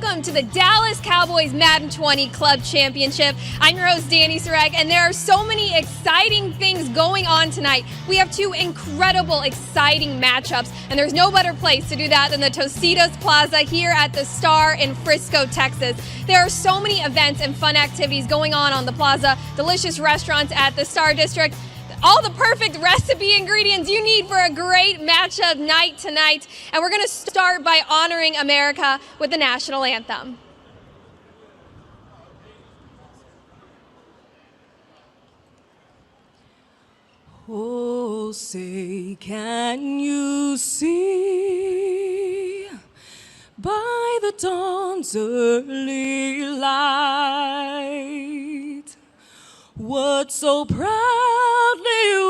welcome to the Dallas Cowboys Madden 20 Club Championship. I'm your host, Danny Sarek, and there are so many exciting things going on tonight. We have two incredible, exciting matchups, and there's no better place to do that than the Tostitos Plaza here at the Star in Frisco, Texas. There are so many events and fun activities going on the plaza, delicious restaurants at the Star District, all the perfect recipe ingredients you need for a great matchup night tonight. And we're going to start by honoring America with the national anthem. Oh, say, can you see by the dawn's early light what so proudly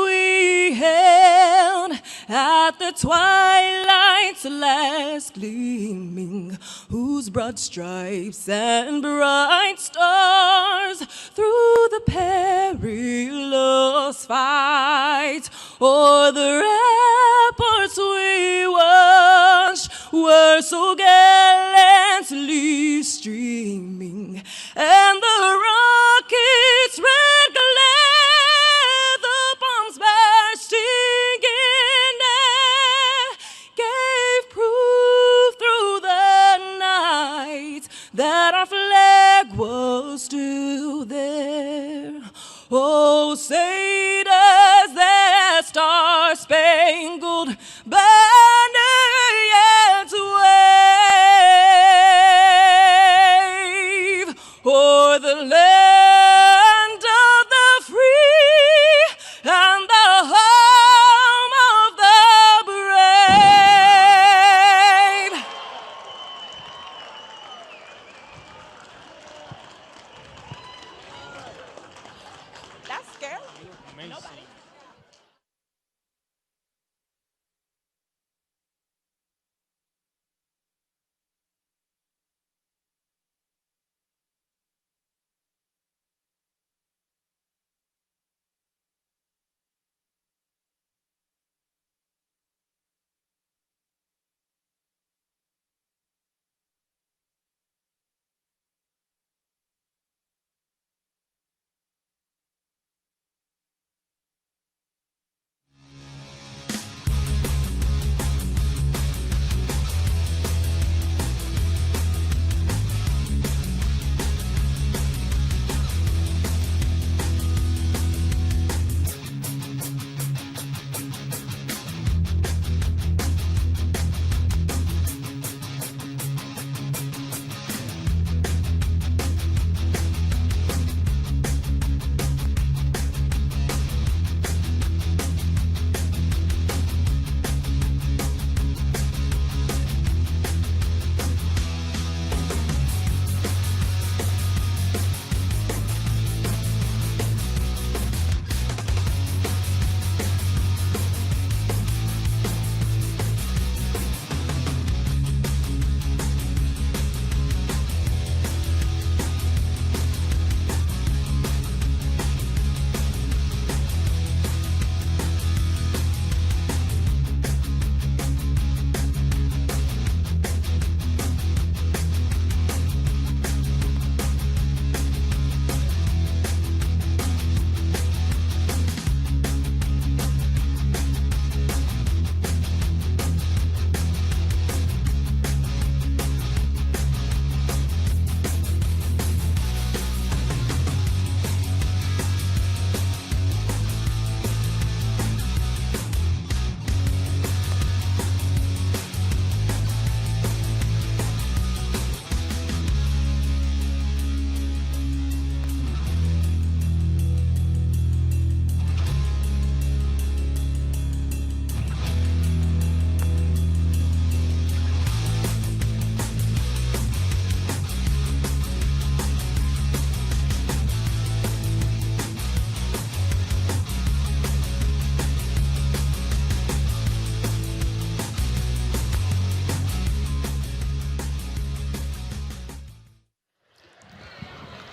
we hailed at the twilight's last gleaming, whose broad stripes and bright stars through the perilous fight o'er the ramparts we watched were so gallantly streaming, and the rockets' red glare, the bombs bursting in air, gave proof through the night that our flag was still there. Oh, say does that star-spangled banner yet wave o'er the land of the free and the home of the brave. That's scary. Amazing.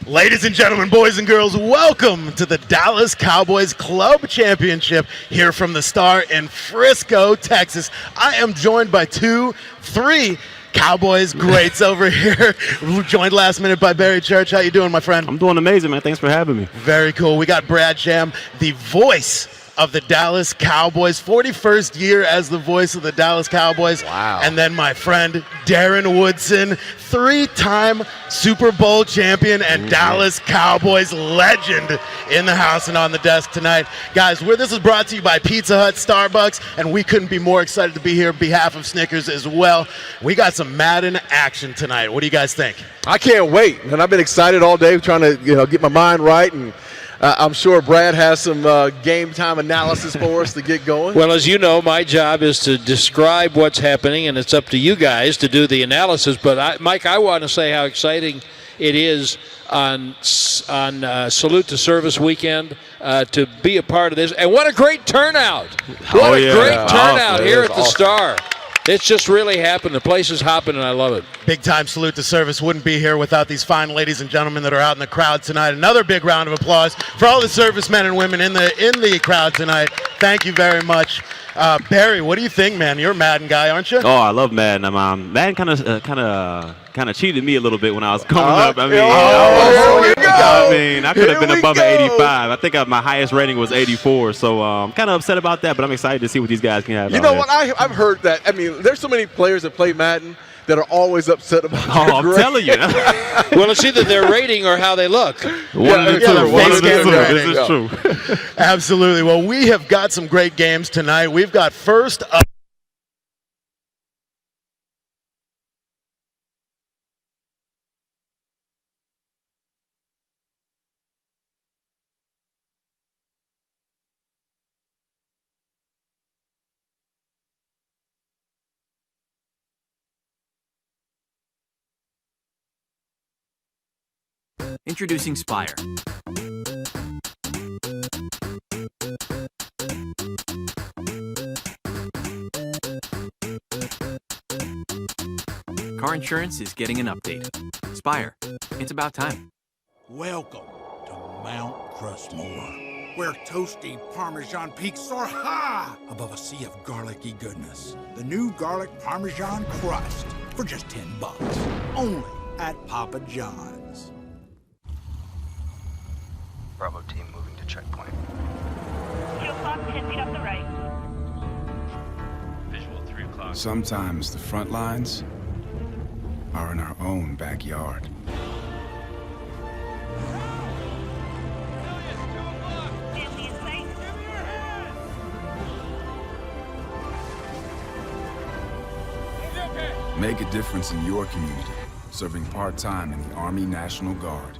Ladies and gentlemen, boys and girls, welcome to the Dallas Cowboys Club Championship here from the Star in Frisco, Texas. I am joined by three Cowboys greats over here. Joined last minute by Barry Church. How you doing, my friend? I'm doing amazing, man. Thanks for having me. Very cool. We got Brad Sham, the voice of the Dallas Cowboys, 41st year as the voice of the Dallas Cowboys. Wow. And then my friend Darren Woodson, 3-time Super Bowl champion and Dallas Cowboys legend in the house and on the desk tonight. Guys, this is brought to you by Pizza Hut, Starbucks, and we couldn't be more excited to be here on behalf of Snickers as well. We got some Madden action tonight. What do you guys think? I can't wait, and I've been excited all day trying to get my mind right, and I'm sure Brad has some game time analysis for us to get going. Well, as you know, my job is to describe what's happening, and it's up to you guys to do the analysis. But, Mike, I want to say how exciting it is on Salute to Service weekend to be a part of this. And what a great turnout. What a great turnout here at the Star. It's just really happened. The place is hopping, and I love it. Big time salute to service. Wouldn't be here without these fine ladies and gentlemen that are out in the crowd tonight. Another big round of applause for all the servicemen and women in the crowd tonight. Thank you very much. Barry, what do you think, man? You're a Madden guy, aren't you? Oh, I love Madden. Madden kind of cheated me a little bit when I was coming up. I mean, I could have been above an 85. I think my highest rating was 84. So I'm kind of upset about that, but I'm excited to see what these guys can have. You know what? I've heard that. I mean, there's so many players that play Madden that are always upset about I'm telling you. Well, it's either their rating or how they look. One of the two. This is true. Absolutely. Well, we have got some great games tonight. We've got first up. Introducing Spire. Car insurance is getting an update. Spire, it's about time. Welcome to Mount Crushmore, where toasty Parmesan peaks soar high above a sea of garlicky goodness. The new garlic Parmesan crust for just $10, only at Papa John's. Bravo team moving to checkpoint. 2 o'clock, 10 feet up the right. Visual 3 o'clock. Sometimes the front lines are in our own backyard. Family in sight. Make a difference in your community, serving part-time in the Army National Guard.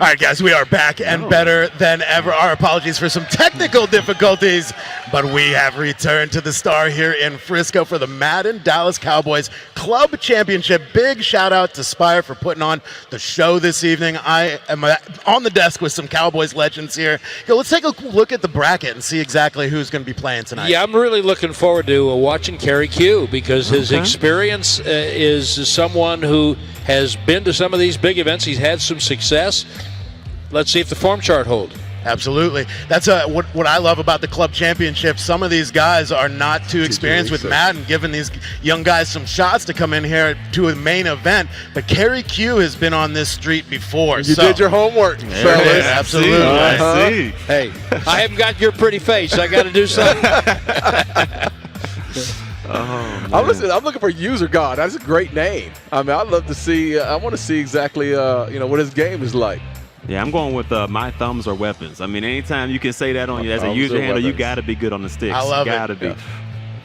All right, guys, we are back and better than ever. Our apologies for some technical difficulties, but we have returned to the Star here in Frisco for the Madden Dallas Cowboys Club Championship. Big shout out to Spire for putting on the show this evening. I am on the desk with some Cowboys legends here. Okay, let's take a look at the bracket and see exactly who's going to be playing tonight. Yeah, I'm really looking forward to watching Kerry Q because his experience is someone who has been to some of these big events. He's had some success. Let's see if the form chart holds. Absolutely. That's what I love about the club championship. Some of these guys are not too experienced with Madden, giving these young guys some shots to come in here to a main event. But Kerry Q has been on this street before. You did your homework, fellas. Absolutely. I see. Hey, I haven't got your pretty face. I got to do something. I'm looking for User God. That's a great name. I mean, I'd love to see. I want to see exactly, what his game is like. Yeah, I'm going with my thumbs are weapons. I mean, anytime you can say that on you as a user handle, you got to be good on the sticks. I love it. Got to be. Yeah.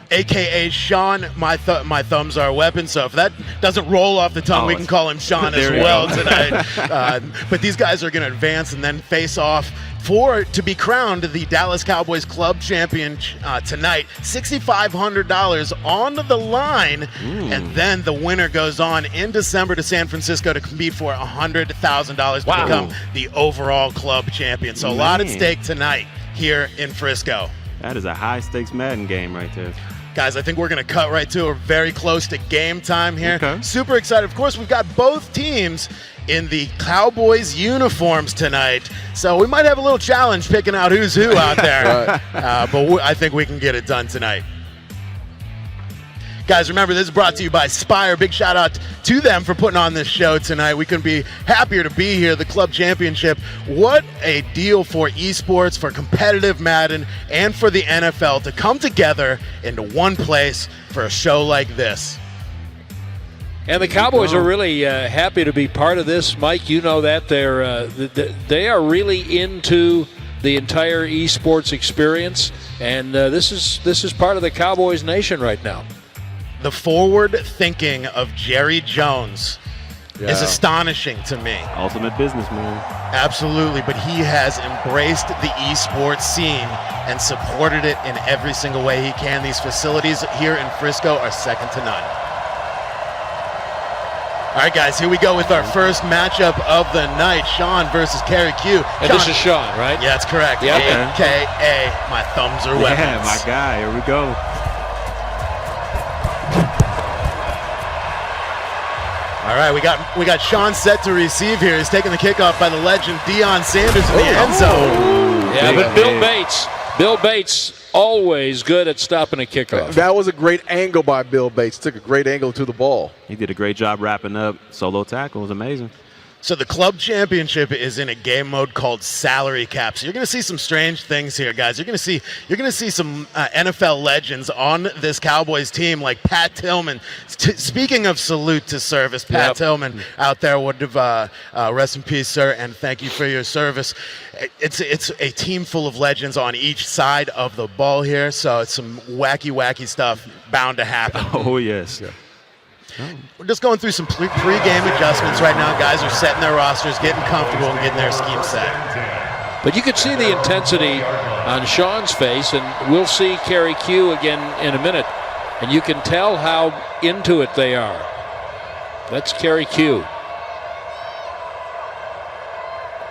AKA Sean, my thumbs are weapons. So if that doesn't roll off the tongue, we can call him Sean as well tonight. But these guys are going to advance and then face off to be crowned the Dallas Cowboys Club Champion tonight. $6,500 on the line, and then the winner goes on in December to San Francisco to compete for $100,000 to become the overall club champion. So a lot at stake tonight here in Frisco. That is a high-stakes Madden game right there. Guys, I think we're going to cut right to it. We're very close to game time here. Okay. Super excited. Of course, we've got both teams in the Cowboys uniforms tonight. So we might have a little challenge picking out who's who out there. But I think we can get it done tonight. Guys, remember, this is brought to you by Spire. Big shout out to them for putting on this show tonight. We couldn't be happier to be here. The Club Championship. What a deal for esports, for competitive Madden, and for the NFL to come together into one place for a show like this. And the Cowboys are really happy to be part of this, Mike. You know that they are really into the entire esports experience, and this is part of the Cowboys nation right now. The forward thinking of Jerry Jones is astonishing to me. Ultimate businessman. Absolutely, but he has embraced the esports scene and supported it in every single way he can. These facilities here in Frisco are second to none. All right, guys, here we go with our first matchup of the night. Sean versus Kerry Q. And this is Sean, right? Yeah, that's correct. Yep. AKA my thumbs are weapons. Yeah, my guy. Here we go. All right, we got Sean set to receive here. He's taking the kickoff by the legend Deion Sanders in the end zone. Yeah, but Bill Bates always good at stopping a kickoff. That was a great angle by Bill Bates. Took a great angle to the ball. He did a great job wrapping up. Solo tackle was amazing. So the club championship is in a game mode called salary cap. So you're going to see some strange things here, guys. You're going to see some NFL legends on this Cowboys team, like Pat Tillman. Speaking of salute to service, Pat Tillman out there would have rest in peace, sir, and thank you for your service. It's a team full of legends on each side of the ball here. So it's some wacky stuff bound to happen. Oh yes. Yeah. We're just going through some pre-game adjustments right now. Guys are setting their rosters, getting comfortable, and getting their scheme set. But you can see the intensity on Sean's face, and we'll see Kerry Q again in a minute. And you can tell how into it they are. That's Kerry Q.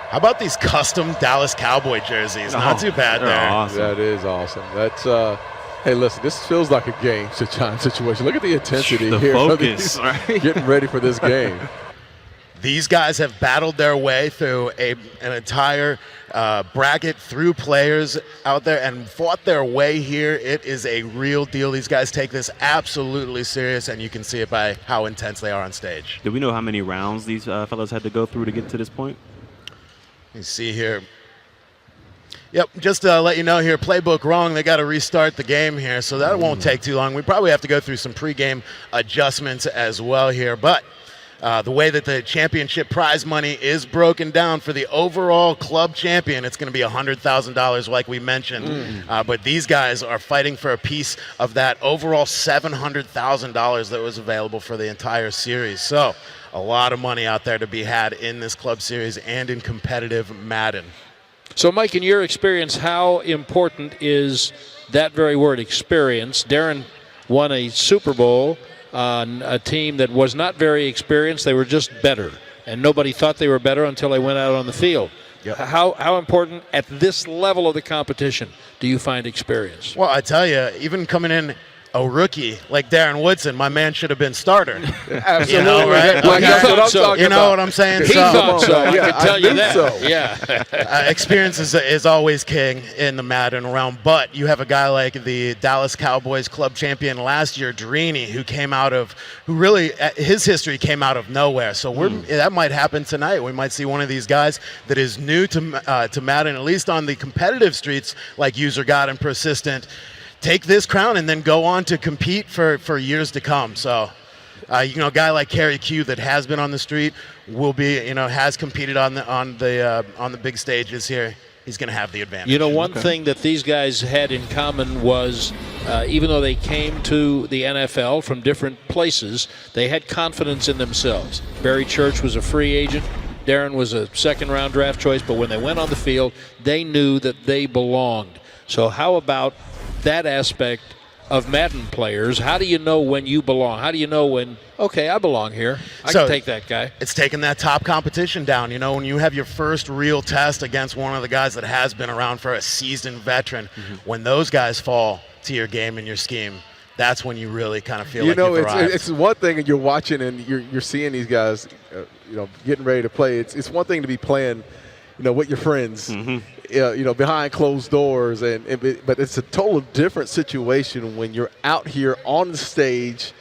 How about these custom Dallas Cowboy jerseys? Not too bad there. Awesome. That is awesome. That's hey, listen, this feels like a game situation. Look at the intensity the here. Focus, right? Getting ready for this game. These guys have battled their way through an entire bracket, through players out there, and fought their way here. It is a real deal. These guys take this absolutely serious, and you can see it by how intense they are on stage. Do we know how many rounds these fellas had to go through to get to this point? You see here. Yep, just to let you know here, playbook wrong. They got to restart the game here, so that won't take too long. We probably have to go through some pregame adjustments as well here, but The way that the championship prize money is broken down for the overall club champion, it's going to be $100,000 like we mentioned. But these guys are fighting for a piece of that overall $700,000 that was available for the entire series. So a lot of money out there to be had in this club series and in competitive Madden. So, Mike, in your experience, how important is that very word, experience? Darren won a Super Bowl on a team that was not very experienced. They were just better, and nobody thought they were better until they went out on the field. Yep. How important at this level of the competition do you find experience? Well, I tell you, even coming in a rookie like Darren Woodson, my man should have been starter. Absolutely. You know, right? Well, that's what I'm talking you know about. what I'm saying? He thought so. I can tell you that. So. Yeah. Experience is always king in the Madden realm, but you have a guy like the Dallas Cowboys Club Champion last year, Drini, who really his history came out of nowhere. So that might happen tonight. We might see one of these guys that is new to Madden, at least on the competitive streets, like User God and Persistent, take this crown and then go on to compete for years to come. So, a guy like Kerry Q that has been on the street will be, has competed on the big stages here. He's going to have the advantage. One thing that these guys had in common was, even though they came to the NFL from different places, they had confidence in themselves. Barry Church was a free agent. Darren was a second-round draft choice, but when they went on the field, they knew that they belonged. So how about that aspect of Madden players? How do you know when you belong? How do you know when, okay, I belong here? I can take that guy. It's taking that top competition down. When you have your first real test against one of the guys that has been around for a seasoned veteran, when those guys fall to your game and your scheme, that's when you really kind of feel like you've arrived. It's one thing and you're watching and you're seeing these guys, getting ready to play. It's one thing to be playing, with your friends. Behind closed doors, but it's a total different situation when you're out here on the stage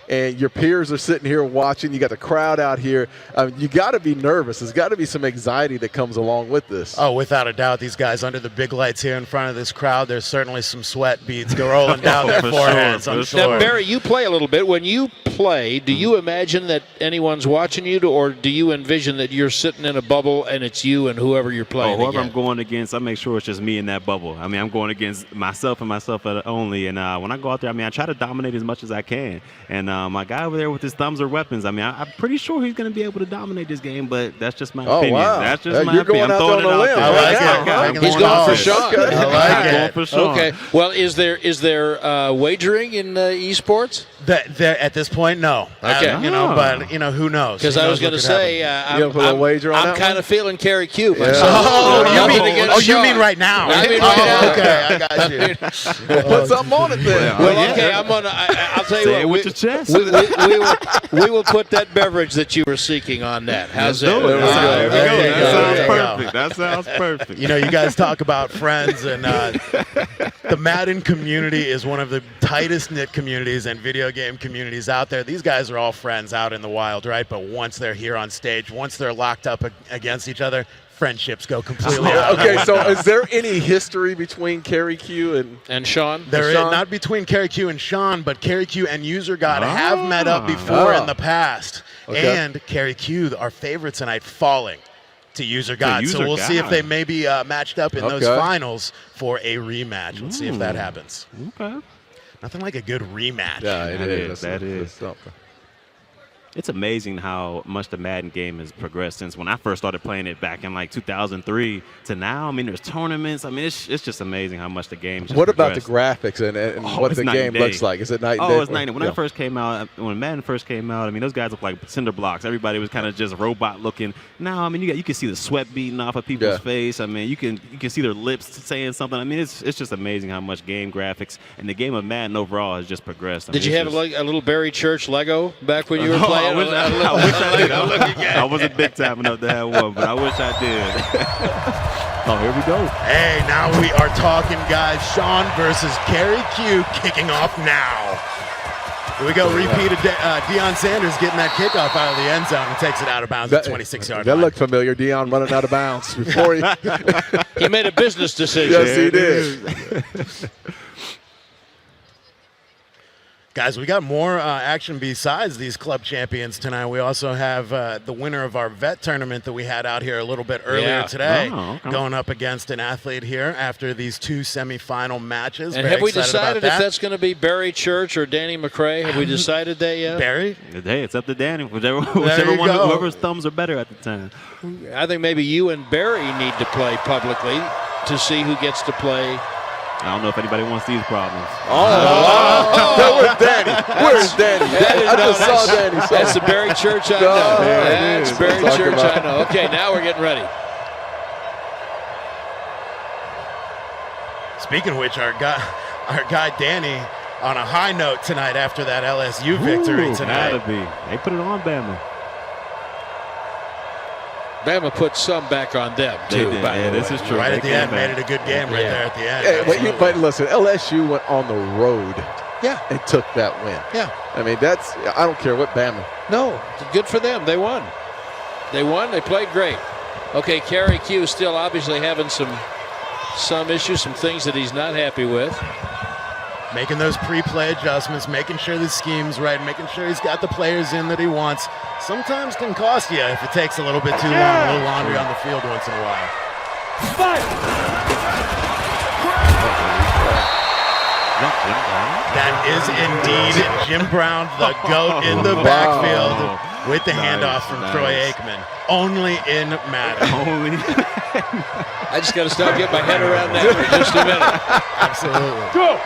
and your peers are sitting here watching. You got the crowd out here. You got to be nervous. There's got to be some anxiety that comes along with this. Oh, without a doubt. These guys under the big lights here in front of this crowd, there's certainly some sweat beads rolling down their foreheads, I'm sure. Now, Barry, you play a little bit. When you play, do you imagine that anyone's watching you, or do you envision that you're sitting in a bubble and it's you and whoever you're playing whoever against? I'm going against, I make sure it's just me in that bubble. I mean, I'm going against myself and myself only. And when I go out there, I try to dominate as much as I can. And my guy over there with his thumbs are weapons. I'm pretty sure he's going to be able to dominate this game, but that's just my opinion. Wow. That's just my you're opinion. Going I'm throwing out on it a out limb. there. I like it. He's going for Sean. I like it. Going for Sean. Okay. Well, is there wagering in esports? At this point, no. Okay. But who knows? Because I was going to say, I'm kind of feeling Kerry Q myself. You mean right now? I mean right now. Okay, I got you. Put something on it then. Well, okay, I'll tell you Say what. it with your chest. We will put that beverage that you were seeking on that. How's that? That sounds perfect. You guys talk about friends, and the Madden community is one of the tightest knit communities and video game communities out there. These guys are all friends out in the wild, right? But once they're here on stage, once they're locked up against each other, friendships go completely out. Okay, so is there any history between Kerry Q and Sean? There is not between Kerry Q and Sean, but Kerry Q and User God have met up before in the past. Okay. And Kerry Q, our favorite tonight, falling to User God. So we'll see if they may be matched up in those finals for a rematch. Let's see if that happens. Okay. Nothing like a good rematch. Yeah, it is. That is something. It's amazing how much the Madden game has progressed since when I first started playing it back in 2003 to now. There's tournaments. It's just amazing how much the game has What progressed. about the graphics and what the game looks like? Is it night and day? Oh, it's night and day. When I first came out, when Madden first came out, those guys look like cinder blocks. Everybody was kind of just robot looking. Now, you can see the sweat beating off of people's face. You can see their lips saying something. It's just amazing how much game graphics and the game of Madden overall has just progressed. Did you have a little Barry Church Lego back when you were playing? I wish I did. I wasn't big time enough to have one, but I wish I did. Oh, here we go. Hey, now we are talking, guys. Sean versus Kerry Q kicking off now. Here we go. Repeat of Deion Sanders getting that kickoff out of the end zone and takes it out of bounds at 26-yard line. That looked familiar. Deion running out of bounds before he he made a business decision. Yes, he did. Guys, we got more action besides these club champions tonight. We also have the winner of our vet tournament that we had out here a little bit earlier today, going up against an athlete here after these 2 semifinal matches. And have we decided if that's going to be Barry Church or Danny McRae? Have we decided that yet? Barry? Hey, it's up to Danny. Whoever's thumbs are better at the time. I think maybe you and Barry need to play publicly to see who gets to play. I don't know if anybody wants these problems. Where's Danny? Where's Danny? I just saw Danny. That's the Barry Church I know. That's Barry Church I know. Okay, now we're getting ready. Speaking of which, our guy Danny on a high note tonight after that LSU victory tonight. Gotta be. They put it on Bama. Bama put some back on them, too. This is true. Right at the end, made it a good game right there at the end. Yeah, but listen, LSU went on the road and took that win. Yeah. I mean, I don't care what Bama. No, good for them. They won. They won. They played great. Okay, Kerry Q still obviously having some issues, some things that he's not happy with. Making those pre-play adjustments, making sure the scheme's right, making sure he's got the players in that he wants. Sometimes can cost you if it takes a little bit too long, a little laundry on the field once in a while. That is indeed Jim Brown, the GOAT in the backfield with the handoff from Troy Aikman. Only in Madden. I just got to stop getting my head around that for just a minute. Absolutely. Go!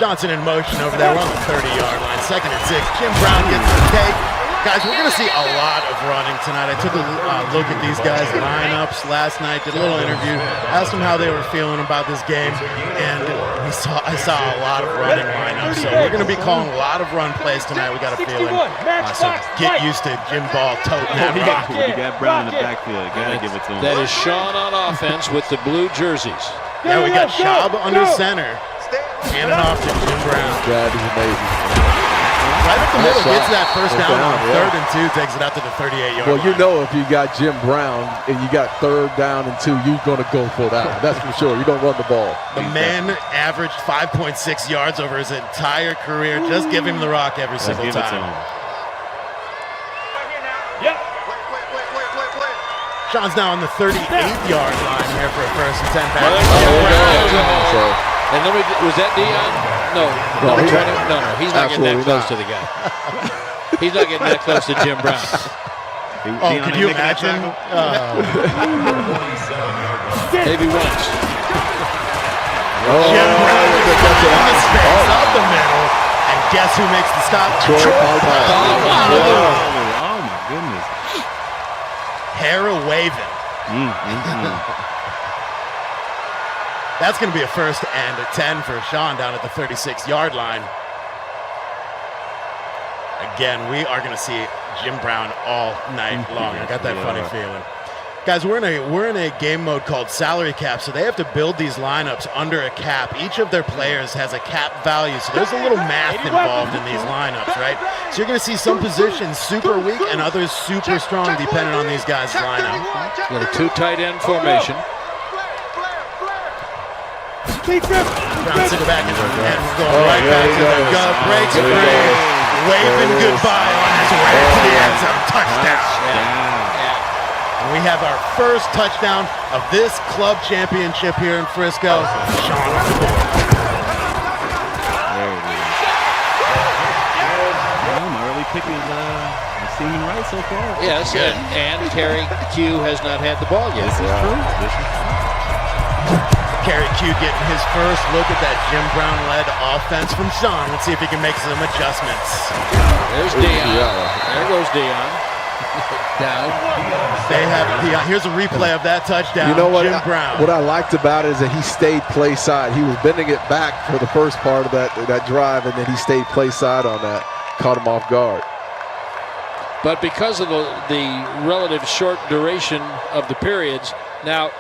Johnson in motion over there. We're on the 30-yard line. 2nd and 6. Jim Brown gets the take. Guys, we're going to see a lot of running tonight. I took a look at these guys' lineups last night, did a little interview, asked them how they were feeling about this game, and I saw a lot of running lineups. So we're going to be calling a lot of run plays tonight. We got a feeling. So get used to Jim Ball toting that rock. You got Brown in the backfield. You got to give it to him. That is Sean on offense with the blue jerseys. Yeah, we got Schaub under center. Handing off to Jim Brown. That is amazing. Right up the middle, gets that first down on 3rd and 2, takes it out to the 38-yard line. Well, you know if you got Jim Brown and you got 3rd down and 2, you're going to go for that. That's for sure. You're going to run the ball. The man averaged 5.6 yards over his entire career. Just give him the rock every single time. Sean's now on the 38-yard line here for a 1st and 10 back. And was that Dion? No, he's not getting that close to the guy. He's not getting that close to Jim Brown. Could you imagine? Maybe once. Jim Brown in the space up the middle, and guess who makes the stop? Troy Polamalu. Oh my goodness. Hair waving. That's going to be a 1st and 10 for Sean down at the 36-yard line. Again, we are going to see Jim Brown all night long. I got that funny feeling. Guys, we're in a game mode called salary cap, so they have to build these lineups under a cap. Each of their players has a cap value, so there's a little math involved in these lineups, right? So you're going to see some positions super weak and others super strong depending on these guys' lineup. Got a 2 tight end formation. Bouncing back into the end, going right back to the gut, breaks free, waving goodbye on his way to the end zone. Touchdown. And we have our first touchdown of this club championship here in Frisco. Sean on the board. There it is. My early pick is seeming right so far. Yes, and Kerry Q has not had the ball yet. This is true. Kerry Q getting his first look at that Jim Brown-led offense from Sean. Let's see if he can make some adjustments. There's Dion. There goes Dion. Down. They have Dion. Here's a replay of that touchdown. You know what? Jim Brown. What I liked about it is that he stayed play side. He was bending it back for the first part of that drive, and then he stayed play side on that. Caught him off guard. But because of the relative short duration of the periods, now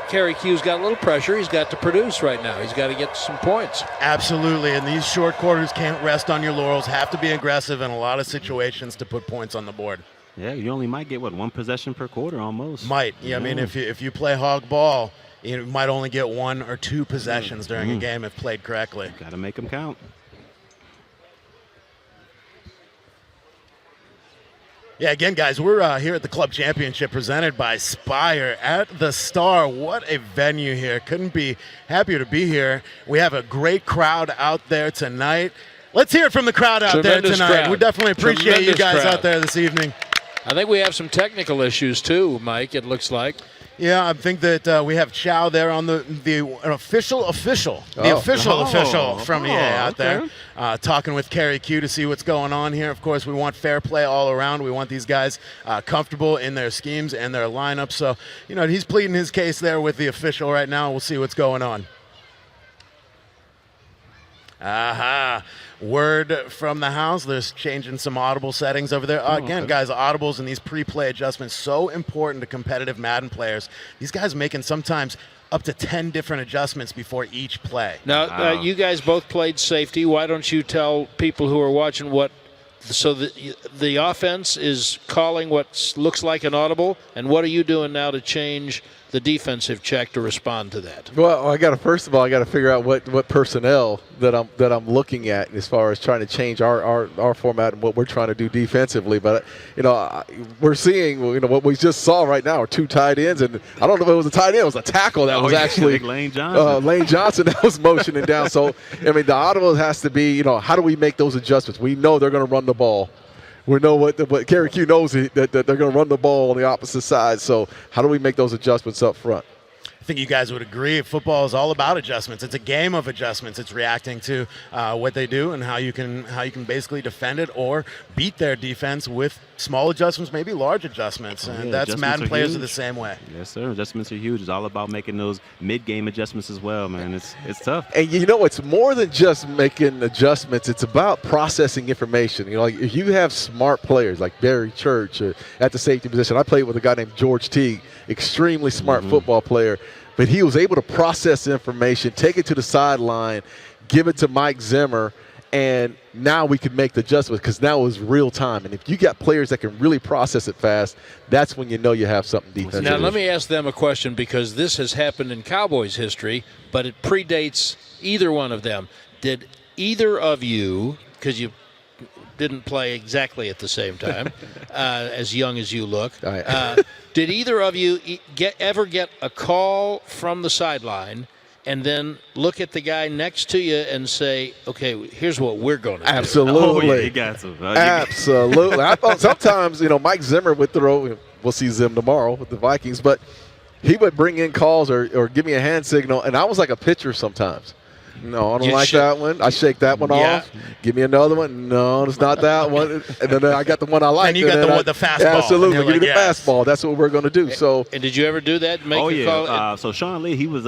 Kerry Q's got a little pressure. He's got to produce right now. He's got to get some points. Absolutely, and these short quarters can't rest on your laurels. Have to be aggressive in a lot of situations to put points on the board. Yeah, you only might get, 1 possession per quarter almost. Might. Yeah, I mean, if you play hog ball, you might only get 1 or 2 possessions during a game if played correctly. Got to make them count. Yeah, again, guys, we're here at the Club Championship presented by Spire at the Star. What a venue here. Couldn't be happier to be here. We have a great crowd out there tonight. Let's hear it from the crowd out there tonight. Crowd. We definitely appreciate you guys out there this evening. I think we have some technical issues too, Mike, it looks like. Yeah, I think that we have Chow there on the official from EA out there, talking with Kerry Q to see what's going on here. Of course, we want fair play all around. We want these guys comfortable in their schemes and their lineups. So, he's pleading his case there with the official right now. We'll see what's going on. Word from the house. There's changing some audible settings over there. Again, guys, audibles and these pre-play adjustments, so important to competitive Madden players. These guys making sometimes up to 10 different adjustments before each play. Now, you guys both played safety. Why don't you tell people who are watching so the offense is calling what looks like an audible, and what are you doing now to change the defensive check to respond to that? Well, first of all, I got to figure out what personnel that I'm looking at as far as trying to change our format and what we're trying to do defensively. But we're seeing what we just saw right now are 2 tight ends, and I don't know if it was a tight end, it was a tackle that was actually Lane Johnson. Lane Johnson that was motioning down. So the audible has to be how do we make those adjustments? We know they're going to run the ball. We know what Kerry Q knows that they're going to run the ball on the opposite side. So how do we make those adjustments up front? I think you guys would agree football is all about adjustments. It's a game of adjustments. It's reacting to what they do and how you can basically defend it or beat their defense with small adjustments, maybe large adjustments. And that's Madden players are the same way. Yes, sir. Adjustments are huge. It's all about making those mid-game adjustments as well, man. It's tough. And it's more than just making adjustments. It's about processing information. If you have smart players like Barry Church at the safety position. I played with a guy named George Teague, extremely smart football player. But he was able to process information, take it to the sideline, give it to Mike Zimmer, and now we can make the adjustments because now it was real time. And if you got players that can really process it fast, that's when you have something defensive. Now, let me ask them a question because this has happened in Cowboys history, but it predates either one of them. Did either of you, because you didn't play exactly at the same time, as young as you look, did either of you ever get a call from the sideline and then look at the guy next to you and say, okay, here's what we're going to do? Absolutely. Oh, yeah, you got some. Absolutely. I thought sometimes, Mike Zimmer would throw, we'll see Zim tomorrow with the Vikings, but he would bring in calls or give me a hand signal, and I was like a pitcher sometimes. No, I don't like that one. I shake that one off. Give me another one. No, it's not that one. And then I got the one I like. And you got the fastball. Absolutely. Give me the fastball. That's what we're going to do. So. And did you ever do that? Make a call? So Sean Lee, he was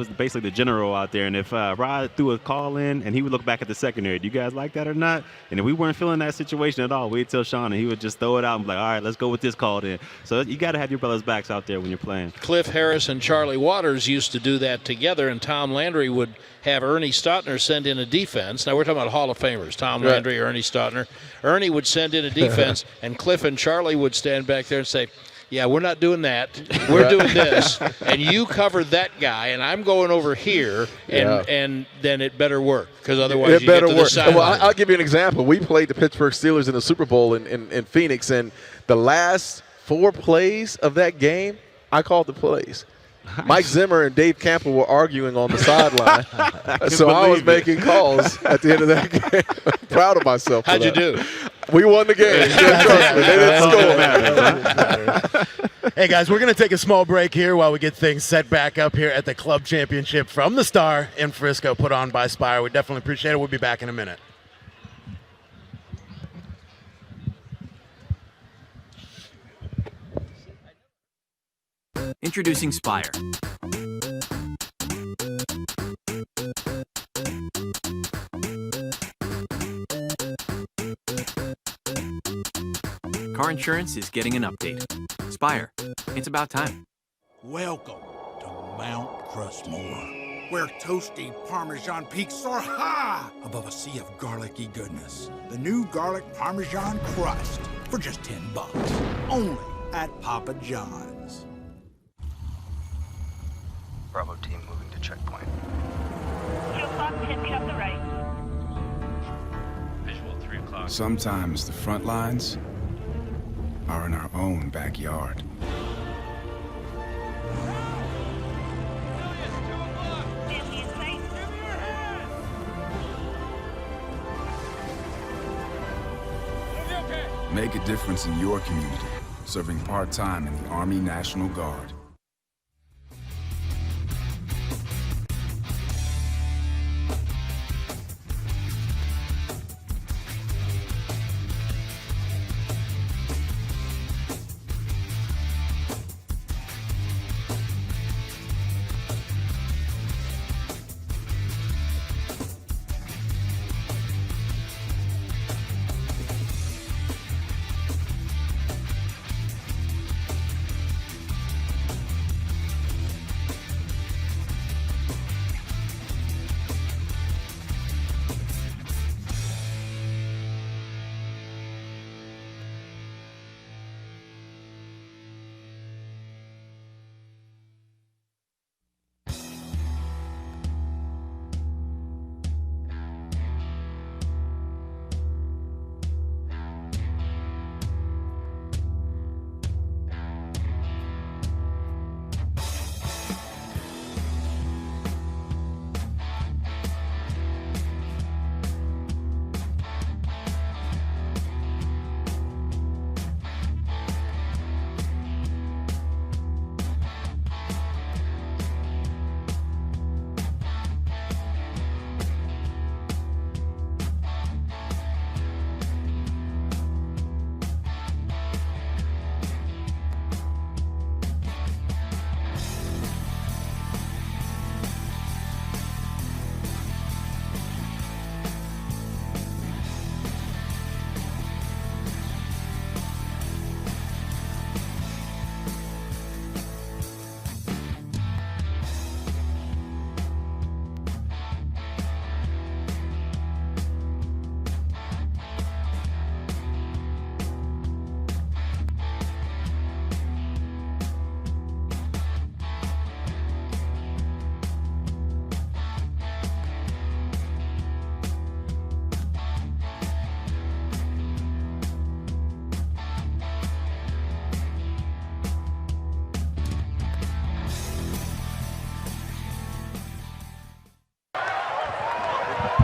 basically the general out there. And if Rod threw a call in, and he would look back at the secondary, do you guys like that or not? And if we weren't feeling that situation at all, we'd tell Sean, and he would just throw it out and be like, all right, let's go with this call then. So you got to have your brothers' backs out there when you're playing. Cliff Harris and Charlie Waters used to do that together, and Tom Landry would have Ernie Stotner send in a defense. Now, we're talking about Hall of Famers, Tom Landry, Ernie Stotner. Ernie would send in a defense, and Cliff and Charlie would stand back there and say, yeah, we're not doing that. We're doing this. And you covered that guy, and I'm going over here, and then it better work, because otherwise you get to the sideline. Well, I'll give you an example. We played the Pittsburgh Steelers in the Super Bowl in Phoenix, and the last 4 plays of that game, I called the plays. Mike Zimmer and Dave Campbell were arguing on the sideline, so I was making calls at the end of that game. I'm proud of myself. How'd you do? We won the game. They didn't score. Hey, guys, we're going to take a small break here while we get things set back up here at the Club Championship from the Star in Frisco, put on by Spire. We definitely appreciate it. We'll be back in a minute. Introducing Spire. Car insurance is getting an update. Spire, it's about time. Welcome to Mount Crushmore, where toasty Parmesan peaks soar high above a sea of garlicky goodness. The new garlic Parmesan crust for just $10, only at Papa John's. Bravo team moving to checkpoint. 2 o'clock, 10 feet up the right. Visual 3 o'clock. Sometimes the front lines are in our own backyard. Family in sight. Make a difference in your community, serving part-time in the Army National Guard.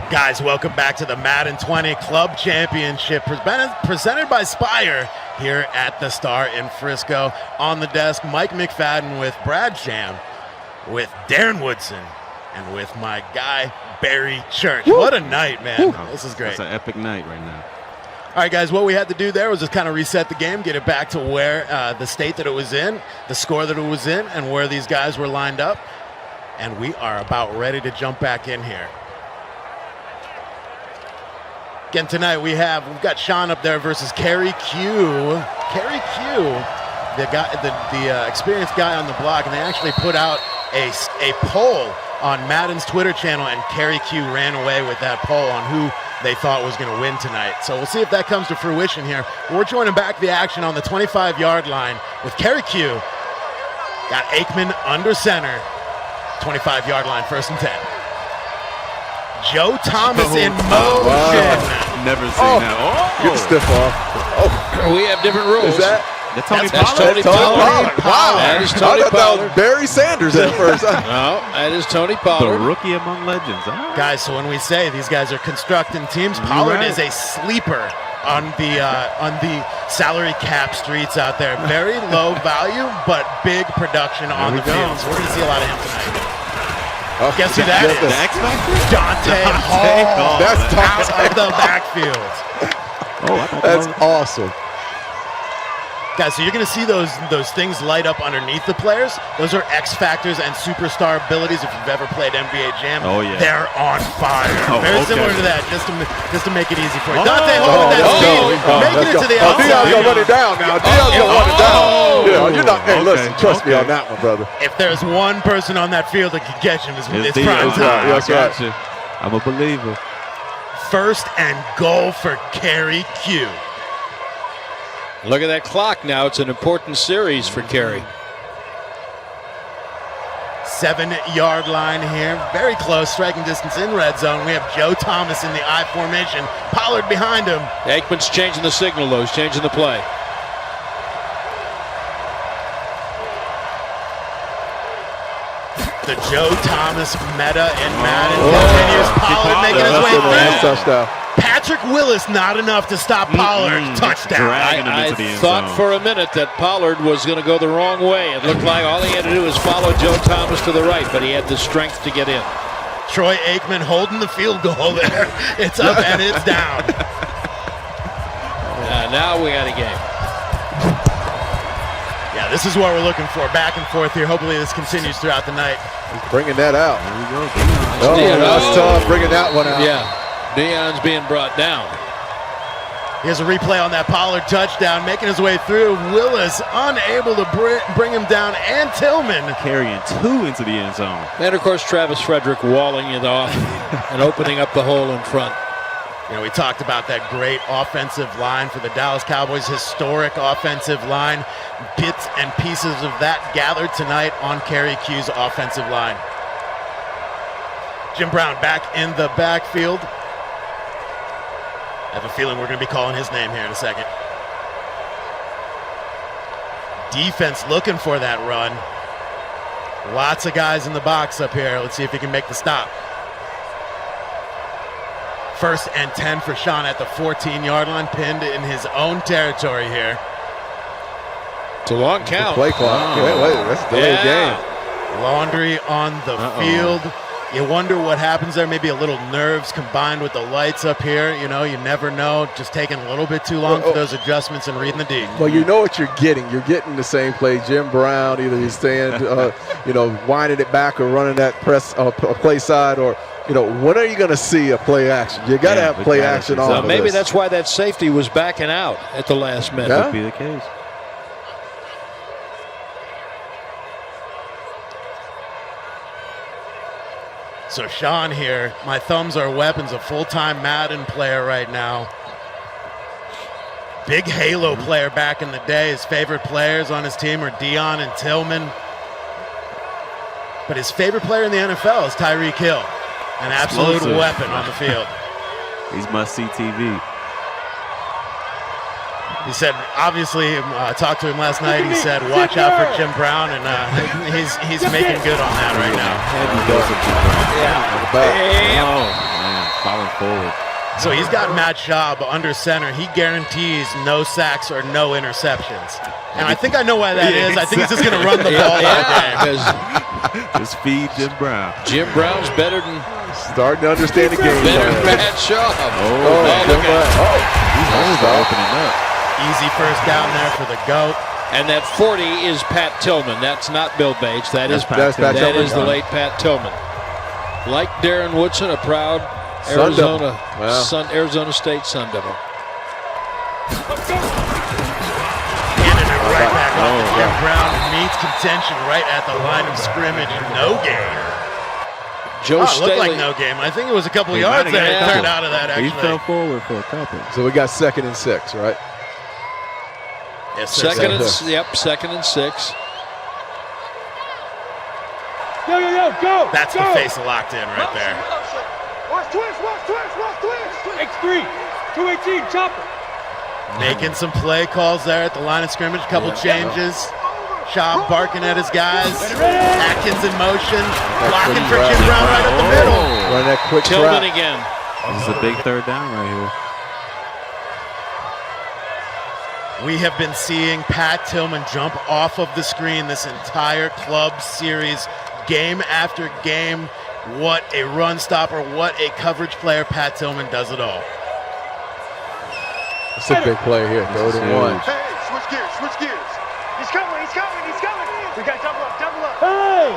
Guys, welcome back to the Madden 20 Club Championship presented by Spire here at the Star in Frisco. On the desk, Mike McFadden with Brad Jam, with Darren Woodson, and with my guy, Barry Church. Woo! What a night, man. Woo! This is great. It's an epic night right now. All right, guys, what we had to do there was just kind of reset the game, get it back to where the state that it was in, the score that it was in, and where these guys were lined up. And we are about ready to jump back in here. Again, tonight we've got Sean up there versus Kerry Q. Kerry Q, the experienced guy on the block, and they actually put out a poll on Madden's Twitter channel, and Kerry Q ran away with that poll on who they thought was going to win tonight. So we'll see if that comes to fruition here. We're joining back the action on the 25-yard line with Kerry Q. Got Aikman under center, 25-yard line, 1st and 10. Joe Thomas in motion. Wow. Never seen that. Get the stiff off. We have different rules. Is that? That's Tony Pollard. Wow. That is Tony I thought Pollard. that was Barry Sanders at first. No, that is Tony The Pollard. rookie among legends. Right. Guys, so when we say these guys are constructing teams, Pollard is a sleeper on the salary cap streets out there. Very low value, but big production on the field. So we're going to see a lot of him tonight. Guess who that is? The X Factor? Dante Hall. That's out of the backfield. That's awesome. Guys, so you're going to see those things light up underneath the players. Those are X factors and superstar abilities. If you've ever played NBA Jam, they're on fire. Very similar to that, just to make it easy for you. Dante Hall with that speed, making it to the outside. Dion's going to run it down now. Dion's going to run it down. You're not. Hey, listen, trust me on that one, brother. If there's one person on that field that can catch him, it's prime time. That's right. I'm a believer. 1st and goal for Kerry Q. Look at that clock now. It's an important series for Kerry. 7-yard line here. Very close striking distance in red zone. We have Joe Thomas in the I formation. Pollard behind him. Aikman's changing the signal, though. He's changing the play. The Joe Thomas meta in Madden continues. Pollard making his way through. Touchdown. Patrick Willis, not enough to stop Pollard. Touchdown. I thought for a minute that Pollard was going to go the wrong way. It looked like all he had to do was follow Joe Thomas to the right, but he had the strength to get in. Troy Aikman holding the field goal there. It's up and it's down. Now we got a game. Yeah, this is what we're looking for. Back and forth here. Hopefully this continues throughout the night. He's bringing that out. There we go. That's tough, bringing that one out. Yeah, Deion's being brought down. Here's a replay on that Pollard touchdown, making his way through. Willis unable to bring him down, and Tillman carrying 2 into the end zone. And of course, Travis Frederick walling it off and opening up the hole in front. You know, we talked about that great offensive line for the Dallas Cowboys, historic offensive line. Bits and pieces of that gathered tonight on Kerry Q's offensive line. Jim Brown back in the backfield. I have a feeling we're going to be calling his name here in a second. Defense looking for that run. Lots of guys in the box up here. Let's see if he can make the stop. 1st and 10 for Sean at the 14-yard line, pinned in his own territory here. It's a long count. Play clock. Wait, that's a delayed game. Laundry on the field. You wonder what happens there. Maybe a little nerves combined with the lights up here. You know, you never know. Just taking a little bit too long for those adjustments and reading the D. Well, you know what you're getting. You're getting the same play. Jim Brown, either he's staying, winding it back or running that press play side, or when are you going to see a play action? You got to have play action on. Maybe this. That's why that safety was backing out at the last minute. That could be the case. So Sean here, my thumbs are weapons, a full-time Madden player right now. Big Halo player back in the day. His favorite players on his team are Deion and Tillman. But his favorite player in the NFL is Tyreek Hill. An absolute weapon on the field. He's must-see TV. He said, obviously, talked to him last night. He said, watch out for Jim Brown, and he's making good on that right now. Falling forward. So he's got Matt Schaub under center. He guarantees no sacks or no interceptions. And I think I know why that is. I think he's just going to run the ball all day. Just feed Jim Brown. Jim Brown's better than... Starting to understand the game. Better than Matt Schaub. He's opening up. Easy first down there for the GOAT. And that 40 is Pat Tillman. That's not Bill Bates. That is Pat Tillman. That is the late Pat Tillman. Like Darren Woodson, a proud Arizona State Sun Devil. Handing it right back off to Jim Brown. Meets contention right at the line of scrimmage. No game. Joe it looked like no game. I think it was a couple yards there. It turned out of that, actually. He fell forward for a couple. So we got 2nd and 6, right? Yes, second and 6. Go! That's the face locked in right there. Watch twist! X3, 218, chopper. Making some play calls there at the line of scrimmage. Couple changes. Schaub barking at his guys. Atkins in motion. Blocking for Jim Brown right up the middle. Run that quick Tillman again. This is a big 3rd down right here. We have been seeing Pat Tillman jump off of the screen this entire club series, game after game. What a run stopper, what a coverage player. Pat Tillman does it all. It's a big play here, 3rd and 1. Hey, switch gears. He's coming. We got double up. Hey!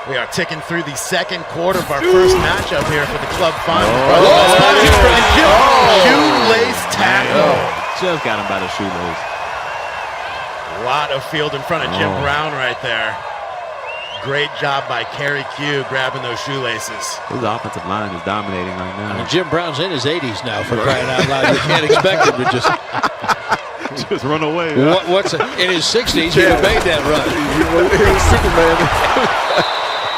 We are ticking through the 2nd quarter of our first matchup here for the club final. Shoelace tackle. Just got him by the shoelace. A lot of field in front of Jim Brown right there. Great job by Kerry Q grabbing those shoelaces. His offensive line is dominating right now. And Jim Brown's in his 80s now, for crying out loud. You can't expect him to just run away. What's in his 60s? He'd have made that run. Superman.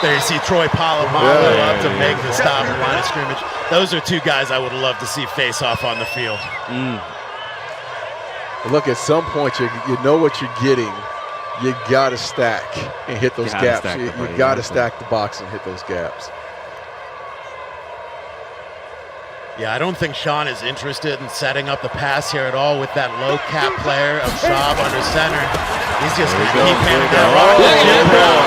There you see Troy Polamalu up to make the stop in the line of scrimmage. Those are two guys I would love to see face off on the field. Look, at some point, you know what you're getting. You got to stack and hit those gaps. You got to stack the box and hit those gaps. Yeah, I don't think Sean is interested in setting up the pass here at all with that low cap player of Schaub under center. He's just going to keep handing that rock to Jim Brown.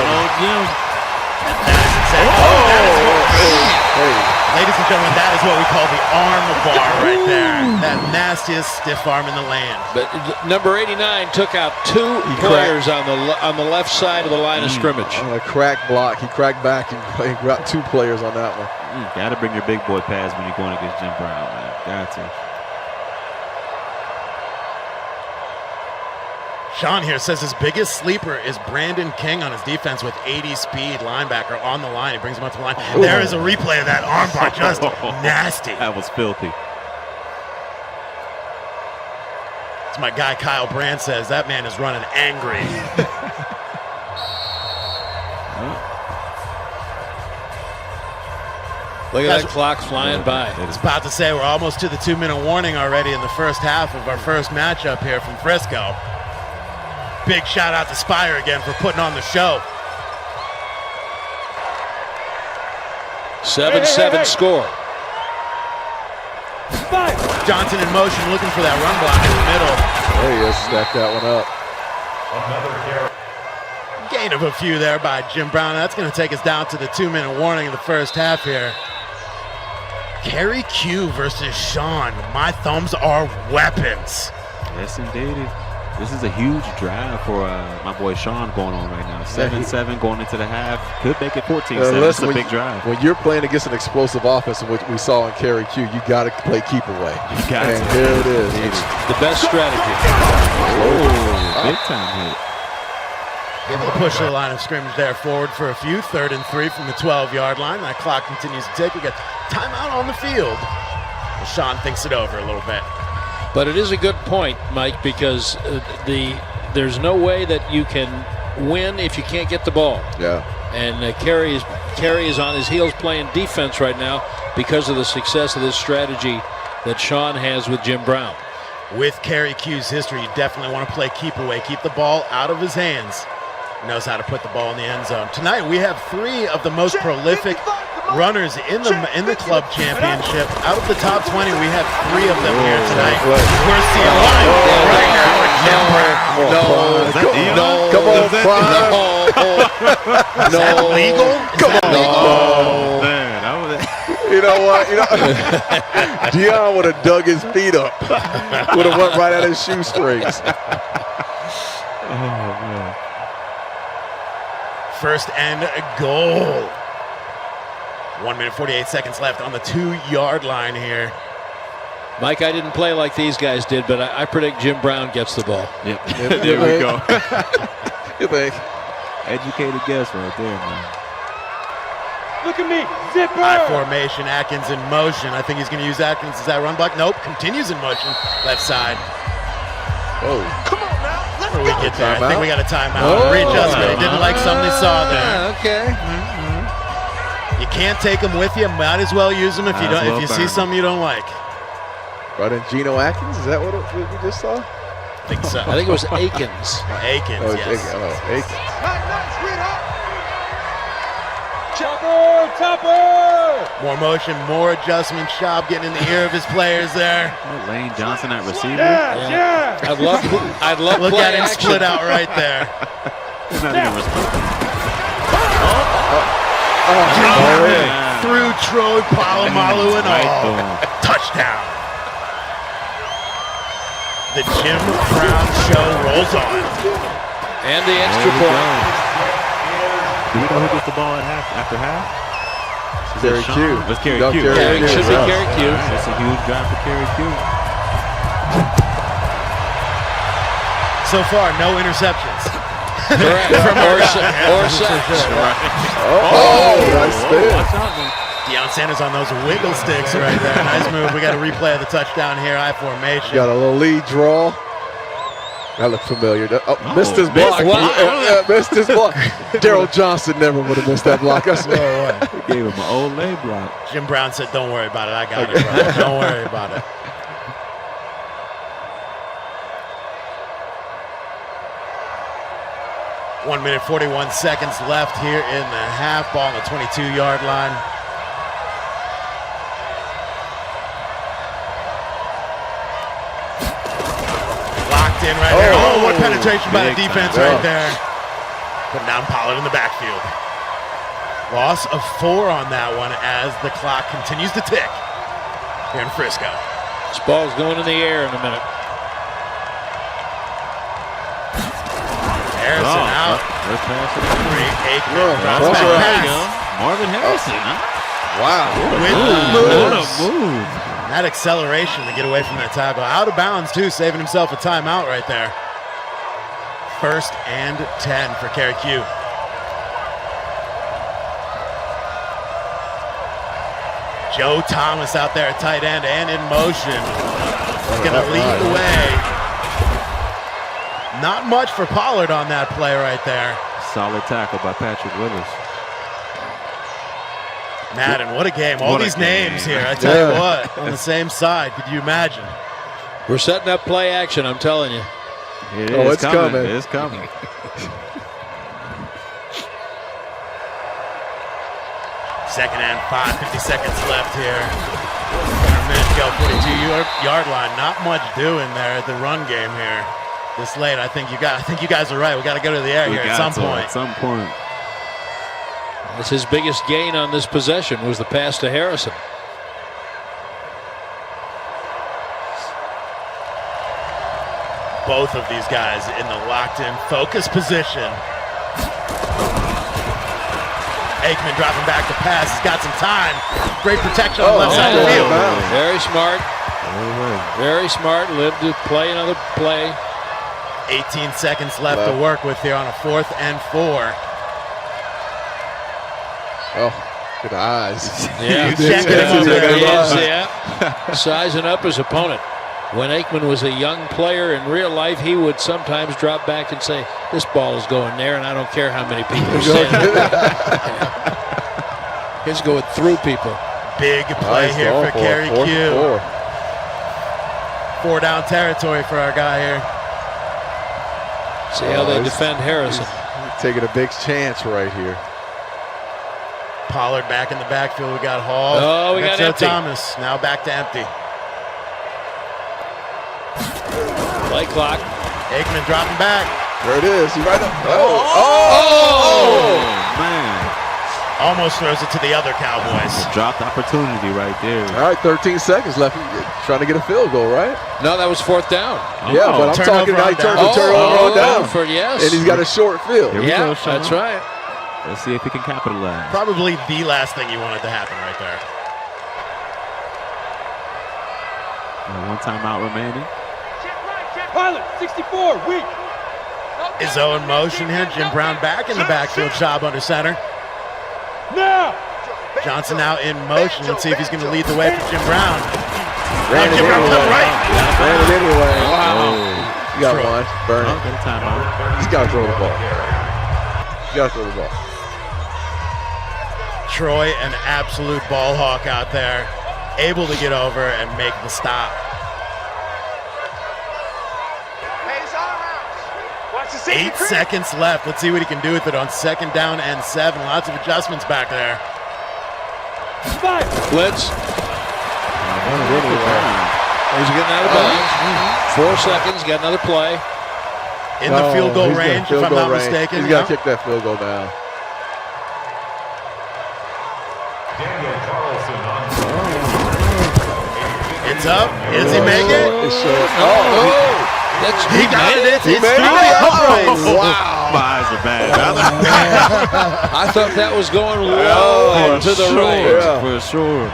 Ladies and gentlemen, that is what we call the arm bar right there. That nastiest stiff arm in the land. But number 89 took out two players on the left side of the line of scrimmage. On a crack block, he cracked back and got two players on that one. You got to bring your big boy pass when you're going against Jim Brown, man. Got to. Sean here says his biggest sleeper is Brandon King on his defense with 80 speed linebacker on the line. He brings him up to the line. There is a replay of that armbar, just nasty. That was filthy. As my guy Kyle Brandt says, that man is running angry. Look at that clock flying by. I was about to say we're almost to the 2-minute warning already in the first half of our first matchup here from Frisco. Big shout out to Spire again for putting on the show. 7-7 score. Johnson in motion looking for that run block in the middle. There he is, stack that one up. Gain of a few there by Jim Brown. That's going to take us down to the 2-minute warning in the first half here. Kerry Q versus Sean. My thumbs are weapons. Yes, indeed. This is a huge drive for my boy Sean going on right now. 7-7 going into the half. Could make it 14-7. It's a big drive. When you're playing against an explosive offense, which we saw in Kerry Q, you got to play keep away. You got and here it is. It's the best strategy. Oh, big time hit. Able to push the line of scrimmage there forward for a few. 3rd and 3 from the 12-yard line. That clock continues to tick. We got timeout on the field. Well, Sean thinks it over a little bit. But it is a good point, Mike, because there's no way that you can win if you can't get the ball. Yeah. And Kerry is on his heels playing defense right now because of the success of this strategy that Sean has with Jim Brown. With Kerry Q's history, you definitely want to play keep away. Keep the ball out of his hands. He knows how to put the ball in the end zone. Tonight we have 3 of the most prolific runners in the club championship. Out of the top 20, we have 3 of them here tonight. We're seeing one right now with Jim Brown. No, come on, Brian. Is that legal? Oh, man. You know what? Dion would have dug his feet up. Would have went right out his shoestrings. Oh, man. First and goal. 1 minute, 48 seconds left on the 2-yard line here. Mike, I didn't play like these guys did, but I predict Jim Brown gets the ball. Yep. There we go. You think? Educated guess right there, man. Look at me, zipper! High formation, Atkins in motion. I think he's going to use Atkins as that run block. Nope, continues in motion, left side. Oh. Come on now, let's Where we go. get there, I think we got a timeout. Oh. Readjustment. He didn't like something he saw there. Okay. You can't take them with you. Might as well use them if you don't. If you see something you don't like. Right in Geno Atkins? Is that what we just saw? I think so. I think it was Akins. Akins, Oh, yes. Akins. Nice, sweetheart. Chopper! More motion, more adjustment. Schaub getting in the ear of his players there. Oh, Lane Johnson at receiver. Yeah. I'd love Look play at him action. split out right there. He's not even responding. Through Troy Polamalu and all. Touchdown. The Jim Brown show rolls on. And the extra point. Do we know who gets the ball at after half? Kerry Q. It's Kerry No, Q. Kerry Q. Should be Kerry Q. That's a huge drive for Kerry Q. So far, no interceptions. Correct. or sacks. Oh, nice spin. Watch out, man. Deion Sanders on those wiggle sticks right there. Nice move. We got a replay of the touchdown here. High formation. Got a little lead draw. That looked familiar. Missed his block. Missed his block. Daryl Johnson never would have missed that block. That's no way. He gave him an old lay block. Jim Brown said, don't worry about it. I got it, bro. Don't worry about it. One minute, 41 seconds left here in the half. Ball on the 22-yard line. Locked in right there. Oh, what penetration by the defense right there. Putting down Pollard in the backfield. Loss of 4 on that one as the clock continues to tick here in Frisco. This ball's going in the air in a minute. Harrison out. Marvin Harrison, huh? Wow. What a move. That acceleration to get away from that tackle. Out of bounds, too, saving himself a timeout right there. 1st and 10 for Kerry Q. Joe Thomas out there at tight end and in motion. He's going to lead the way. Not much for Pollard on that play right there. Solid tackle by Patrick Withers. Madden, what a game. All these names here, I tell you what, on the same side. Could you imagine? We're setting up play action, I'm telling you. It's coming. It's coming. Second and 5, 50 seconds left here. A minute to go, 42-yard line. Not much doing there at the run game here. This late, I think you guys are right. We got to go to the air here at some point. At some point. That's his biggest gain on this possession was the pass to Harrison. Both of these guys in the locked-in focus position. Aikman dropping back to pass. He's got some time. Great protection on the left side of the field. Very smart. Very smart. Lived to play another play. 18 seconds left to work with here on a 4th and 4. Oh, good eyes. Yeah. Sizing up his opponent. When Aikman was a young player in real life, he would sometimes drop back and say, this ball is going there, and I don't care how many people are standing there. He's going through people. Big play here for Kerry Q. 4 down territory for our guy here. See how they defend Harrison. He's taking a big chance right here. Pollard back in the backfield. We got Hall. Oh, we got Joe empty. Thomas. Now back to empty. Play clock. Aikman dropping back. There it is. He's right up. Man. Almost throws it to the other Cowboys. Dropped opportunity right there. All right, 13 seconds left. Trying to get a field goal, right? No, that was 4th down. Yeah, but I'm talking about he turned the turnover on down. Yes. And he's got a short field. Yeah, that's right. Let's see if he can capitalize. Probably the last thing you wanted to happen right there. One timeout remaining. Pilot, 64, weak. Izzo in motion here. Jim Brown back in the backfield. Job under center. Now. Johnson now in motion. Let's see if he's going to lead the way for Jim Brown. Ran it anyway. Wow. You got one. Burn it. Get a timeout. He's got to throw the ball. He's got to throw the ball. Troy, an absolute ball hawk out there. Able to get over and make the stop. 8 seconds left. Let's see what he can do with it on 2nd down and 7. Lots of adjustments back there. Blitz. He's getting out of bounds. 4 seconds. Got another play. In the field goal range, if I'm not mistaken. He's got to kick that field goal down. It's up. Does he make it? It's short. He got it. It's through the uprights. Wow. My eyes are bad. I thought that was going low and to the right. Yeah. For sure.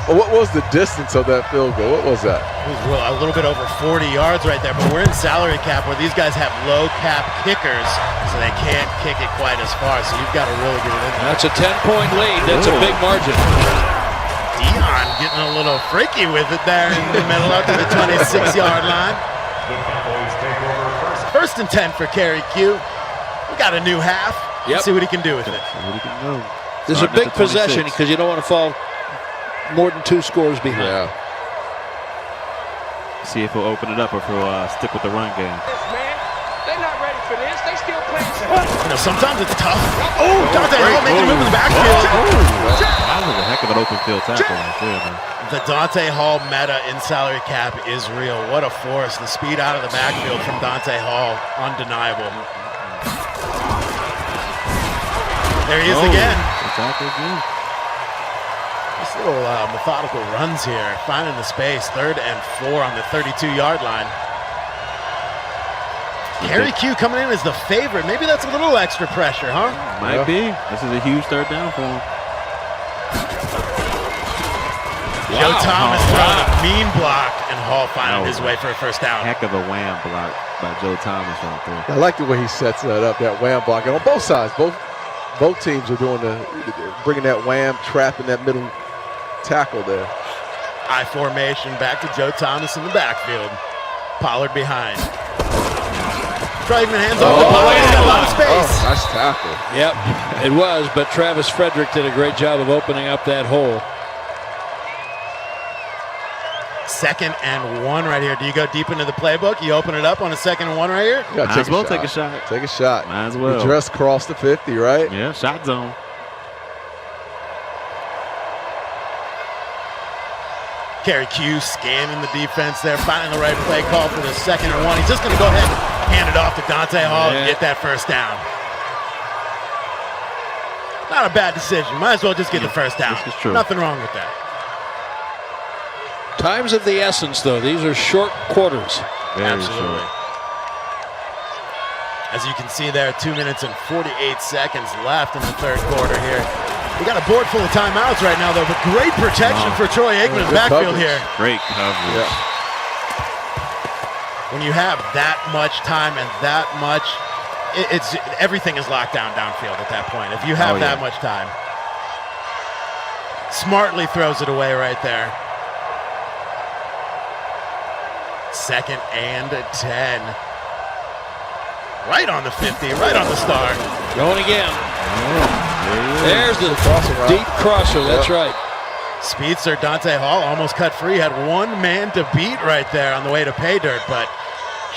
What was the distance of that field goal? What was that? It was a little bit over 40 yards right there, but we're in salary cap where these guys have low cap kickers, so they can't kick it quite as far, so you've got to really get it in there. That's a 10-point lead. That's a big margin. Dion getting a little freaky with it there in the middle up to the 26-yard line. 1st and 10 for Kerry Q. We got a new half. Yep. Let's see what he can do with it. This is a big possession because you don't want to fall more than 2 scores behind. Yeah. See if he'll open it up or if he'll stick with the run game. They're not ready for this. They still playing. You know, sometimes it's tough. Oh, Dante Hall making a move in the backfield. That was a heck of an open field tackle right there, man. The Dante Hall meta in salary cap is real. What a force. The speed out of the backfield from Dante Hall, undeniable. There he is again. Exactly again. These little methodical runs here, finding the space. 3rd and 4 on the 32-yard line. Kerry Q coming in as the favorite. Maybe that's a little extra pressure, huh? Might be. This is a huge 3rd down for him. Joe Thomas throwing a mean block, and Hall finding his way for a 1st down. Heck of a wham block by Joe Thomas right there. I like the way he sets that up, that wham block. And on both sides, both teams are doing bringing that wham, trapping that middle tackle there. I formation back to Joe Thomas in the backfield. Pollard behind. Driving hands off the Pollard. He's got a lot of space. Oh, nice tackle. Yep, it was, but Travis Frederick did a great job of opening up that hole. 2nd and 1 right here. Do you go deep into the playbook? You open it up on a 2nd and 1 right here? Might as well take a shot. Take a shot. Might as well. You just cross the 50, right? Yeah, shot zone. Kerry Q scanning the defense there, finding the right play call for the 2nd and 1. He's just going to go ahead and hand it off to Dante Hall and get that 1st down. Not a bad decision. Might as well just get the 1st down. This is true. Nothing wrong with that. Time's of the essence, though. These are short quarters. Absolutely. As you can see there, 2 minutes and 48 seconds left in the 3rd quarter here. We got a board full of timeouts right now, though, but great protection for Troy Aikman in the backfield here. Great coverage. Yeah. When you have that much time and that much, it's everything is locked downfield at that point. If you have that much time. Smartly throws it away right there. 2nd and 10. Right on the 50, right on the star. Going again. There's the deep crosser, that's right. Speedster Dante Hall almost cut free, had 1 man to beat right there on the way to pay dirt, but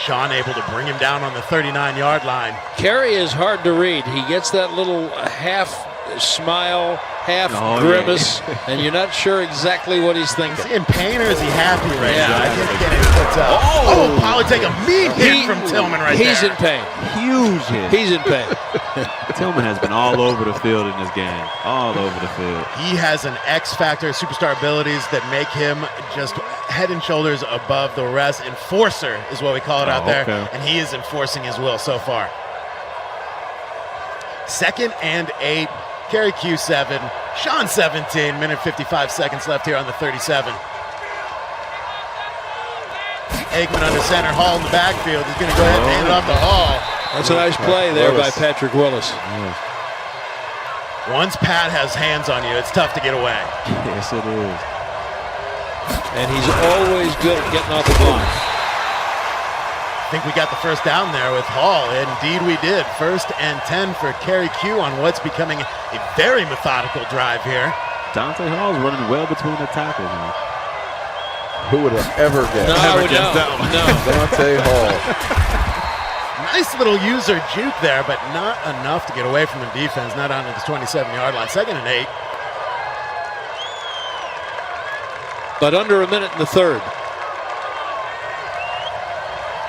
Sean able to bring him down on the 39-yard line. Kerry is hard to read. He gets that little half smile, half grimace, and you're not sure exactly what he's thinking. Is he in pain or is he happy right now? I can't get it. But, Pollard take a mean hit from Tillman right there. He's in pain. Huge hit. He's in pain. Tillman has been all over the field in this game. All over the field. He has an X-factor, superstar abilities that make him just head and shoulders above the rest. Enforcer is what we call it out there, and he is enforcing his will so far. 2nd and 8. Kerry Q 7, Sean 17, minute 55 seconds left here on the 37. Aikman under center, Hall in the backfield. He's going to go ahead and hand it off to Hall. That's a nice play there by Patrick Willis. Once Pat has hands on you, it's tough to get away. Yes, it is. And he's always good at getting off the block. I think we got the 1st down there with Hall. Indeed we did. 1st and 10 for Kerry Q on what's becoming a very methodical drive here. Dante Hall's running well between the tackles, man. Who would have ever guessed? No. Dante Hall. Nice little user juke there, but not enough to get away from the defense. Not on the 27-yard line. 2nd and 8. But under a minute in the 3rd.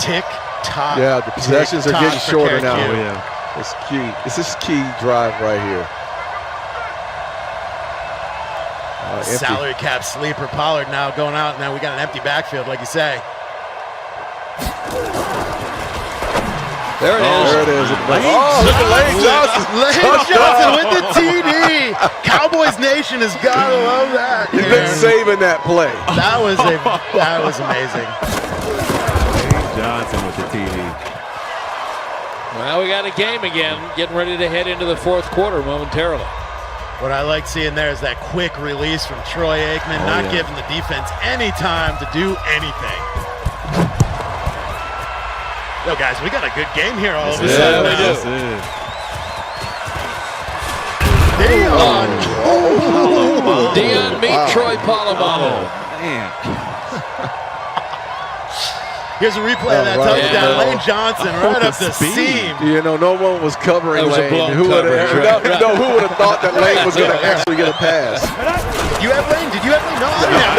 Tick tock. Yeah, the possessions are getting shorter now. Q. Yeah, it's key. It's this key drive right here. Salary cap sleeper Pollard now going out. Now we got an empty backfield, like you say. There it is. There it is. Look at Lane Johnson. Lane Johnson with the TD. Cowboys Nation has got to love that. He's been saving that play. That was amazing. Johnson with the TD. Well, we got a game again, getting ready to head into the 4th quarter momentarily. What I like seeing there is that quick release from Troy Aikman, not giving the defense any time to do anything. Yo, guys, we got a good game here all of a Yeah, sudden. we do. Dion. Dion meet Troy Polamalu. Man. Here's a replay of that touchdown. Lane Johnson right up the seam. You know, no one was covering That was a Lane. blown Who would have coverage, right. who would have thought that Lane was going to actually get a pass? You have Lane? Did you have Lane? No, I didn't have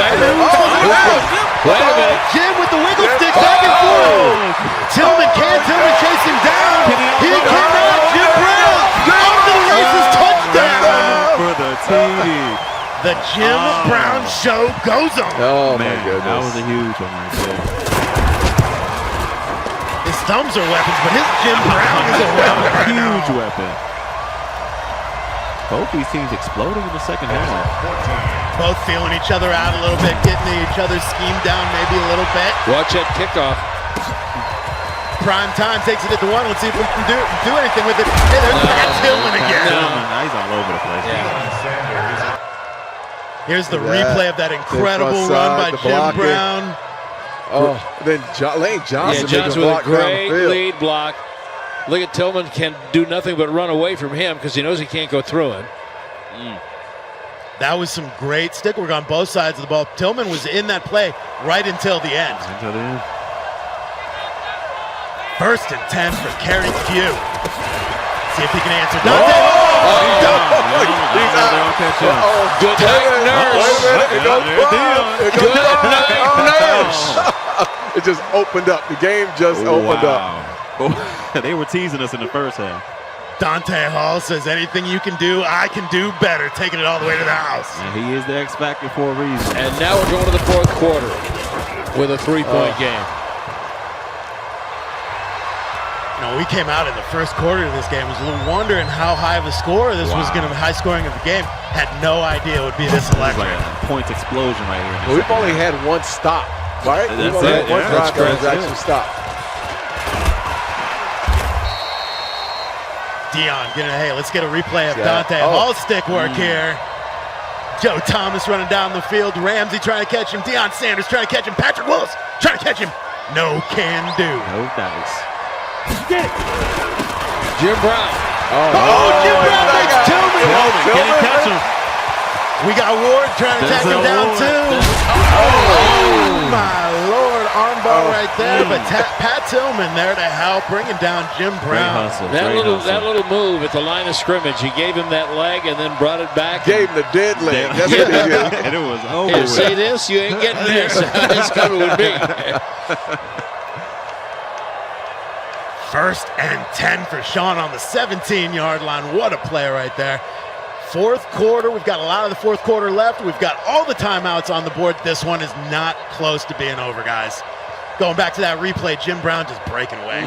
Wait Lane. a minute. Jim with the wiggle stick back and forth. Tillman can't. Tillman chase him down. He cannot. Jim Brown off to the races. Touchdown. For the TD. The Jim Brown show goes on. Oh, Man, my goodness. that was a huge one right there. His thumbs are weapons, but his Jim Brown is a weapon. Huge weapon. Both these teams exploding in the second half. Both feeling each other out a little bit, getting each other's scheme down maybe a little bit. Watch that kickoff. Prime time takes it at the one. Let's see if we can do anything with it. Hey, there's Pat Tillman again. He's all over the place. Here's the replay of that incredible run by Jim Brown. Oh, then Lane Johnson, Johnson with a great lead block. Look at Tillman can do nothing but run away from him because he knows he can't go through it. That was some great stick work on both sides of the ball. Tillman was in that play right until the end. Until the end. 1st and 10 for Kerry Q. See if he can answer. Dante! Good night, Nurse. Good night, Nurse. It just opened up. The game just opened up. They were teasing us in the first half. Dante Hall says, anything you can do, I can do better. Taking it all the way to the house. And he is the X factor for a reason. And now we're going to the fourth quarter with a 3-point game. You know, we came out in the first quarter of this game. Was a little wondering how high of a score this was going to be. High scoring of the game. Had no idea it would be this electric. Like a points explosion right here. Well, we've only had one stop, right? We've only had one drive that has actually stopped. Dion getting a, hey, let's get a replay of Dante Hall's stick work here. Joe Thomas running down the field. Ramsey trying to catch him. Deion Sanders trying to catch him. Patrick Willis trying to catch him. No can do. No dice. Jim Brown. Jim Brown makes Tillman. Can he catch him? We got Ward trying to take him down too. Oh my Lord, armbar right there. But Pat Tillman there to help, bringing down Jim Brown. That little move at the line of scrimmage, he gave him that leg and then brought it back. Gave him the dead leg. That's what he did. And it was over. You see this? You ain't getting this. It's coming with me. 1st and 10 for Sean on the 17-yard line. What a play right there. Fourth quarter, we've got a lot of the fourth quarter left. We've got all the timeouts on the board. This one is not close to being over, guys. Going back to that replay, Jim Brown just breaking away.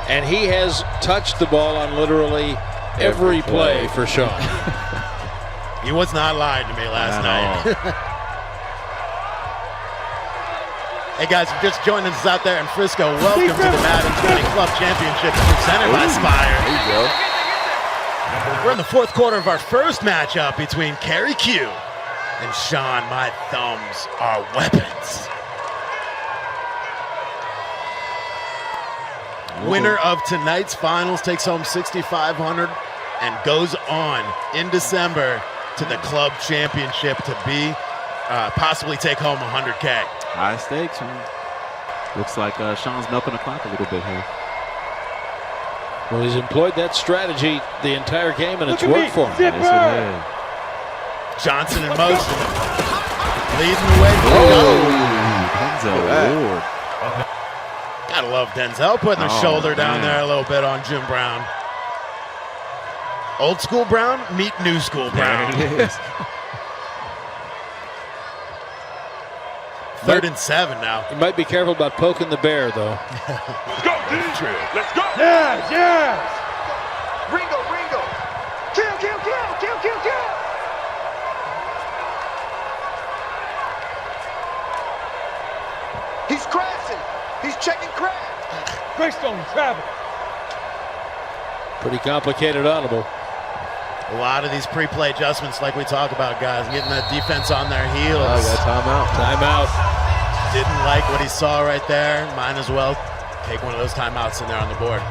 And he has touched the ball on literally every play for Sean. He was not lying to me last night. Hey guys, if you're just joining us out there in Frisco, welcome to the Madden 20 Club Championship presented by Spire. There you go. We're in the fourth quarter of our first matchup between Kerry Q and Sean. My thumbs are weapons. Winner of tonight's finals takes home $6,500 and goes on in December to the club championship to be possibly take home $100K. High stakes. Looks like Sean's milking the clock a little bit here. Well, he's employed that strategy the entire game, and it's worked for him. Yes, it has. Johnson in motion. Leading the way. Denzel Ward. Gotta love Denzel putting the shoulder down there a little bit on Jim Brown. Old school Brown, meet new school Brown. There it is. 3rd and 7 now. You might be careful about poking the bear, though. Let's go, dude. Let's go. Yes, yes. Ringo. Kill. He's crashing. He's checking crash. Greystone travel. Pretty complicated audible. A lot of these pre-play adjustments like we talk about, guys, getting that defense on their heels. Oh, yeah, timeout. Timeout. Didn't like what he saw right there. Might as well take one of those timeouts in there on the board.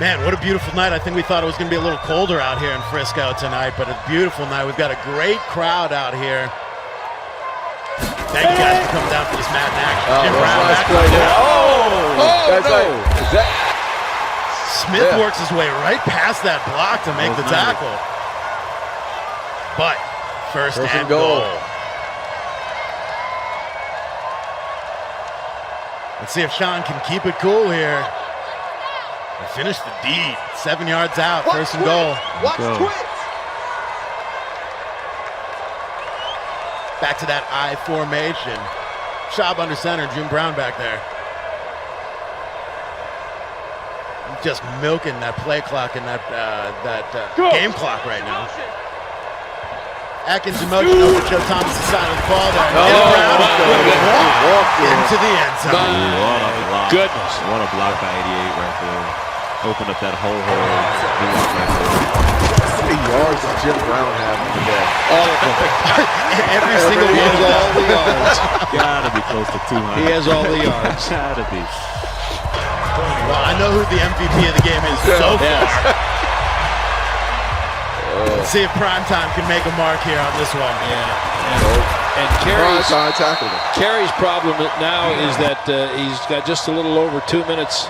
Man, what a beautiful night. I think we thought it was going to be a little colder out here in Frisco tonight, but a beautiful night. We've got a great crowd out here. Thank you guys for coming down for this Madden action. Jim Brown back play there. no! Is that Smith works his way right past that block to make the tackle. But first and goal. Let's see if Sean can keep it cool here. And finish the deed. 7 yards out, first and goal. Watch quit. Back to that I formation. Schaub under center, Jim Brown back there. Just milking that play clock and that game clock right now. Atkins in motion over Joe Thomas' side of the ball there. Into the end zone. What a block. Goodness. What a block by 88 right there. Open up that whole hole. How many yards does Jim Brown have today? All of them. Every single one of all the yards. Gotta be close to 200. He has all the yards. Gotta be. Well, I know who the MVP of the game is so far. Let's see if Primetime can make a mark here on this one. Yeah. And Kerry's problem now is that he's got just a little over 2 minutes.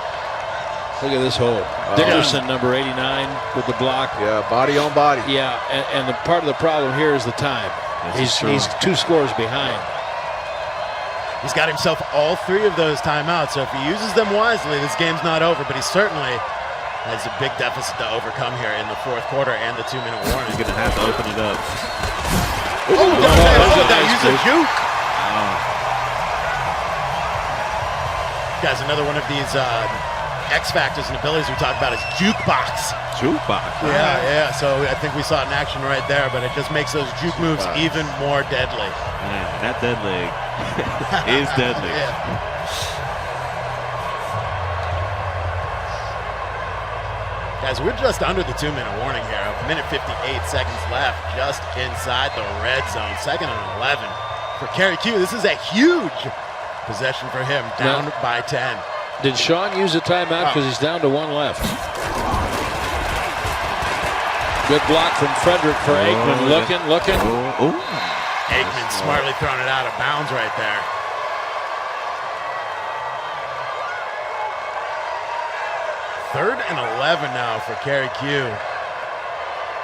Look at this hole. Dickerson, number 89, with the block. Yeah, body on body. Yeah, and the part of the problem here is the time. He's 2 scores behind. He's got himself all 3 of those timeouts, so if he uses them wisely, this game's not over, but he certainly has a big deficit to overcome here in the 4th quarter and the 2-minute warning. He's going to have to open it up. Use a juke. Guys, another one of these X factors and abilities we talk about is jukebox. Jukebox. Yeah. So I think we saw it in action right there, but it just makes those juke moves even more deadly. Man, that dead leg is deadly. Guys, we're just under the 2-minute warning here. A minute 58 seconds left, just inside the red zone. 2nd and 11 for Kerry Q. This is a huge possession for him, down by 10. Did Sean use a timeout because he's down to 1 left? Good block from Frederick for Aikman. Looking. Aikman smartly throwing it out of bounds right there. Third and 11 now for Kerry Q.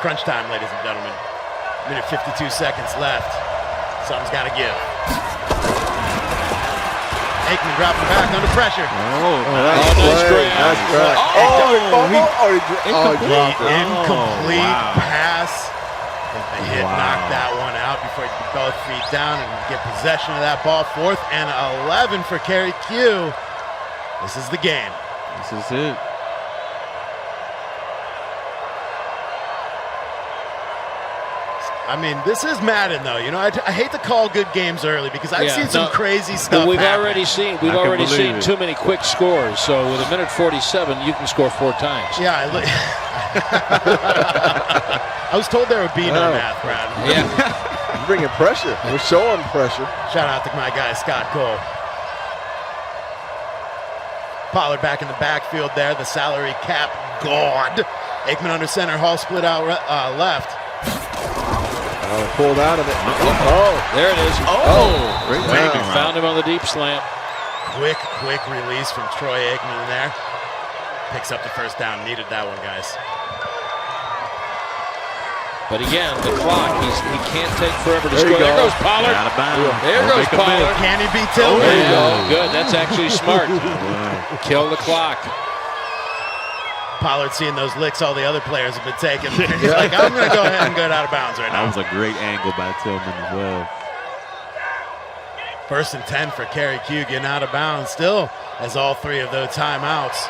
Crunch time, ladies and gentlemen. Minute 52 seconds left. Something's got to give. Aikman dropping back under pressure. Nice grab. Incomplete pass. The hit knocked that one out before he could both feet down and get possession of that ball. 4th and 11 for Kerry Q. This is the game. This is it. I mean, this is Madden, though. You know, I hate to call good games early because I've seen some crazy stuff. We've already seen too many quick scores. So with a minute 47, you can score 4 times. Yeah, I was told there would be no math, Brad. Yeah, you're bringing pressure. We're showing pressure. Shout out to my guy Scott Cole. Pollard back in the backfield there. The salary cap gone. Aikman under center. Hall split out left. Pulled out of it. There it is. Great found him on the deep slant. Quick release from Troy Aikman there. Picks up the first down. Needed that one, guys. But again, the clock, he can't take forever to score. There goes Pollard. There goes Pollard. Can he be Tillman? There you go. Good. That's actually smart. Kill the clock. Pollard seeing those licks all the other players have been taking. He's like, I'm going to go ahead and go out of bounds right now. That was a great angle by Tillman as well. 1st and 10 for Kerry Q, getting out of bounds still as all 3 of those timeouts.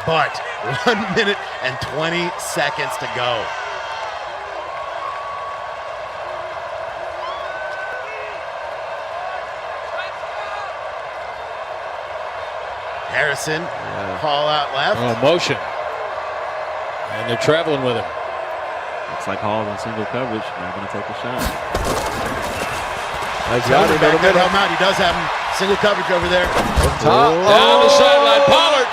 But 1 minute and 20 seconds to go. Harrison, call out left. Motion. And they're traveling with him. Looks like Hall in single coverage. Not going to take a shot. Tillman back there to help him out. He does have him single coverage over there. Down the sideline, Pollard.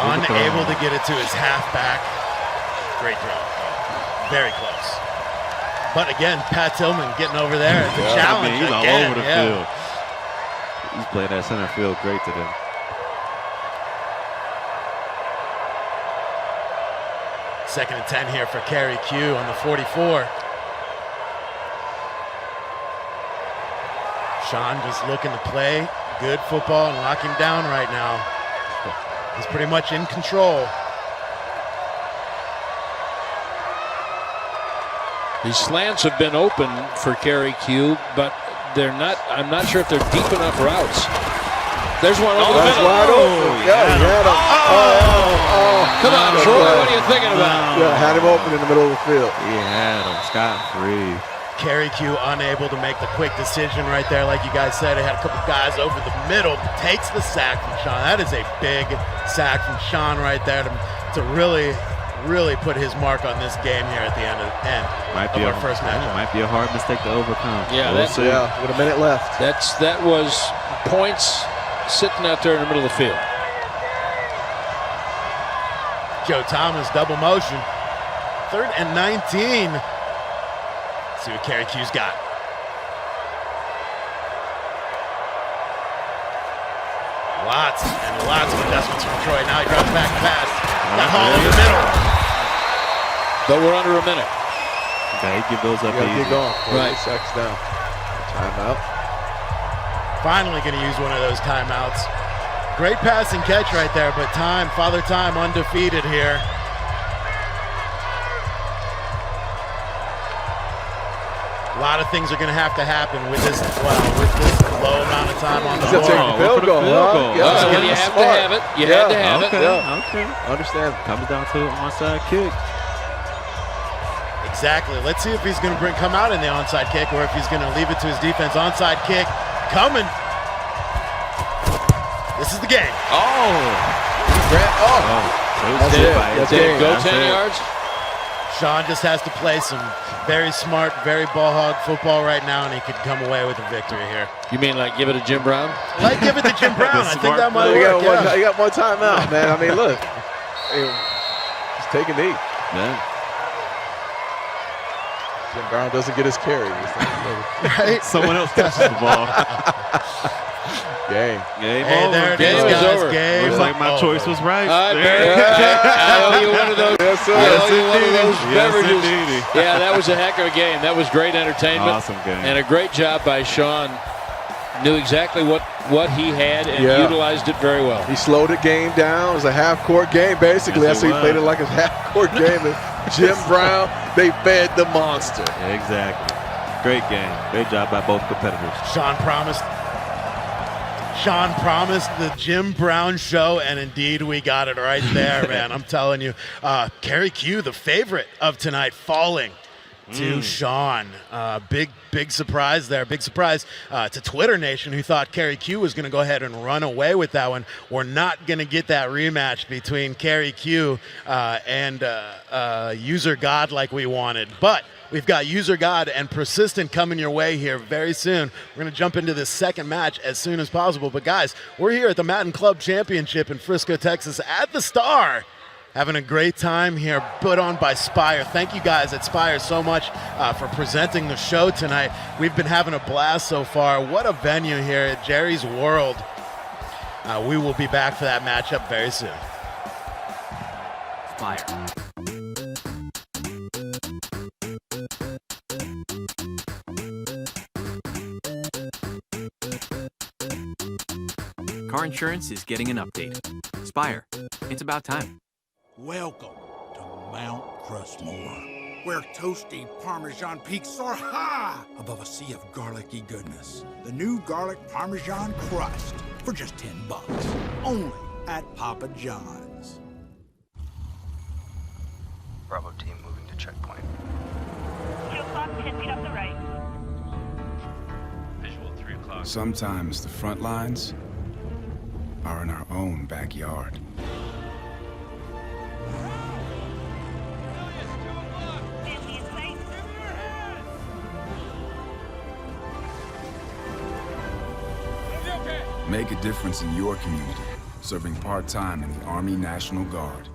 Unable to get it to his halfback. Great throw. Very close. But again, Pat Tillman getting over there. It's a challenge. He's all again. over the field. He's playing that center field great today. Second and 10 here for Kerry Q on the 44. Sean just looking to play good football and lock him down right now. He's pretty much in control. These slants have been open for Kerry Q, but they're not. I'm not sure if they're deep enough routes. There's one over the middle. Wide open. Yeah, he had him. Come on, Troy. What are you thinking about? Yeah, had him open in the middle of the field. He had him scot-free. Kerry Q unable to make the quick decision right there. Like you guys said, he had a couple guys over the middle. Takes the sack from Sean. That is a big sack from Sean right there to really put his mark on this game here at the end of our first matchup. Might be a hard mistake to overcome. Yeah, with a minute left. That was points sitting out there in the middle of the field. Joe Thomas double motion. 3rd and 19. Let's see what Kerry Q's got. Lots and lots of adjustments from Troy. Now he drops back and pass. Got Hall in the middle. But we're under a minute. Okay, give those up easy. Get going. Right. Sacks down. Timeout. Finally going to use one of those timeouts. Great pass and catch right there, but Father Time undefeated here. A lot of things are going to happen with this low amount of time on the board. Take the field goal. Yeah, you have to have it. You had to have it. Okay. Understand. Comes down to an onside kick. Exactly. Let's see if he's going to come out in the onside kick or if he's going to leave it to his defense. Onside kick coming. This is the game. That's it. Go 10 yards. Sean just has to play some very smart, very ball hog football right now, and he could come away with a victory here. You mean like give it to Jim Brown? Like give it to Jim Brown. I think that might work. You got one timeout, man. I mean, look. Just take a knee. Man. Jim Brown doesn't get his carry. Right? Someone else touches the ball. Game. Hey, there it is, guys. Game. Looks like my choice was right. I owe you one of those. Yes, sir. I owe you one of those beverages. Indeedy. Yeah, that was a heck of a game. That was great entertainment. Awesome game. And a great job by Sean. Knew exactly what he had and utilized it very well. He slowed the game down. It was a half-court game, basically. Yes, That's he played it like a half-court game. And Jim Brown, they fed the monster. Yeah, exactly. Great game. Great job by both competitors. Sean promised the Jim Brown show, and indeed we got it right there, man. I'm telling you. Kerry Q, the favorite of tonight, falling to Sean. Big surprise there. Big surprise to Twitter Nation, who thought Kerry Q was going to go ahead and run away with that one. We're not going to get that rematch between Kerry Q and User God like we wanted. But we've got User God and Persistent coming your way here very soon. We're going to jump into this second match as soon as possible. But guys, we're here at the Madden Club Championship in Frisco, Texas at the Star. Having a great time here, put on by Spire. Thank you guys at Spire so much for presenting the show tonight. We've been having a blast so far. What a venue here at Jerry's World. We will be back for that matchup very soon. Spire. Car insurance is getting an update. Spire. It's about time. Welcome to Mount Crushmore, where toasty Parmesan peaks soar high above a sea of garlicky goodness. The new garlic Parmesan crust for just $10, only at Papa John's. Bravo team moving to checkpoint. 2 o'clock, 10 feet up the right. Visual 3 o'clock. Sometimes the front lines are in our own backyard. Make a difference in your community, serving part-time in the Army National Guard.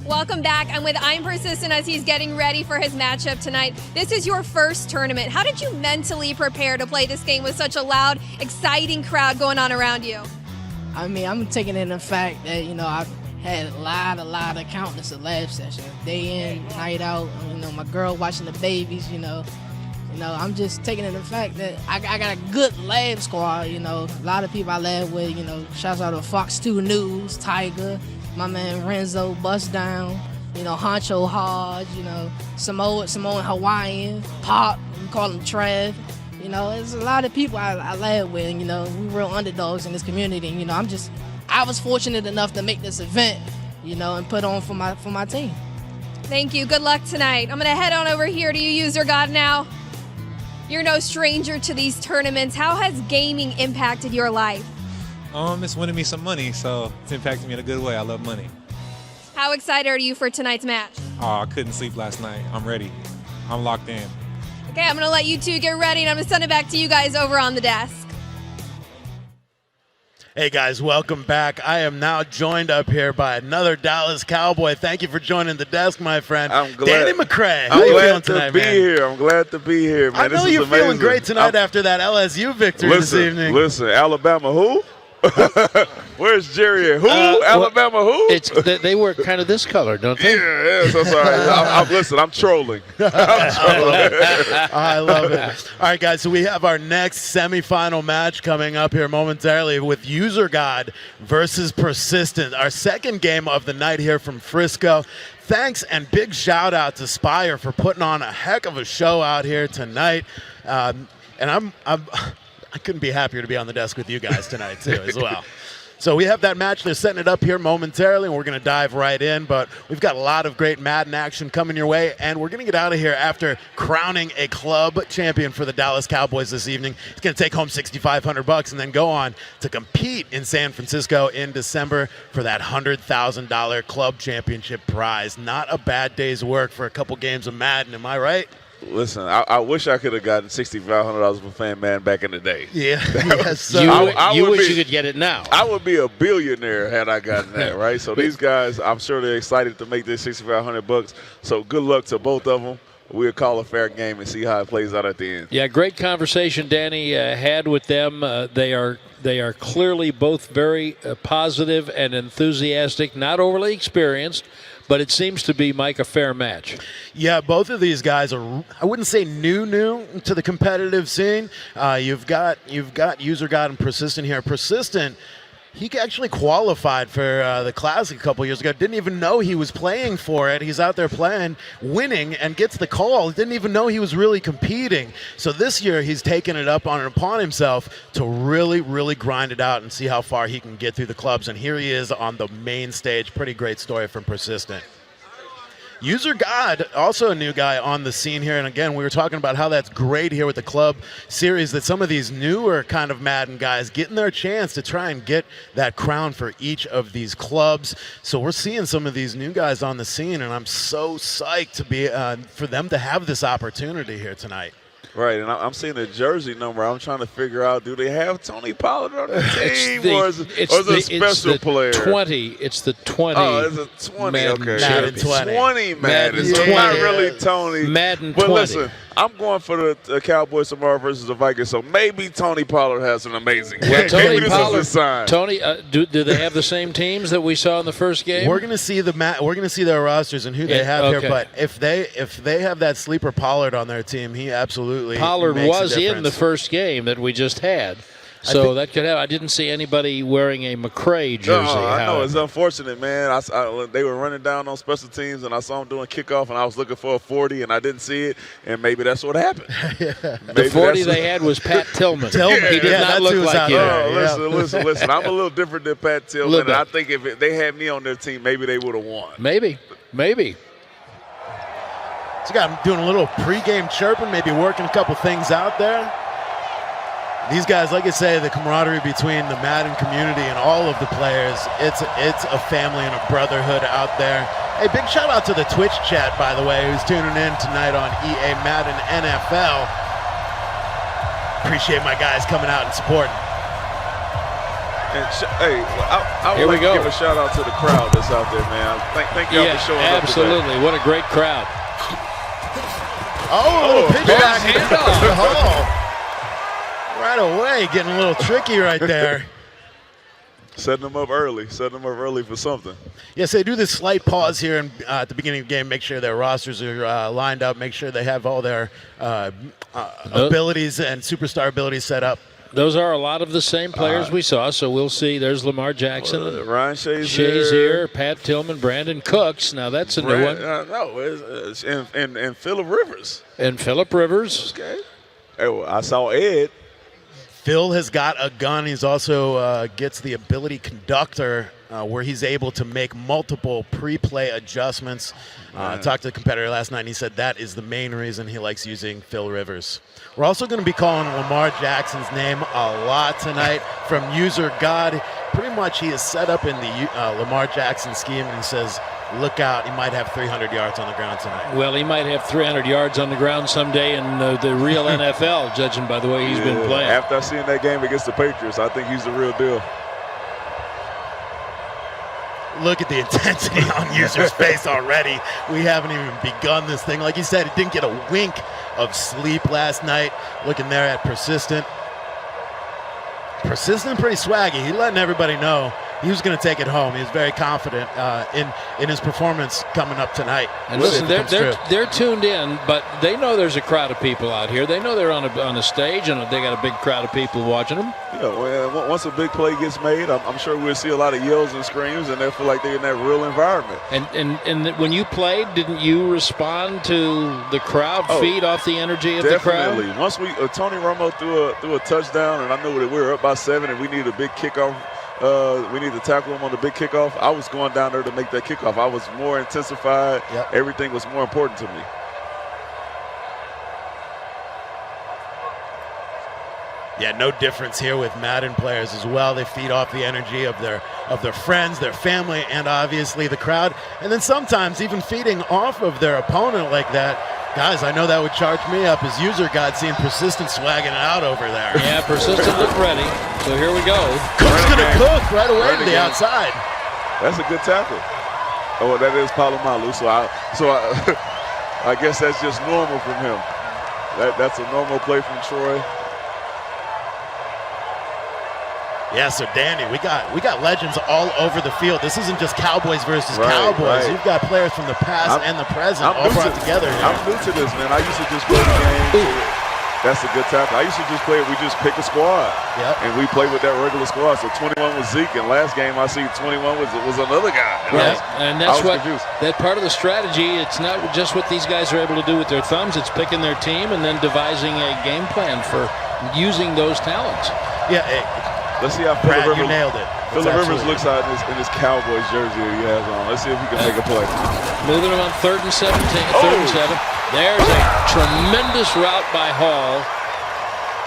Welcome back. I'm with I'm Persistent as he's getting ready for his matchup tonight. This is your first tournament. How did you mentally prepare to play this game with such a loud, exciting crowd going on around you? I mean, I'm taking in the fact that, I've had a lot of countless of live sessions, day in, night out. My girl watching the babies, I'm just taking in the fact that I got a good lab squad, a lot of people I lab with, shouts out to Fox 2 News, Tiger, my man Renzo, Bust Down, Honcho Hodge, Samoan Hawaiian, Pop, we call him Trev. There's a lot of people I lab with, we real underdogs in this community. I was fortunate enough to make this event, and put on for my team. Thank you. Good luck tonight. I'm going to head on over here to you, User God, now. You're no stranger to these tournaments. How has gaming impacted your life? It's winning me some money, so it's impacting me in a good way. I love money. How excited are you for tonight's match? Oh, I couldn't sleep last night. I'm ready. I'm locked in. Okay, I'm going to let you two get ready, and I'm going to send it back to you guys over on the desk. Hey guys, welcome back. I am now joined up here by another Dallas Cowboy. Thank you for joining the desk, my friend. I'm glad, Danny McCray. How you feeling tonight, man? I'm glad to be here, man. I know you're feeling great tonight after that LSU victory this evening. Listen, Alabama who? Where's Jerry at? Who? Alabama who? They wear kind of this color, don't they? Yeah, so sorry. Listen, I'm trolling. I love it. All right, guys, so we have our next semifinal match coming up here momentarily with User God versus Persistent, our second game of the night here from Frisco. Thanks and big shout out to Spire for putting on a heck of a show out here tonight. And I couldn't be happier to be on the desk with you guys tonight, too, as well. So we have that match. They're setting it up here momentarily, and we're going to dive right in. But we've got a lot of great Madden action coming your way, and we're going to get out of here after crowning a club champion for the Dallas Cowboys this evening. He's going to take home $6,500 and then go on to compete in San Francisco in December for that $100,000 club championship prize. Not a bad day's work for a couple games of Madden, am I right? Listen, I wish I could have gotten $6,500 for Fan Man back in the day. Yeah, yes, sir. You wish you could get it now. I would be a billionaire had I gotten that, right? So these guys, I'm sure they're excited to make this $6,500. So good luck to both of them. We'll call a fair game and see how it plays out at the end. Yeah, great conversation Danny had with them. They are clearly both very positive and enthusiastic, not overly experienced. But it seems to be, Mike, a fair match. Yeah, both of these guys are, I wouldn't say new to the competitive scene. You've got User God and Persistent here. Persistent, he actually qualified for the Classic a couple years ago. Didn't even know he was playing for it. He's out there playing, winning, and gets the call. Didn't even know he was really competing. So this year he's taken it upon himself to really, really grind it out and see how far he can get through the clubs. And here he is on the main stage. Pretty great story from Persistent. User God, also a new guy on the scene here. And again, we were talking about how that's great here with the club series, that some of these newer kind of Madden guys getting their chance to try and get that crown for each of these clubs. So we're seeing some of these new guys on the scene, and I'm so psyched to be for them to have this opportunity here tonight. Right, and I'm seeing the jersey number. I'm trying to figure out, do they have Tony Pollard on the team, or is it a special player? 20. It's the 20. Oh, it's a 20. Madden okay. Madden 20 Madden. So not really Tony. Madden 20. But listen, I'm going for the Cowboys tomorrow versus the Vikings, so maybe Tony Pollard has an amazing game. Well, Tony Pollard, is a sign. Tony, do they have the same teams that we saw in the first game? We're going to see their rosters and who they have here. But if they have that sleeper Pollard on their team, he absolutely Pollard makes was a difference. in the first game that we just had. So that could have. I didn't see anybody wearing a McCray jersey. No, I know. It's unfortunate, man. They were running down on special teams, and I saw them doing kickoff, and I was looking for a 40, and I didn't see it, and maybe that's what happened. The 40 they had was Pat Tillman. He did not look like you. Listen. I'm a little different than Pat Tillman, and I think if they had me on their team, maybe they would have won. Maybe. So got him doing a little pregame chirping, maybe working a couple things out there. These guys, like I say, the camaraderie between the Madden community and all of the players, it's a family and a brotherhood out there. Hey, big shout out to the Twitch chat, by the way, who's tuning in tonight on EA Madden NFL. Appreciate my guys coming out and supporting. And hey, I Here would we like go. to give a shout out to the crowd that's out there, man. Thank y'all for showing up. Absolutely. What a great crowd. Oh, pitch back. handoff. Right away, getting a little tricky right there. Setting them up early for something. Yes, they do this slight pause here at the beginning of the game, make sure their rosters are lined up, make sure they have all their abilities and superstar abilities set up. Those are a lot of the same players we saw, so we'll see. There's Lamar Jackson. Ryan Shazier. Pat Tillman, Brandon Cooks. Now that's a new one. No, and Phillip Rivers. And Phillip Rivers. Okay. Hey, I saw Ed. Phil has got a gun. He's also gets the ability conductor where he's able to make multiple pre-play adjustments. I talked to the competitor last night, and he said that is the main reason he likes using Phil Rivers. We're also going to be calling Lamar Jackson's name a lot tonight from User God. Pretty much he is set up in the Lamar Jackson scheme, and he says, look out, he might have 300 yards on the ground tonight. Well, he might have 300 yards on the ground someday in the real NFL, judging by the way he's been playing. After I seen that game against the Patriots, I think he's the real deal. Look at the intensity on User's face already. We haven't even begun this thing. Like he said, he didn't get a wink of sleep last night. Looking there at Persistent. Persistent, pretty swaggy. He letting everybody know he was going to take it home. He was very confident in his performance coming up tonight. And listen, they're tuned in, but they know there's a crowd of people out here. They know they're on a stage, and they got a big crowd of people watching them. Yeah, well, once a big play gets made, I'm sure we'll see a lot of yells and screams, and they feel like they're in that real environment. And when you played, didn't you respond to the crowd, feed off the energy of the crowd? Definitely. Once Tony Romo threw a touchdown, and I knew that we were up by 7, and we needed a big kickoff. We need to tackle him on the big kickoff. I was going down there to make that kickoff. I was more intensified. Yep. Everything was more important to me. Yeah, no difference here with Madden players as well. They feed off the energy of their friends, their family, and obviously the crowd. And then sometimes even feeding off of their opponent like that. Guys, I know that would charge me up as User God seeing Persistent swagging it out over there. Yeah, Persistent looked ready. So here we go. Cook's going to cook right away to the outside. That's a good tackle. Oh, that is Palomalu. So I guess that's just normal from him. That's a normal play from Troy. Yeah, so Danny, we got legends all over the field. This isn't just Cowboys versus Cowboys. Right. You've got players from the past and the present all brought together here. I'm new to this, man. I used to just play the game. That's a good tackle. I used to just play it. We just pick a squad. Yep. And we play with that regular squad. So 21 was Zeke, and last game I see 21 was another guy. Right. And that's that part of the strategy. It's not just what these guys are able to do with their thumbs. It's picking their team and then devising a game plan for using those talents. Yeah. Let's see how Brad, you nailed it. Phillip Rivers looks out in his Cowboys jersey that he has on. Let's see if he can make a play. Moving him on 3rd and 7. There's a tremendous route by Hall.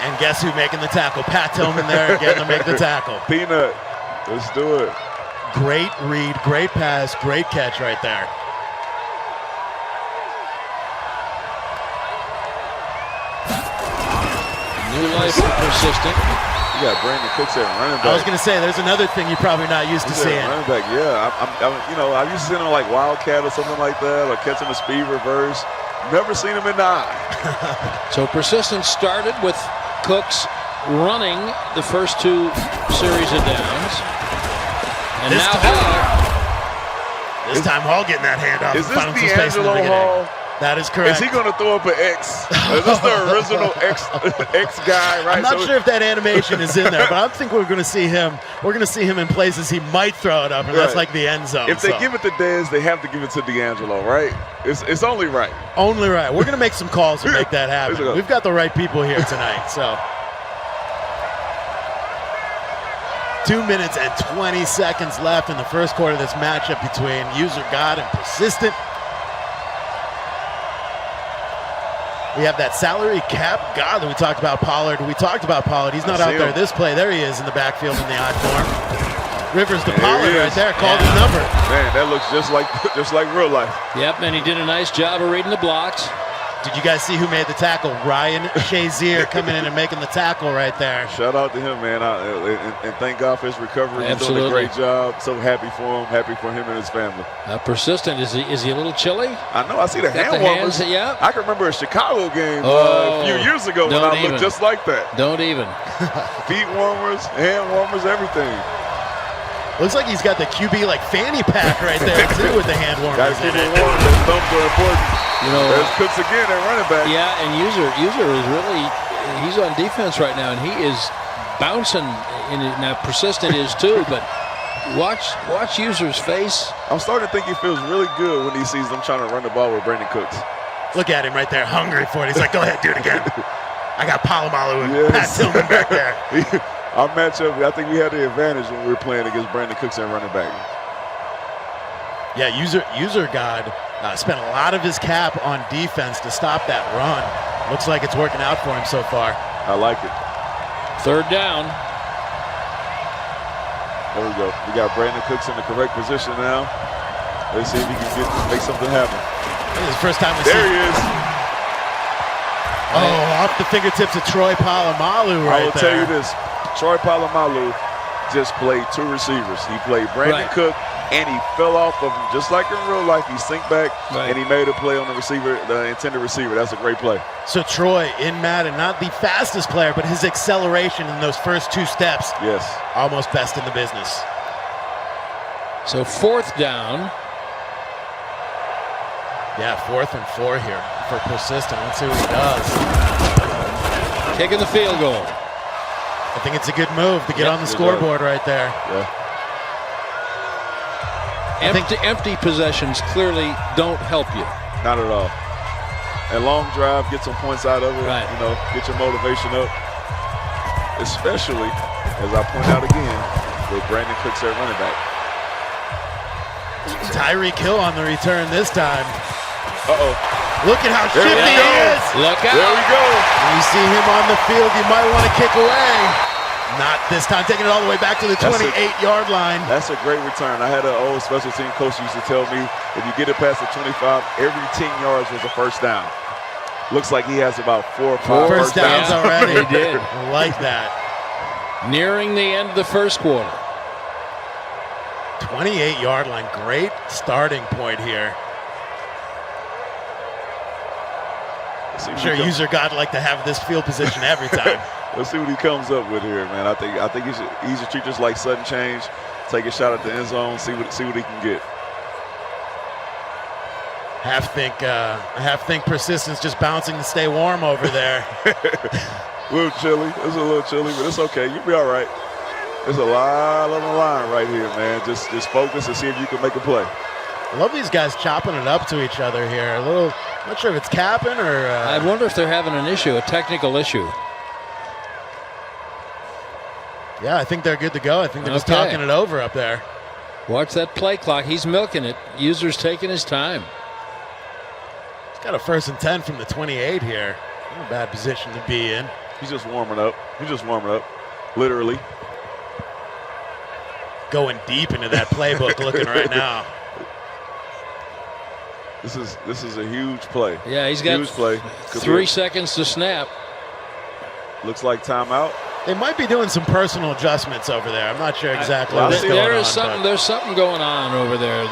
And guess who making the tackle? Pat Tillman there again to make the tackle. Peanut. Let's do it. Great read, great pass, great catch right there. New life for Persistent. You got Brandon Cooks at running back. I was going to say, there's another thing you're probably not used to seeing. Running back, yeah. I used to see him like Wildcat or something like that, or catching a speed reverse. Never seen him in the eye. So Persistent started with Cooks running the first 2 series of downs. And this now Hall. This time Hall getting that hand off. Is this D'Angelo Hall? That is correct. Is he going to throw up an X? Is this the original X guy, right? I'm not sure if that animation is in there, but I think we're going to see him. We're going to see him in places he might throw it up, and that's like the end zone. If they give it to Dez, they have to give it to D'Angelo, right? It's only right. Only right. We're going to make some calls to make that happen. We've got the right people here tonight, so. 2 minutes and 20 seconds left in the first quarter of this matchup between User God and Persistent. We have that salary cap god that we talked about, Pollard. He's not out there this play. There he is in the backfield in the odd form. Rivers to Pollard right there, called his number. Man, that looks just like real life. Yep, and he did a nice job of reading the blocks. Did you guys see who made the tackle? Ryan Shazier coming in and making the tackle right there. Shout out to him, man. And thank God for his recovery. Absolutely. He's doing a great job. So happy for him. Happy for him and his family. Persistent. Is he a little chilly? I know. I see the hand warmers. Yeah. I can remember a Chicago game a few years ago when I looked just like that. Don't even. Feet warmers, hand warmers, everything. Looks like he's got the QB like fanny pack right there too with the hand warmers. Got to keep it warm. Those thumbs are important. You know, there's Cooks again at running back. Yeah, and User is really, he's on defense right now, and he is bouncing. Now Persistent is too, but watch User's face. I'm starting to think he feels really good when he sees them trying to run the ball with Brandon Cooks. Look at him right there, hungry for it. He's like, go ahead, do it again. I got Palomalu and Pat Tillman back there. Our matchup, I think we had the advantage when we were playing against Brandon Cooks and running back. Yeah, User God spent a lot of his cap on defense to stop that run. Looks like it's working out for him so far. I like it. Third down. There we go. We got Brandon Cooks in the correct position now. Let's see if he can make something happen. This is the first time we see. There he is. Oh, off the fingertips of Troy Polamalu right there. I will tell you this. Troy Polamalu just played two receivers. He played Brandon Cook, and he fell off of him. Just like in real life, he sinked back, and he made a play on the receiver, the intended receiver. That's a great play. So Troy, in Madden, not the fastest player, but his acceleration in those first two steps, almost best in the business. So fourth down. Yeah, 4th and 4 here for Persistent. Let's see what he does. Kicking the field goal. I think it's a good move to get on the scoreboard right there. Yeah. Empty possessions clearly don't help you. Not at all. And long drive, get some points out of it. Right. You know, get your motivation up. Especially, as I point out again, with Brandon Cooks at running back. Tyreek Hill on the return this time. Uh-oh. Look at how shifty he is. Look out. There we go. When you see him on the field, you might want to kick away. Not this time, taking it all the way back to the 28-yard line. That's a great return. I had an old special team coach who used to tell me, if you get it past the 25, every 10 yards was a first down. Looks like he has about 4 or 5 first downs already. He did. I like that. Nearing the end of the first quarter. 28-yard line, great starting point here. I'm sure User God like to have this field position every time. Let's see what he comes up with here, man. I think he should treat this like sudden change, take a shot at the end zone, see what he can get. Half think Persistence just bouncing to stay warm over there. A little chilly. It's a little chilly, but it's okay. You'll be all right. There's a lot on the line right here, man. Just focus and see if you can make a play. I love these guys chopping it up to each other here. A little, not sure if it's capping or. I wonder if they're having an issue, a technical issue. Yeah, I think they're good to go. I think they're just talking it over up there. Watch that play clock. He's milking it. User's taking his time. He's got a 1st and 10 from the 28 here. Not a bad position to be in. He's just warming up. Literally. Going deep into that playbook looking right now. This is a huge play. Yeah, he's got huge play. 3 seconds to snap. Looks like timeout. They might be doing some personal adjustments over there. I'm not sure exactly what's going on. There's something going on over there.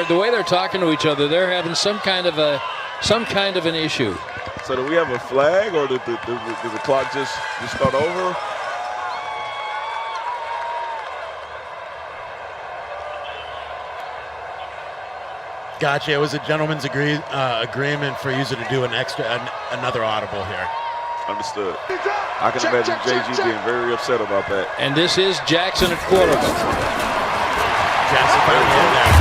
The way they're talking to each other, they're having some kind of an issue. So do we have a flag, or did the clock just start over? Gotcha. It was a gentleman's agreement for User to do another audible here. Understood. I can imagine JG being very upset about that. And this is Jackson at quarterback. Jackson finally in there.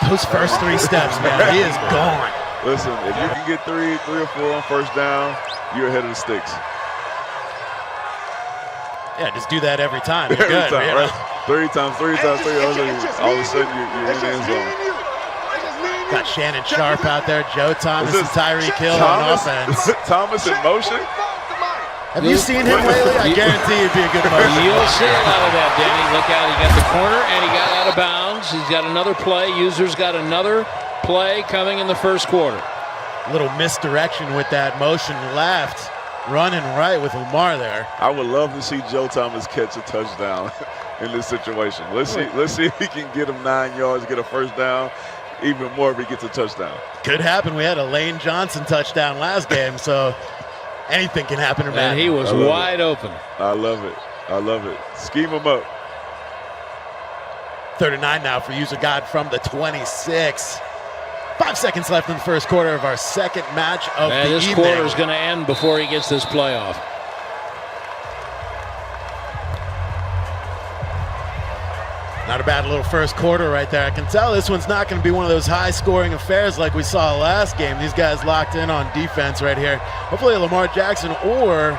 Those first 3 steps, man, he is gone. Listen, if you can get 3 or 4 on first down, you're ahead of the sticks. Yeah, just do that every time. You're every good, time, right? 3 times. All of a sudden, you're in the end zone. Got Shannon Sharp out there, Joe Thomas and Tyreek Hill on offense. Thomas in motion? Have you seen him lately? I guarantee it'd be a good motion. You'll see a lot of that, Danny. Look out, he got the corner and he got out of bounds. He's got another play. User's got another play coming in the first quarter. A little misdirection with that motion left, running right with Lamar there. I would love to see Joe Thomas catch a touchdown in this situation. Let's see if he can get him 9 yards, get a first down. Even more if he gets a touchdown. Could happen. We had a Lane Johnson touchdown last game, so anything can happen. And he was wide open. I love it. I love it. Scheme him up. 3rd and 9 now for User God from the 26. 5 seconds left in the first quarter of our second match of the this evening. quarter is going to end before he gets this playoff. Not a bad little first quarter right there. I can tell this one's not going to be one of those high-scoring affairs like we saw last game. These guys locked in on defense right here. Hopefully Lamar Jackson or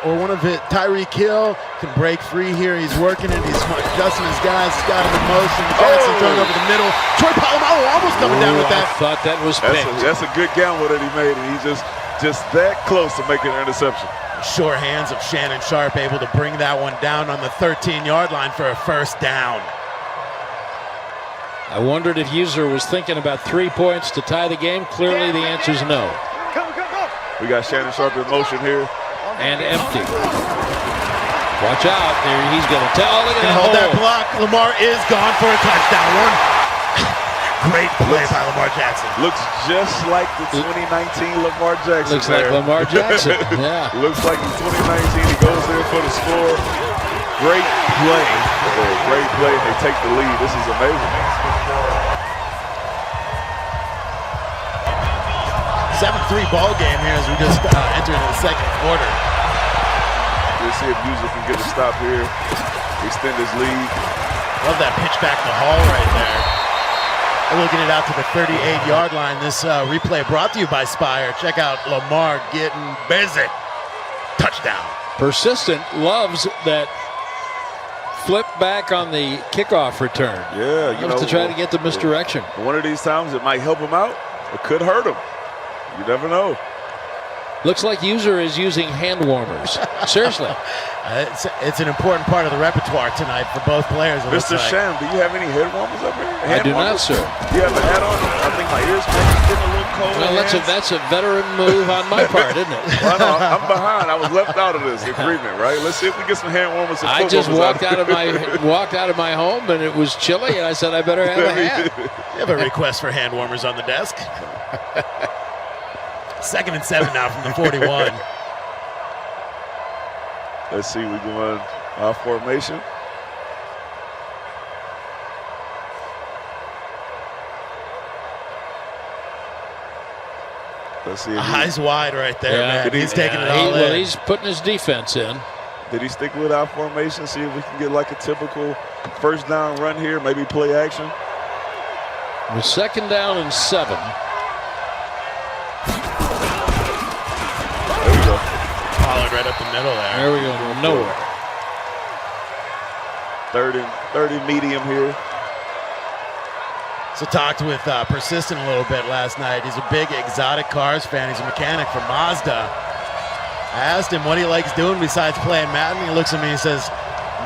one of it, Tyreek Hill, can break free here. He's working it. He's adjusting his guys. He's got him in motion. Jackson throwing over the middle. Troy Polamalu almost coming down with that. I thought that was picked. That's a good gamble that he made, and he's just that close to making an interception. Sure hands of Shannon Sharp able to bring that one down on the 13-yard line for a first down. I wondered if User was thinking about 3 points to tie the game. Clearly the answer is no. We got Shannon Sharp in motion here. And empty. Watch out. There he's going to tell. Look at that hold hole. that block. Lamar is gone for a touchdown. Great play by Lamar Jackson. Looks just like the 2019 Lamar Jackson. Looks like Lamar Jackson. Yeah. Looks like the 2019. He goes there for the score. Great play. Great play. They take the lead. This is amazing. 7-3 ball game here as we just enter into the second quarter. Let's see if User can get a stop here, extend his lead. Love that pitch back to Hall right there. We're looking it out to the 38-yard line. This replay brought to you by Spire. Check out Lamar getting busy. Touchdown. Persistent loves that flip back on the kickoff return. Yeah, to try to get the misdirection. One of these times it might help him out. It could hurt him. You never know. Looks like User is using hand warmers. Seriously. It's an important part of the repertoire tonight for both players. Mr. Sham, do you have any head warmers up here? I do not, sir. You have a hat on? I think my ears may be getting a little cold. Well, that's a veteran move on my part, isn't it? Well, no, I'm behind. I was left out of this agreement, right? Let's see if we get some hand warmers. I just walked out of my home and it was chilly, and I said I better have a hat. You have a request for hand warmers on the desk. 2nd and 7 now from the 41. Let's see, we going formation. Let's see. Eyes wide right there, man. He's taking it all in. Well, he's putting his defense in. Did he stick with our formation? See if we can get like a typical first down run here, maybe play action. With 2nd down and 7. There we go. Pollard right up the middle there. There we go. Nowhere. 30 medium here. So talked with Persistent a little bit last night. He's a big exotic cars fan. He's a mechanic for Mazda. I asked him what he likes doing besides playing Madden. He looks at me and says,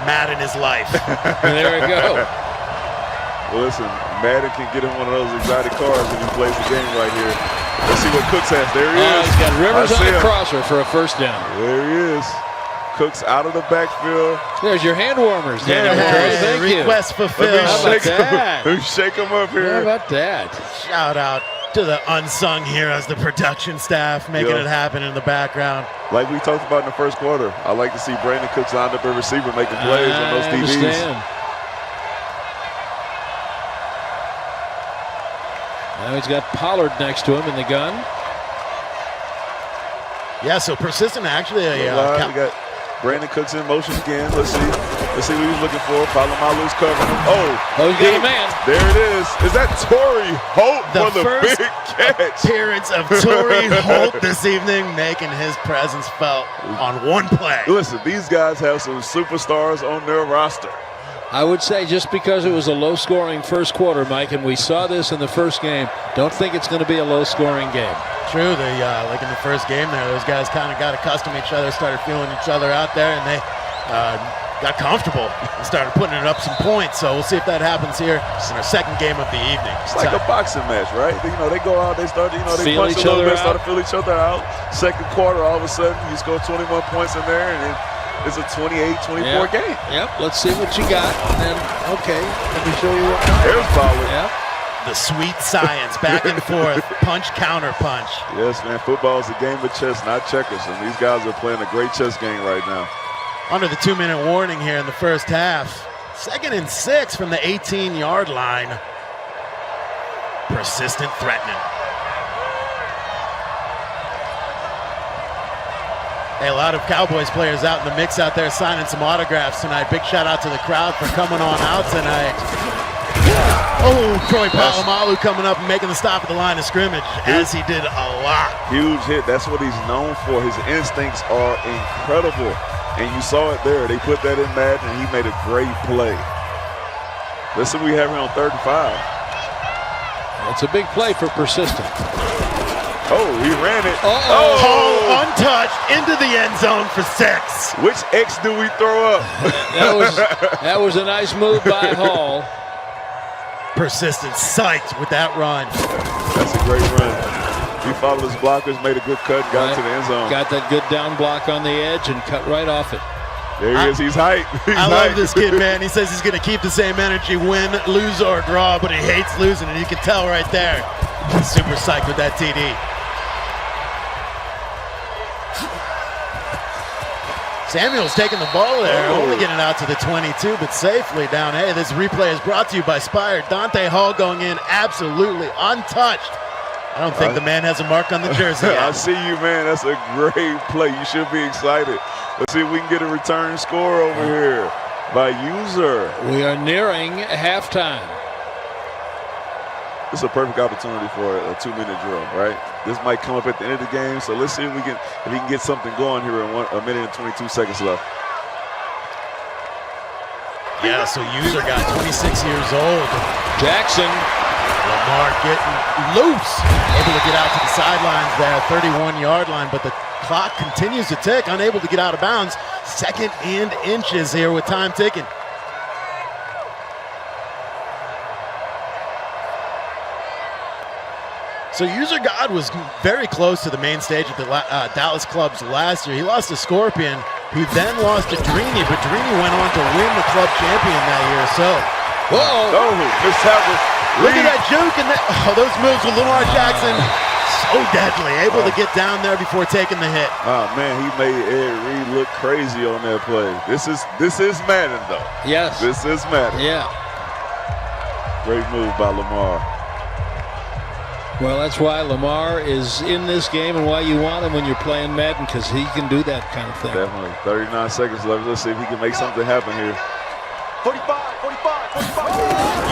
Madden is life. There we go. Well, listen, Madden can get him one of those exotic cars when he plays the game right here. Let's see what Cooks has. There he is. He's got Rivers on the crosser for a first down. There he is. Cooks out of the backfield. There's your hand warmers, Daniel. Thank you. Request fulfilled. Let me shake him up here. How about that? Shout out to the unsung heroes, the production staff, making it happen in the background. Like we talked about in the first quarter, I like to see Brandon Cooks lined up a receiver making plays on those DBs. Understand. Now he's got Pollard next to him in the gun. Yeah, so Persistent actually. We got Brandon Cooks in motion again. Let's see what he's looking for. Palomalu's covering him. Oh, he's got a man. There it is. Is that Torrey Holt for the first big catch? Appearance of Torrey Holt this evening, making his presence felt on one play. Listen, these guys have some superstars on their roster. I would say just because it was a low-scoring first quarter, Mike, and we saw this in the first game, don't think it's going to be a low-scoring game. True. They like in the first game there, those guys kind of got accustomed to each other, started feeling each other out there, and they got comfortable and started putting it up some points. So we'll see if that happens here in our second game of the evening. It's like a boxing match, right? They go out, they start, they feel punch each a little other bit, start to feel each other out. Second quarter, all of a sudden, you score 21 points in there, and then it's a 28-24 game. Yep, let's see what you got. And then, okay, let me show you what. There's Pollard. Yep. The sweet science, back and forth, punch, counter punch. Yes, man, football is a game of chess, not checkers, and these guys are playing a great chess game right now. Under the 2-minute warning here in the first half. 2nd and 6 from the 18-yard line. Persistent threatening. Hey, a lot of Cowboys players out in the mix out there signing some autographs tonight. Big shout out to the crowd for coming on out tonight. Oh, Troy Polamalu coming up and making the stop at the line of scrimmage, as he did a lot. Huge hit. That's what he's known for. His instincts are incredible. And you saw it there. They put that in Madden, and he made a great play. Let's see what we have here on 3rd and 5. It's a big play for Persistent. Oh, he ran it. Oh, untouched into the end zone for 6. Which X do we throw up? that was a nice move by Hall. Persistent psyched with that run. That's a great run. He followed his blockers, made a good cut, got to the end zone. Got that good down block on the edge and cut right off it. There he is. He's hype. I love this kid, man. He says he's going to keep the same energy, win, lose, or draw, but he hates losing, and you can tell right there. He's super psyched with that TD. Samuel's taking the ball there, only getting out to the 22, but safely down. Hey, this replay is brought to you by Spire. Dante Hall going in absolutely untouched. I don't think the man has a mark on the jersey yet. I see you, man. That's a great play. You should be excited. Let's see if we can get a return score over here by User. We are nearing halftime. This is a perfect opportunity for a 2-minute drill, right? This might come up at the end of the game, so let's see if we can get something going here in 1 minute and 22 seconds left. Yeah, so User got 26 years old. Jackson. Lamar getting loose. Able to get out to the sidelines there, 31-yard line, but the clock continues to tick, unable to get out of bounds. 2nd and inches here with time ticking. So User God was very close to the main stage of the Dallas Clubs last year. He lost to Scorpion, who then lost to Drini, but Drini went on to win the club champion that year. So, look at that juke and those moves with Lamar Jackson. So deadly, able to get down there before taking the hit. Oh man, he made Ed Reed look crazy on that play. This is Madden though. Yes. This is Madden. Yeah. Great move by Lamar. Well, that's why Lamar is in this game and why you want him when you're playing Madden, because he can do that kind of thing. Definitely. 39 seconds left. Let's see if he can make something happen here. 45.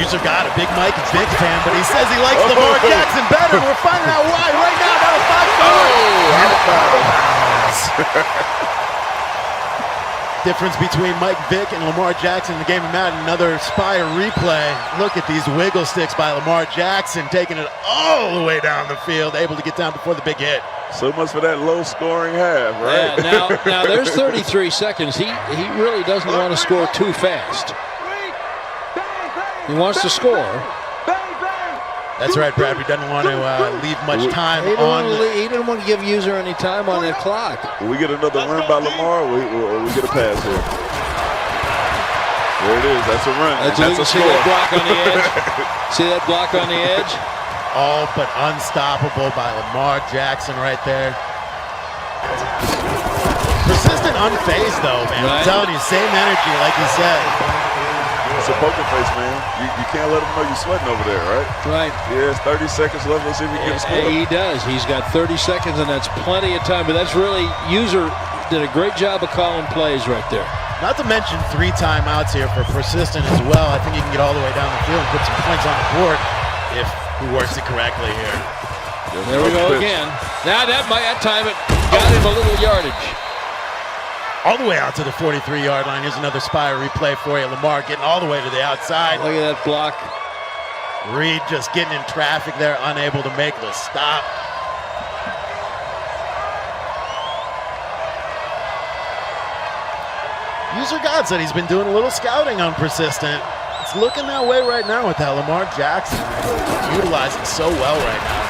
User got a big Mike and Vic fan, but he says he likes Lamar Jackson better. We're finding out why right now. That was 5 Difference between Mike Vick and Lamar Jackson in the game of Madden. Another Spire replay. Look at these wiggle sticks by Lamar Jackson, taking it all the way down the field, able to get down before the big hit. So much for that low-scoring half, right? Yeah, now there's 33 seconds. He really doesn't want to score too fast. He wants to score. That's right, Brad. He doesn't want to leave much time on. He didn't want to give User any time on that clock. We get another run by Lamar, or we get a pass here. There it is. That's a run. That's a score. See that block on the edge? See that block on the edge? All but unstoppable by Lamar Jackson right there. Persistent unfazed, though, man. Right. I'm telling you, same energy, like you said. It's a poker face, man. You can't let him know you're sweating over there, right? Right. Yeah, it's 30 seconds left. Let's see if we can get a score. He does. He's got 30 seconds, and that's plenty of time. But that's really, User did a great job of calling plays right there. Not to mention 3 timeouts here for Persistent as well. I think he can get all the way down the field and put some points on the board if he works it correctly here. There we go again. Now that time it got him a little yardage. All the way out to the 43-yard line. Here's another Spire replay for you. Lamar getting all the way to the outside. Look at that block. Reed just getting in traffic there, unable to make the stop. User God said he's been doing a little scouting on Persistent. It's looking that way right now with that Lamar Jackson utilizing so well right now.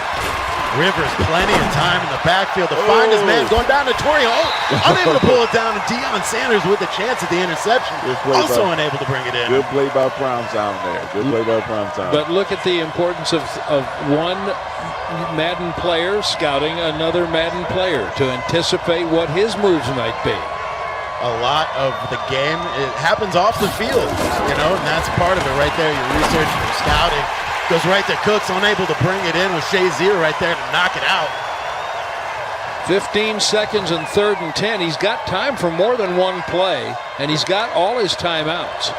Rivers, plenty of time in the backfield to find his man, going down to Torrey Holt, unable to pull it down, and Deion Sanders with a chance at the interception, also unable to bring it in. Good play by Primetime there. Good play by Primetime. But look at the importance of one Madden player scouting another Madden player to anticipate what his moves might be. A lot of the game, it happens off the field, you know, and that's part of it right there. Your research, your scouting. Goes right to Cooks, unable to bring it in with Shazier right there to knock it out. 15 seconds and 3rd and 10. He's got time for more than one play, and he's got all his timeouts.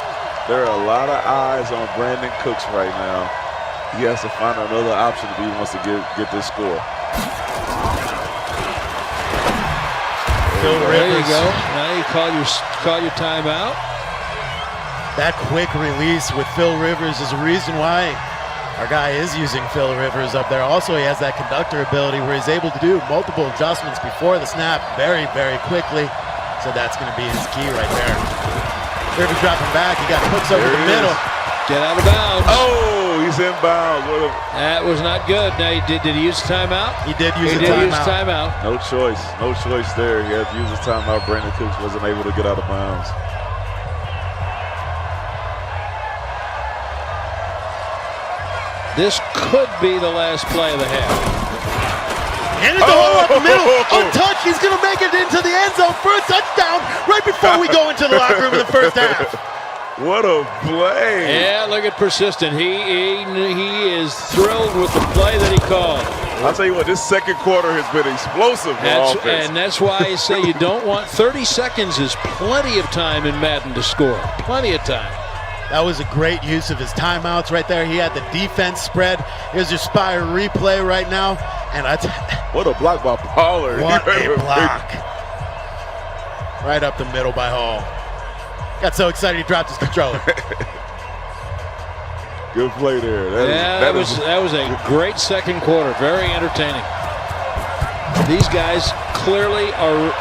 There are a lot of eyes on Brandon Cooks right now. He has to find another option if he wants to get this score. There you go. Now you call your timeout. That quick release with Phil Rivers is a reason why our guy is using Phil Rivers up there. Also, he has that conductor ability where he's able to do multiple adjustments before the snap very, very quickly. So that's going to be his key right there. Rivers dropping back. He got Cooks over the middle. Get out of bounds. Oh, he's inbound. That was not good. Now, did he use timeout? He did use timeout. No choice. No choice there. He had to use his timeout. Brandon Cooks wasn't able to get out of bounds. This could be the last play of the half. And it's all up the middle, untouched. He's going to make it into the end zone for a touchdown right before we go into the locker room in the first half. What a play. Yeah, look at Persistent. He is thrilled with the play that he called. I'll tell you what, this second quarter has been explosive for offense. And that's why I say you don't want 30 seconds is plenty of time in Madden to score. Plenty of time. That was a great use of his timeouts right there. He had the defense spread. Here's your Spire replay right now. And what a block by Pollard. What a block. Right up the middle by Hall. Got so excited he dropped his controller. Good play there. That was a great second quarter. Very entertaining. These guys clearly are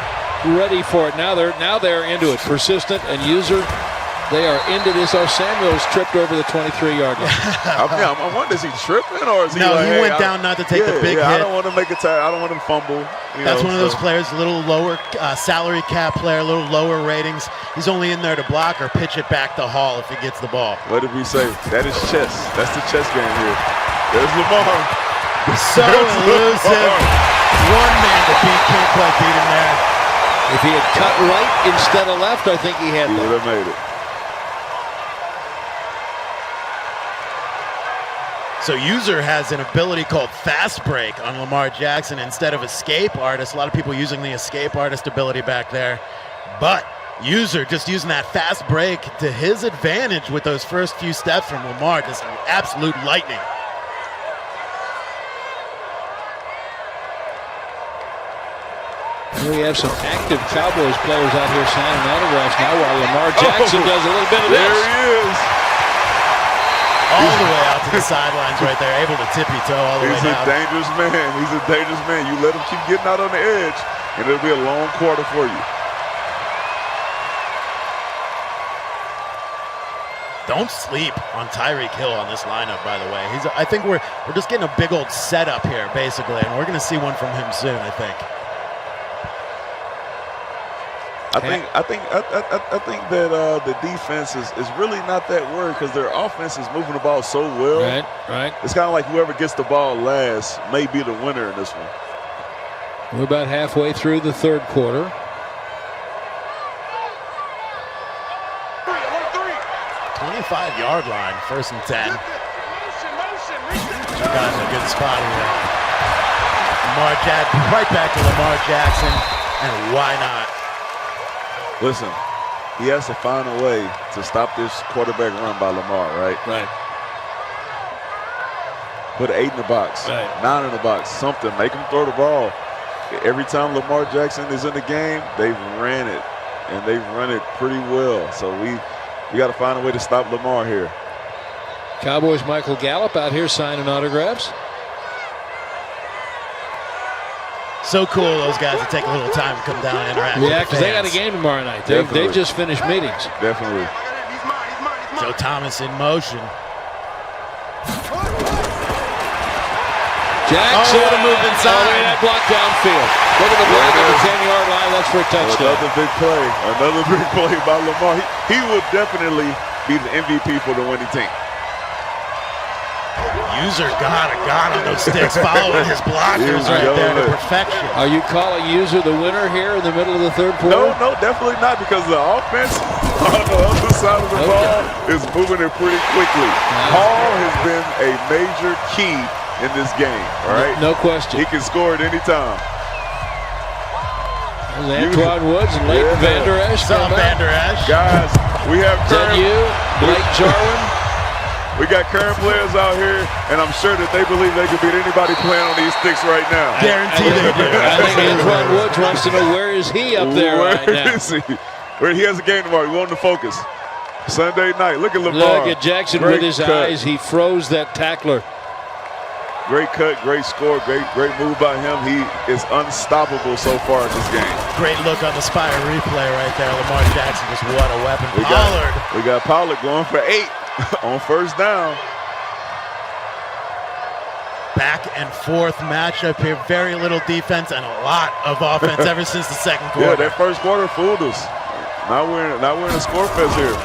ready for it. Now they're into it. Persistent and User. They are into this. Oh, Samuel's tripped over the 23-yard line. I wonder, is he tripping or is he No, like, he went down not to take the big hit. I don't want to make a tie. I don't want him fumble. That's one of those players, a little lower salary cap player, a little lower ratings. He's only in there to block or pitch it back to Hall if he gets the ball. What did we say? That is chess. That's the chess game here. There's Lamar. So elusive. One man to beat. Can't quite beat him there. If he had cut right instead of left, I think he had He would have made it. So User has an ability called Fast Break on Lamar Jackson instead of Escape Artist. A lot of people using the Escape Artist ability back there. But User just using that Fast Break to his advantage with those first few steps from Lamar. Just absolute lightning. We have some active Cowboys players out here signing autographs now while Lamar Jackson does a little bit of this. There he is. All the way out to the sidelines right there, able to tippy-toe all the way down. He's a dangerous man. He's a dangerous man. You let him keep getting out on the edge, and it'll be a long quarter for you. Don't sleep on Tyreek Hill on this lineup, by the way. I think we're just getting a big old setup here, basically, and we're going to see one from him soon, I think. I think that the defense is really not that worried because their offense is moving the ball so well. Right. It's kind of like whoever gets the ball last may be the winner in this one. We're about halfway through the third quarter. 25-yard line, 1st and 10. You guys in a good spot here. Right back to Lamar Jackson, and why not? Listen, he has to find a way to stop this quarterback run by Lamar, right? Right. Put 8 in the box, 9 in the box, something. Make him throw the ball. Every time Lamar Jackson is in the game, they ran it, and they run it pretty well. So we got to find a way to stop Lamar here. Cowboys Michael Gallup out here signing autographs. So cool those guys that take a little time to come down and interact. Yeah, because they got a game tomorrow night. They've just finished meetings. Definitely. Joe Thomas in motion. Jackson. What a move inside. Oh, look at that block downfield. Look at the block at the 10-yard line. That's for a touchdown. Another big play. Another big play by Lamar. He will definitely be the MVP for the winning team. User got on those sticks, following his blockers right there to perfection. Are you calling User the winner here in the middle of the third quarter? No, definitely not, because the offense on the other side of the ball is moving it pretty quickly. Hall has been a major key in this game, all right? No question. He can score at any time. There's Antoine Woods and Leighton Vander Esch. Vander Esch. Guys, we have current. Blake Jarwin. We got current players out here, and I'm sure that they believe they could beat anybody playing on these sticks right now. Guaranteed they do. I think Antoine Woods wants to know, where is he up there right now? Where is he? Where he has a game tomorrow. We want him to focus. Sunday night. Look at Lamar. Look at Jackson with his eyes. He froze that tackler. Great cut, great score, great move by him. He is unstoppable so far in this game. Great look on the Spire replay right there. Lamar Jackson, just what a weapon. We got Pollard going for 8 on first down. Back and forth matchup here. Very little defense and a lot of offense ever since the second quarter. Yeah, that first quarter fooled us. Now we're in a score fest here.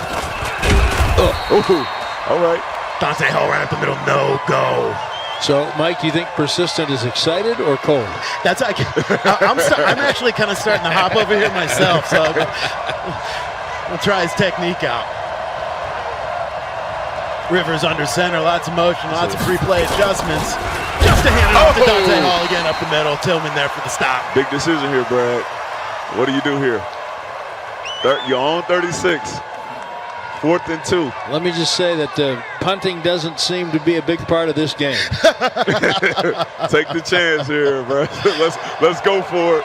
All right. Dante Hall right up the middle, no go. So, Mike, do you think Persistent is excited or cold? I'm actually kind of starting to hop over here myself, so I'll try his technique out. Rivers under center, lots of motion, lots of free play adjustments. Just to hand it off to Dante Hall again up the middle. Tillman there for the stop. Big decision here, Brad. What do you do here? You're on 36. 4th and 2. Let me just say that punting doesn't seem to be a big part of this game. Take the chance here, bro. Let's go for it.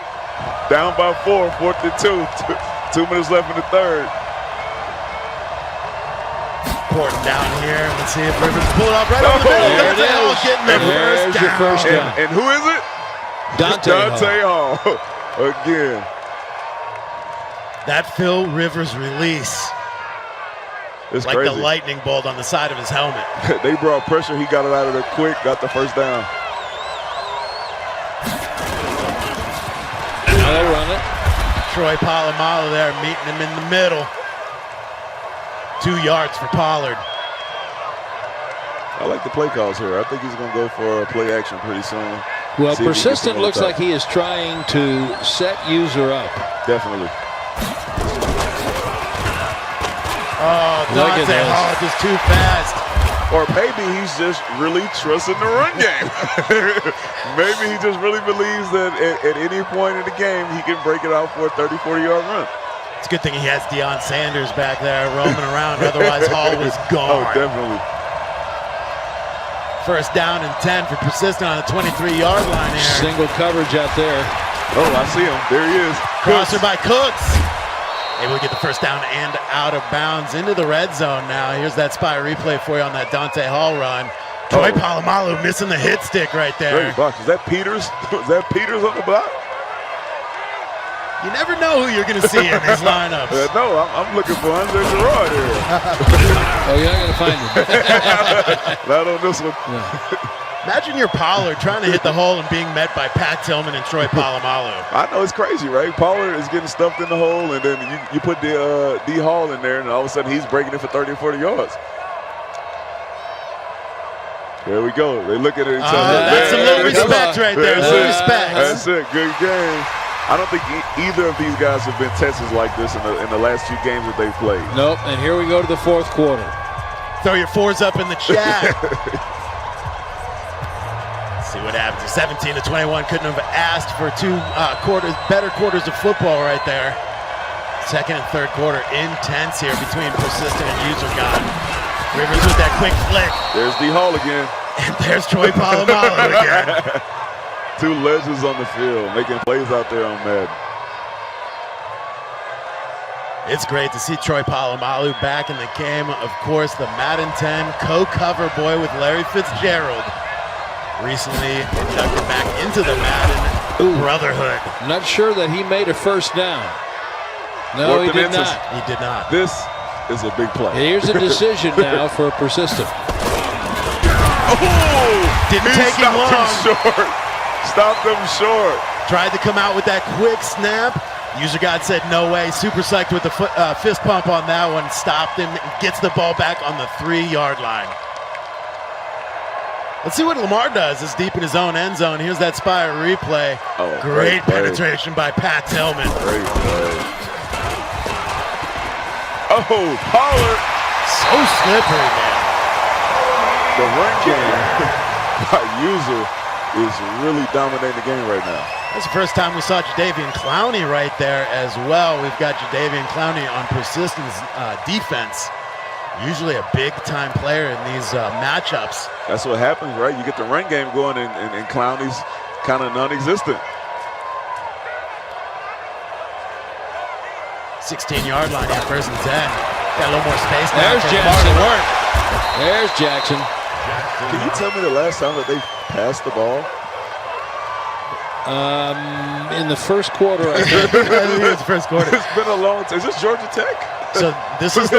Down by 4, 4th and 2. 2 minutes left in the third. Porting down here. Let's see if Rivers pull it up right over the middle. There it is. Getting their first down. And who is it? Dante Hall. Again. That Phil Rivers release. It's like crazy. The lightning bolt on the side of his helmet. They brought pressure. He got it out of there quick, got the first down. Now they run it. Troy Polamalu there meeting him in the middle. 2 yards for Pollard. I like the play calls here. I think he's going to go for a play action pretty soon. Well, Persistent looks like he is trying to set User up. Definitely. Oh, Dante Hall just too fast. Or maybe he's just really trusting the run game. Maybe he just really believes that at any point in the game he can break it out for a 30, 40-yard run. It's a good thing he has Deion Sanders back there roaming around. Otherwise, Hall was gone. Oh, definitely. First down and 10 for Persistent on the 23-yard line here. Single coverage out there. Oh, I see him. There he is. Crosser by Cooks. Able to get the first down and out of bounds into the red zone now. Here's that Spire replay for you on that Dante Hall run. Troy Polamalu missing the hit stick right there. Is that Peters? Is that Peters on the block? You never know who you're going to see in these lineups. No, I'm looking for Andre Gerard here. Oh, you're not going to find him. Not on this one. Yeah. Imagine you're Pollard trying to hit the hole and being met by Pat Tillman and Troy Polamalu. I know, it's crazy, right? Pollard is getting stuffed in the hole, and then you put the D Hall in there, and all of a sudden he's breaking it for 30 or 40 yards. There we go. They look at each other. That's some little respect right there. Little respect. That's it. Good game. I don't think either of these guys have been tested like this in the last 2 games that they've played. Nope. And here we go to the 4th quarter. Throw your 4s up in the chat. See what happens. 17-21. Couldn't have asked for 2 better quarters of football right there. Second and third quarter intense here between Persistent and User gone. Rivers with that quick flick. There's D Hall again. And there's Troy Polamalu again. 2 legends on the field making plays out there on Madden. It's great to see Troy Polamalu back in the game. Of course, the Madden 10 co-cover boy with Larry Fitzgerald. recently inducted back into the Madden Brotherhood. Not sure that he made a first down. No, he did not. He did not. This is a big play. Here's a decision now for a persistent. Didn't take him long. Stopped him short. Tried to come out with that quick snap. User God said no way. Super psyched with the fist pump on that one. Stopped him. Gets the ball back on the 3-yard line. Let's see what Lamar does. It's deep in his own end zone. Here's that Spire replay. Great penetration by Pat Tillman. Great play. Pollard. So slippery, man. The run game by User is really dominating the game right now. That's the first time we saw Jadeveon Clowney right there as well. We've got Jadeveon Clowney on persistence defense. Usually a big-time player in these matchups. That's what happens, right? You get the run game going, and Clowney's kind of non-existent. 16-yard line here, 1st and 10. Got a little more space now. There's Jackson. There's Jackson. Can you tell me the last time that they passed the ball? In the first quarter, I think. I think it was the first quarter. It's been a long time. Is this Georgia Tech? So this is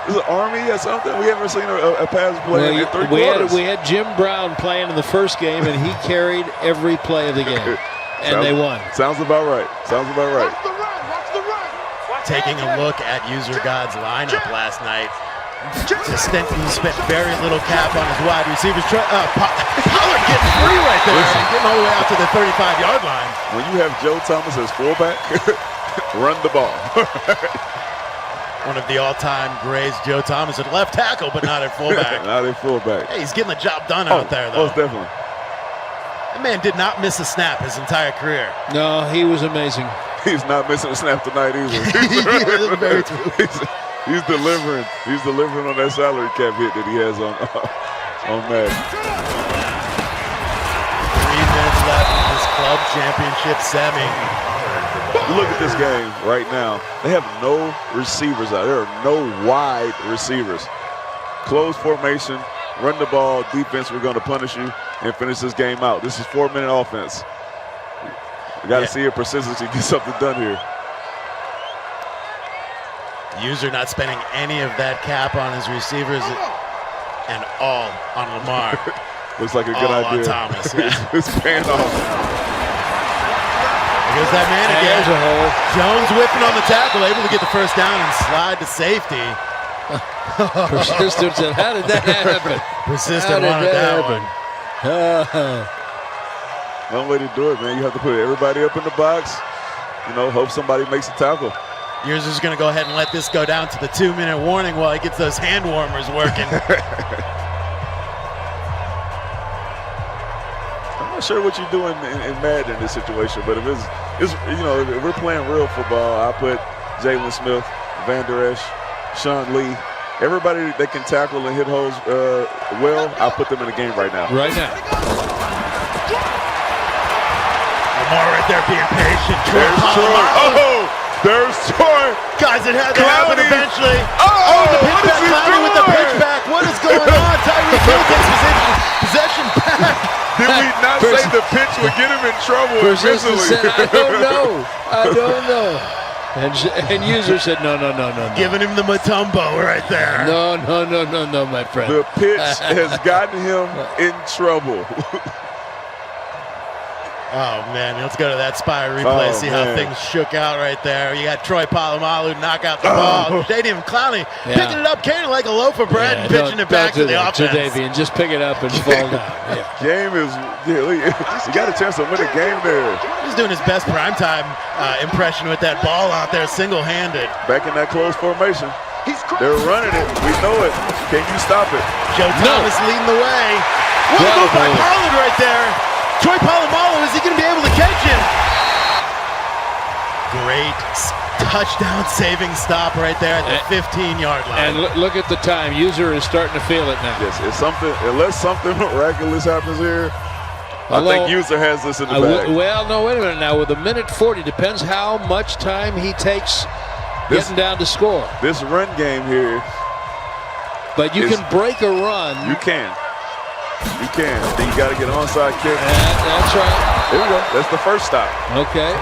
Is it Army or something? We haven't seen a pass play in 3 quarters. We had Jim Brown playing in the first game, and he carried every play of the game, and they won. Sounds about right. Sounds about right. Taking a look at User God's lineup last night. Stinton spent very little cap on his wide receivers. Pollard getting free right there, getting all the way out to the 35-yard line. When you have Joe Thomas as fullback, run the ball. One of the all-time greats, Joe Thomas, at left tackle, but not at fullback. Not at fullback. Hey, he's getting the job done out there, though. Most definitely. That man did not miss a snap his entire career. No, he was amazing. He's not missing a snap tonight either. Very true. He's delivering. He's delivering on that salary cap hit that he has on Madden. 3 minutes left in this club championship semi. You look at this game right now. They have no receivers out. There are no wide receivers. Close formation, run the ball, defense, we're going to punish you and finish this game out. This is 4-minute offense. We got to see a persistence to get something done here. User not spending any of that cap on his receivers and all on Lamar. Looks like a good idea. On Thomas. Yeah. It's paying off. Here's that man again. There's a hole. Jones whipping on the tackle, able to get the first down and slide to safety. Persistence. How did that happen? Persistent wanted that one. One way to do it, man. You have to put everybody up in the box. You know, hope somebody makes a tackle. Yours is going to go ahead and let this go down to the 2-minute warning while he gets those hand warmers working. I'm not sure what you do in Madden in this situation, but if it's you know, if we're playing real football, I put Jalen Smith, Van Der Esch, Sean Lee, everybody that can tackle and hit holes well, I'll put them in the game right now. Right now. Lamar right there being patient. There's Troy. There's Troy. Guys, it had to happen eventually. The pitchback with the pitchback. What is going on? Tyreek Hill takes possession back. Did we not say the pitch would get him in trouble eventually? Said, I don't know. I don't know. And User said, no. Giving him the Matumbo right there. No, my friend. The pitch has gotten him in trouble. Oh, man, let's go to that Spire replay, see how things shook out right there. You got Troy Polamalu knock out the ball. Jadeveon Clowney picking it up, carrying like a loaf of bread and pitching it back to the offense. Jadeveon, just pick it up and fall down. Game is, you got a chance to win a game there. He's doing his best primetime impression with that ball out there single-handed. Back in that close formation. They're running it. We know it. Can you stop it? Joe Thomas leading the way. What a move by Pollard right there. Troy Polamalu, is he going to be able to catch him? Great touchdown-saving stop right there at the 15-yard line. And look at the time. User is starting to feel it now. Yes, it's something. Unless something miraculous happens here, I think User has this in the bag. Well, no, wait a minute now. With a minute 40, depends how much time he takes getting down to score. This run game here. But you can break a run. You can. You can. Then you got to get an onside kick. That's right. There we go. That's the first stop. Okay.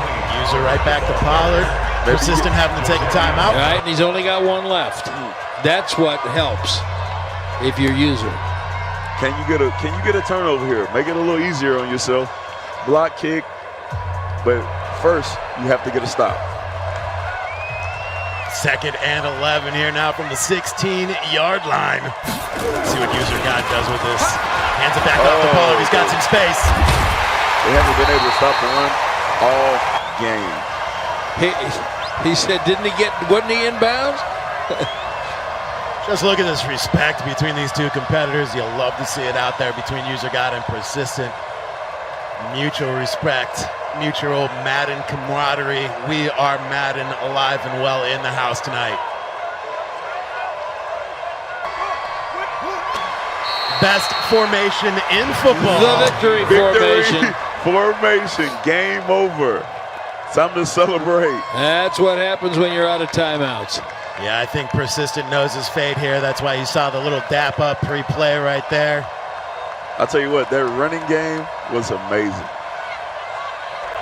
User right back to Pollard. Persistent having to take a timeout. Right, and he's only got one left. That's what helps if you're User. Can you get a turnover here? Make it a little easier on yourself. Block kick, but first you have to get a stop. 2nd and 11 here now from the 16-yard line. Let's see what User God does with this. Hands it back off the ball. He's got some space. They haven't been able to stop the run all game. He said, wasn't he inbounds? Just look at this respect between these two competitors. You'll love to see it out there between User God and Persistent. Mutual respect, mutual Madden camaraderie. We are Madden alive and well in the house tonight. Best formation in football. The victory formation. Formation. Game over. Time to celebrate. That's what happens when you're out of timeouts. Yeah, I think Persistent knows his fate here. That's why you saw the little dap up pre-play right there. I'll tell you what, their running game was amazing.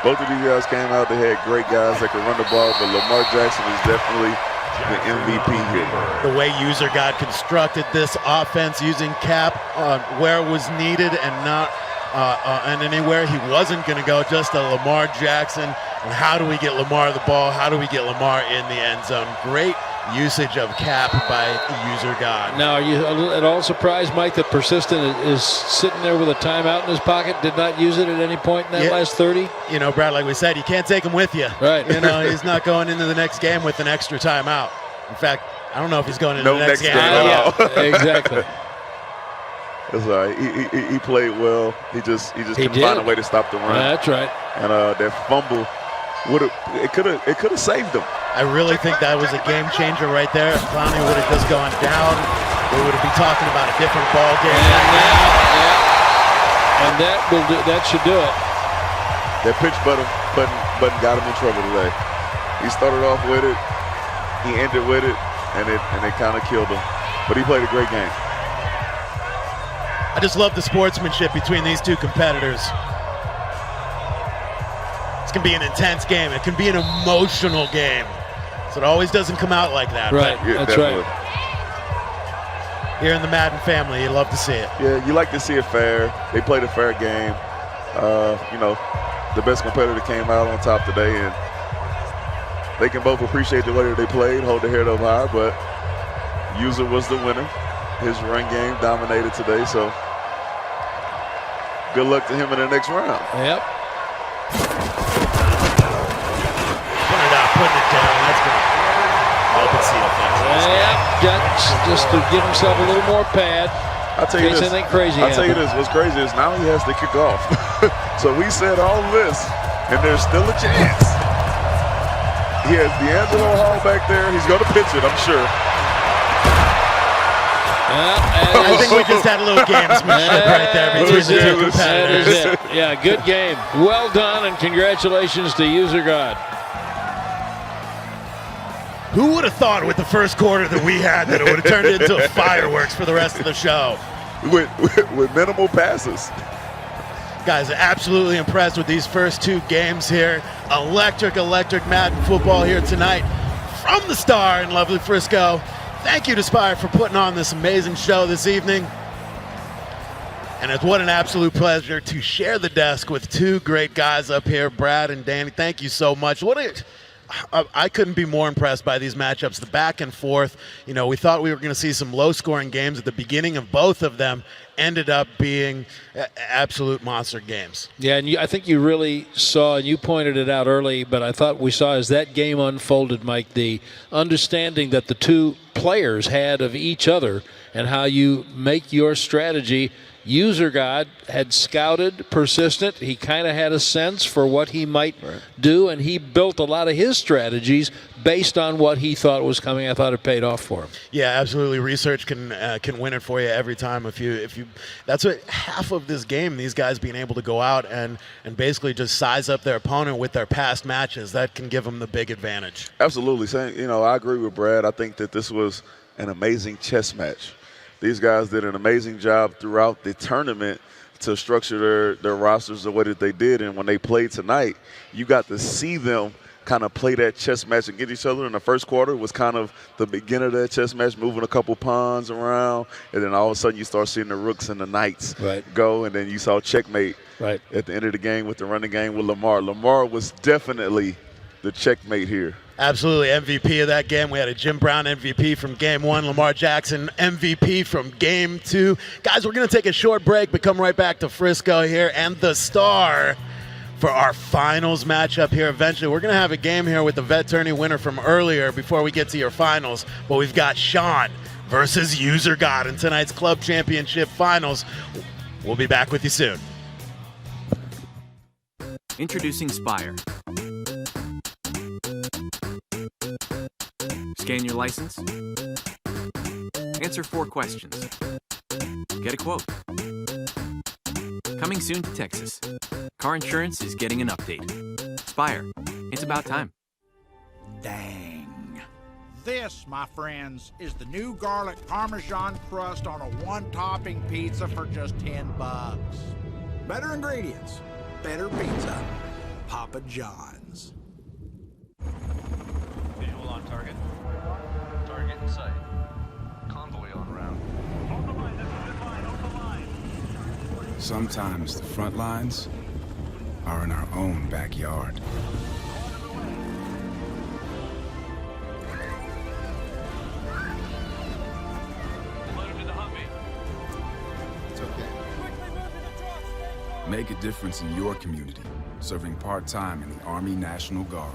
Both of these guys came out. They had great guys that could run the ball, but Lamar Jackson is definitely the MVP here. The way User God constructed this offense using Cap on where it was needed and not and anywhere he wasn't going to go, just a Lamar Jackson. And how do we get Lamar the ball? How do we get Lamar in the end zone? Great usage of Cap by User God. Now, are you at all surprised, Mike, that Persistent is sitting there with a timeout in his pocket, did not use it at any point in that last 30? You know, Brad, like we said, you can't take him with you. Right. You know, he's not going into the next game with an extra timeout. In fact, I don't know if he's going into the next game at all. Exactly. That's all right. He played well. He just couldn't find a way to stop the run. That's right. And that fumble it could have saved them. I really think that was a game changer right there. If Clowney would have just gone down, we would have been talking about a different ball game. And that should do it. That pitch button got him in trouble today. He started off with it, he ended with it, and it kind of killed him. But he played a great game. I just love the sportsmanship between these two competitors. It's going to be an intense game. It can be an emotional game. So it always doesn't come out like that. Right, that's definitely. right. Here in the Madden family, you love to see it. Yeah, you like to see it fair. They played a fair game. You know, the best competitor came out on top today, and they can both appreciate the way that they played, hold their head up high, but User was the winner. His run game dominated today, so good luck to him in the next round. Yep. Putting it down, that's going to help it see Just to give himself a little more pad. I'll tell you this. Anything crazy I'll tell you this. What's crazy is now he has to kick off. So we said all this, and there's still a chance. He has D'Angelo Hall back there. He's going to pitch it, I'm sure. I think we just had a little gamesmanship right there between the two competitors. That is it. Yeah, good game. Well done, and congratulations to User God. Who would have thought with the first quarter that we had that it would have turned into fireworks for the rest of the show? With minimal passes. Guys, absolutely impressed with these first two games here. Electric Madden football here tonight from the Star in lovely Frisco. Thank you to Spire for putting on this amazing show this evening. And it's what an absolute pleasure to share the desk with two great guys up here, Brad and Danny. Thank you so much. I couldn't be more impressed by these matchups, the back and forth. You know, we thought we were going to see some low-scoring games at the beginning of both of them. Ended up being absolute monster games. Yeah, and I think you really saw, and you pointed it out early, but I thought we saw as that game unfolded, Mike, the understanding that the two players had of each other and how you make your strategy. User God had scouted Persistent. He kind of had a sense for what he might do, and he built a lot of his strategies based on what he thought was coming. I thought it paid off for him. Yeah, absolutely. Research can win it for you every time. If you, that's what half of this game. These guys being able to go out and basically just size up their opponent with their past matches. That can give them the big advantage. Absolutely. I agree with Brad. I think that this was an amazing chess match. these guys did an amazing job throughout the tournament to structure their rosters the way that they did. And when they played tonight, you got to see them kind of play that chess match against each other. In the first quarter was kind of the beginning of that chess match, moving a couple pawns around, and then all of a sudden you start seeing the rooks and the knights go, and then you saw checkmate at the end of the game with the running game with Lamar. Lamar was definitely the checkmate here. Absolutely, MVP of that game. We had a Jim Brown MVP from game 1, Lamar Jackson MVP from game 2. Guys, we're going to take a short break, but come right back to Frisco here, and the star for our finals matchup here eventually. We're going to have a game here with the vet tourney winner from earlier before we get to your finals, but we've got Sean versus User God in tonight's Club Championship finals. We'll be back with you soon. Introducing Spire. Scan your license. Answer 4 questions. Get a quote. Coming soon to Texas. Car insurance is getting an update. Spire. It's about time. Dang. This, my friends, is the new garlic Parmesan crust on a one-topping pizza for just $10. Better ingredients, better pizza. Papa John's. Visual on target. Target in sight. Convoy on route. Sometimes the front lines are in our own backyard. It's okay. Make a difference in your community, serving part-time in the Army National Guard.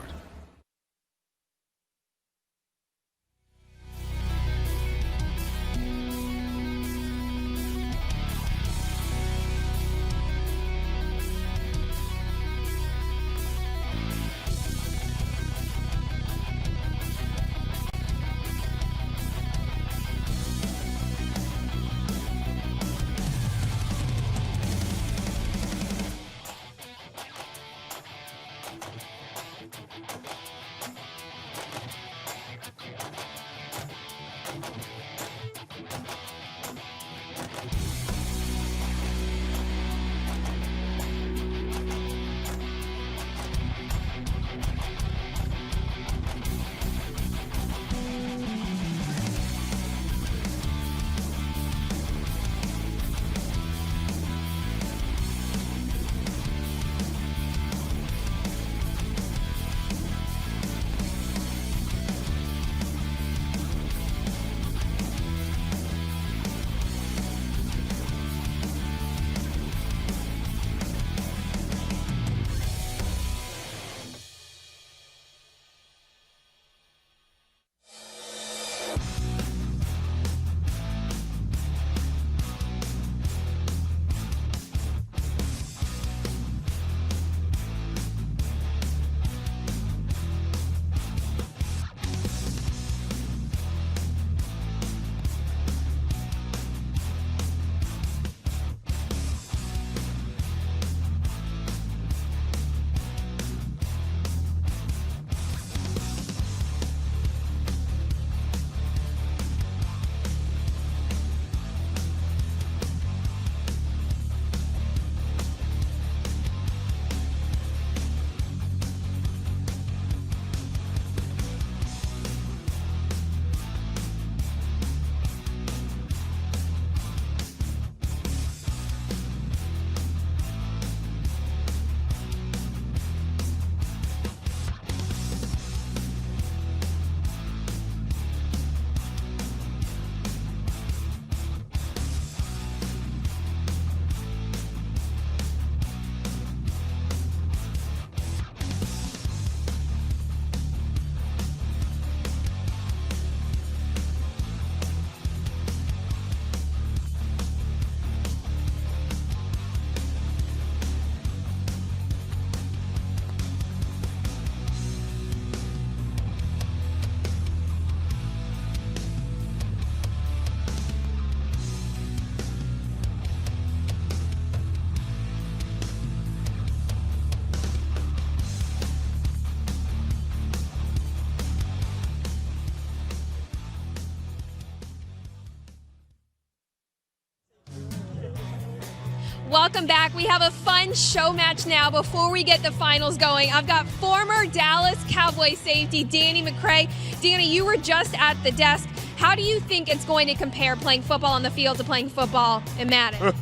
Welcome back. We have a fun show match now before we get the finals going. I've got former Dallas Cowboys safety Danny McCray. Danny, you were just at the desk. How do you think it's going to compare playing football on the field to playing football in Madden?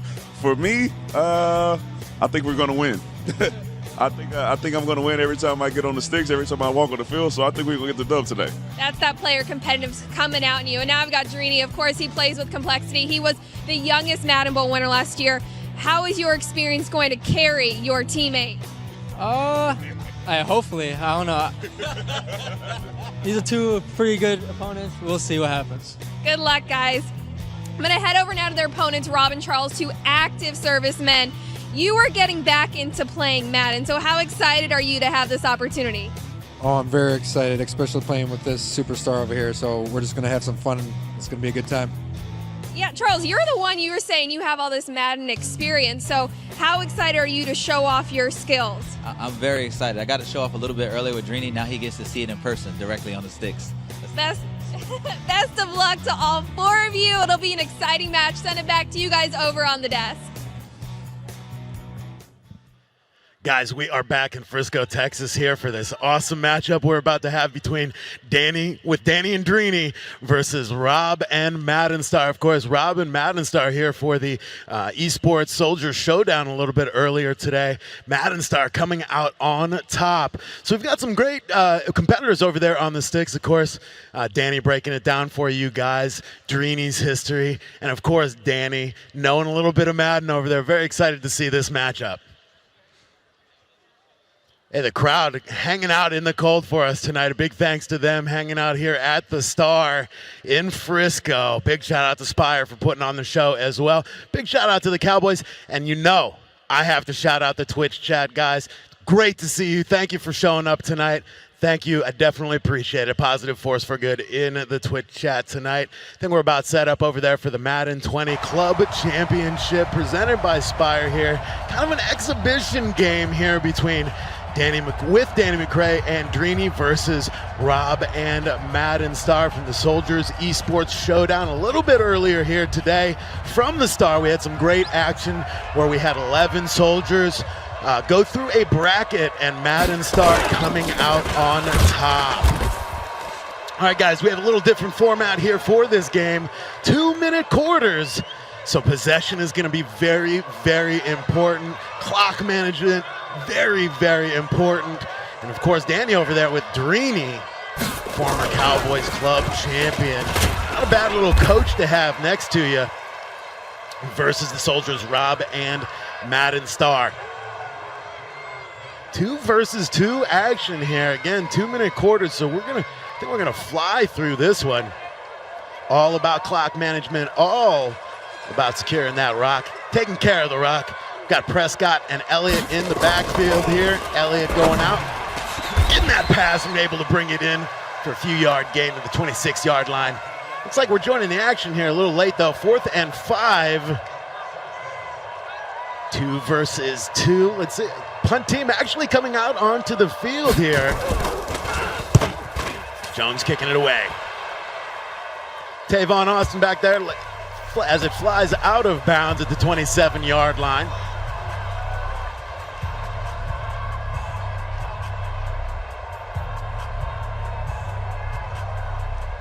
For me, I think we're going to win. I think I'm going to win every time I get on the sticks, every time I walk on the field, so I think we're going to get the dub today. That's that player competitive coming out in you. And now I've got Drini. Of course, he plays with complexity. He was the youngest Madden Bowl winner last year. How is your experience going to carry your teammate? Hopefully. I don't know. These are two pretty good opponents. We'll see what happens. Good luck, guys. I'm going to head over now to their opponents, Rob and Charles, two active servicemen. You are getting back into playing Madden, so how excited are you to have this opportunity? Oh, I'm very excited, especially playing with this superstar over here. So we're just going to have some fun. It's going to be a good time. Yeah, Charles, you're the one, you were saying you have all this Madden experience, so how excited are you to show off your skills? I'm very excited. I got to show off a little bit earlier with Drini. Now he gets to see it in person, directly on the sticks. Best of luck to all four of you. It'll be an exciting match. Send it back to you guys over on the desk. Guys, we are back in Frisco, Texas here for this awesome matchup we're about to have between Danny and Drini versus Rob and Madden Star. Of course, Rob and Madden Star here for the Esports Soldier Showdown a little bit earlier today. Madden Star coming out on top. So we've got some great competitors over there on the sticks. Of course, Danny breaking it down for you guys, Drini's history, and of course, Danny knowing a little bit of Madden over there. Very excited to see this matchup. Hey, the crowd hanging out in the cold for us tonight. A big thanks to them hanging out here at the Star in Frisco. Big shout out to Spire for putting on the show as well. Big shout out to the Cowboys. And you know, I have to shout out the Twitch chat, guys. Great to see you. Thank you for showing up tonight. Thank you. I definitely appreciate it. Positive force for good in the Twitch chat tonight. I think we're about set up over there for the Madden 20 Club Championship presented by Spire here. Kind of an exhibition game here between Danny McCray and Drini versus Rob and Madden Star from the Soldiers Esports Showdown. A little bit earlier here today from the Star, we had some great action where we had 11 soldiers go through a bracket and Madden Star coming out on top. All right, guys, we have a little different format here for this game. 2-minute quarters. So possession is going to be very, very important. Clock management, very, very important. And of course, Danny over there with Drini, former Cowboys Club champion. Not a bad little coach to have next to you versus the Soldiers, Rob and Madden Star. 2 versus 2 action here. Again, 2-minute quarters, so I think we're gonna fly through this one. All about clock management, all about securing that rock, taking care of the rock. Got Prescott and Elliott in the backfield here. Elliott going out, getting that pass and able to bring it in for a few yard gain to the 26-yard line. Looks like we're joining the action here a little late though. 4th and 5. 2 versus 2. Let's see. Punt team actually coming out onto the field here. Jones kicking it away. Tavon Austin back there as it flies out of bounds at the 27-yard line.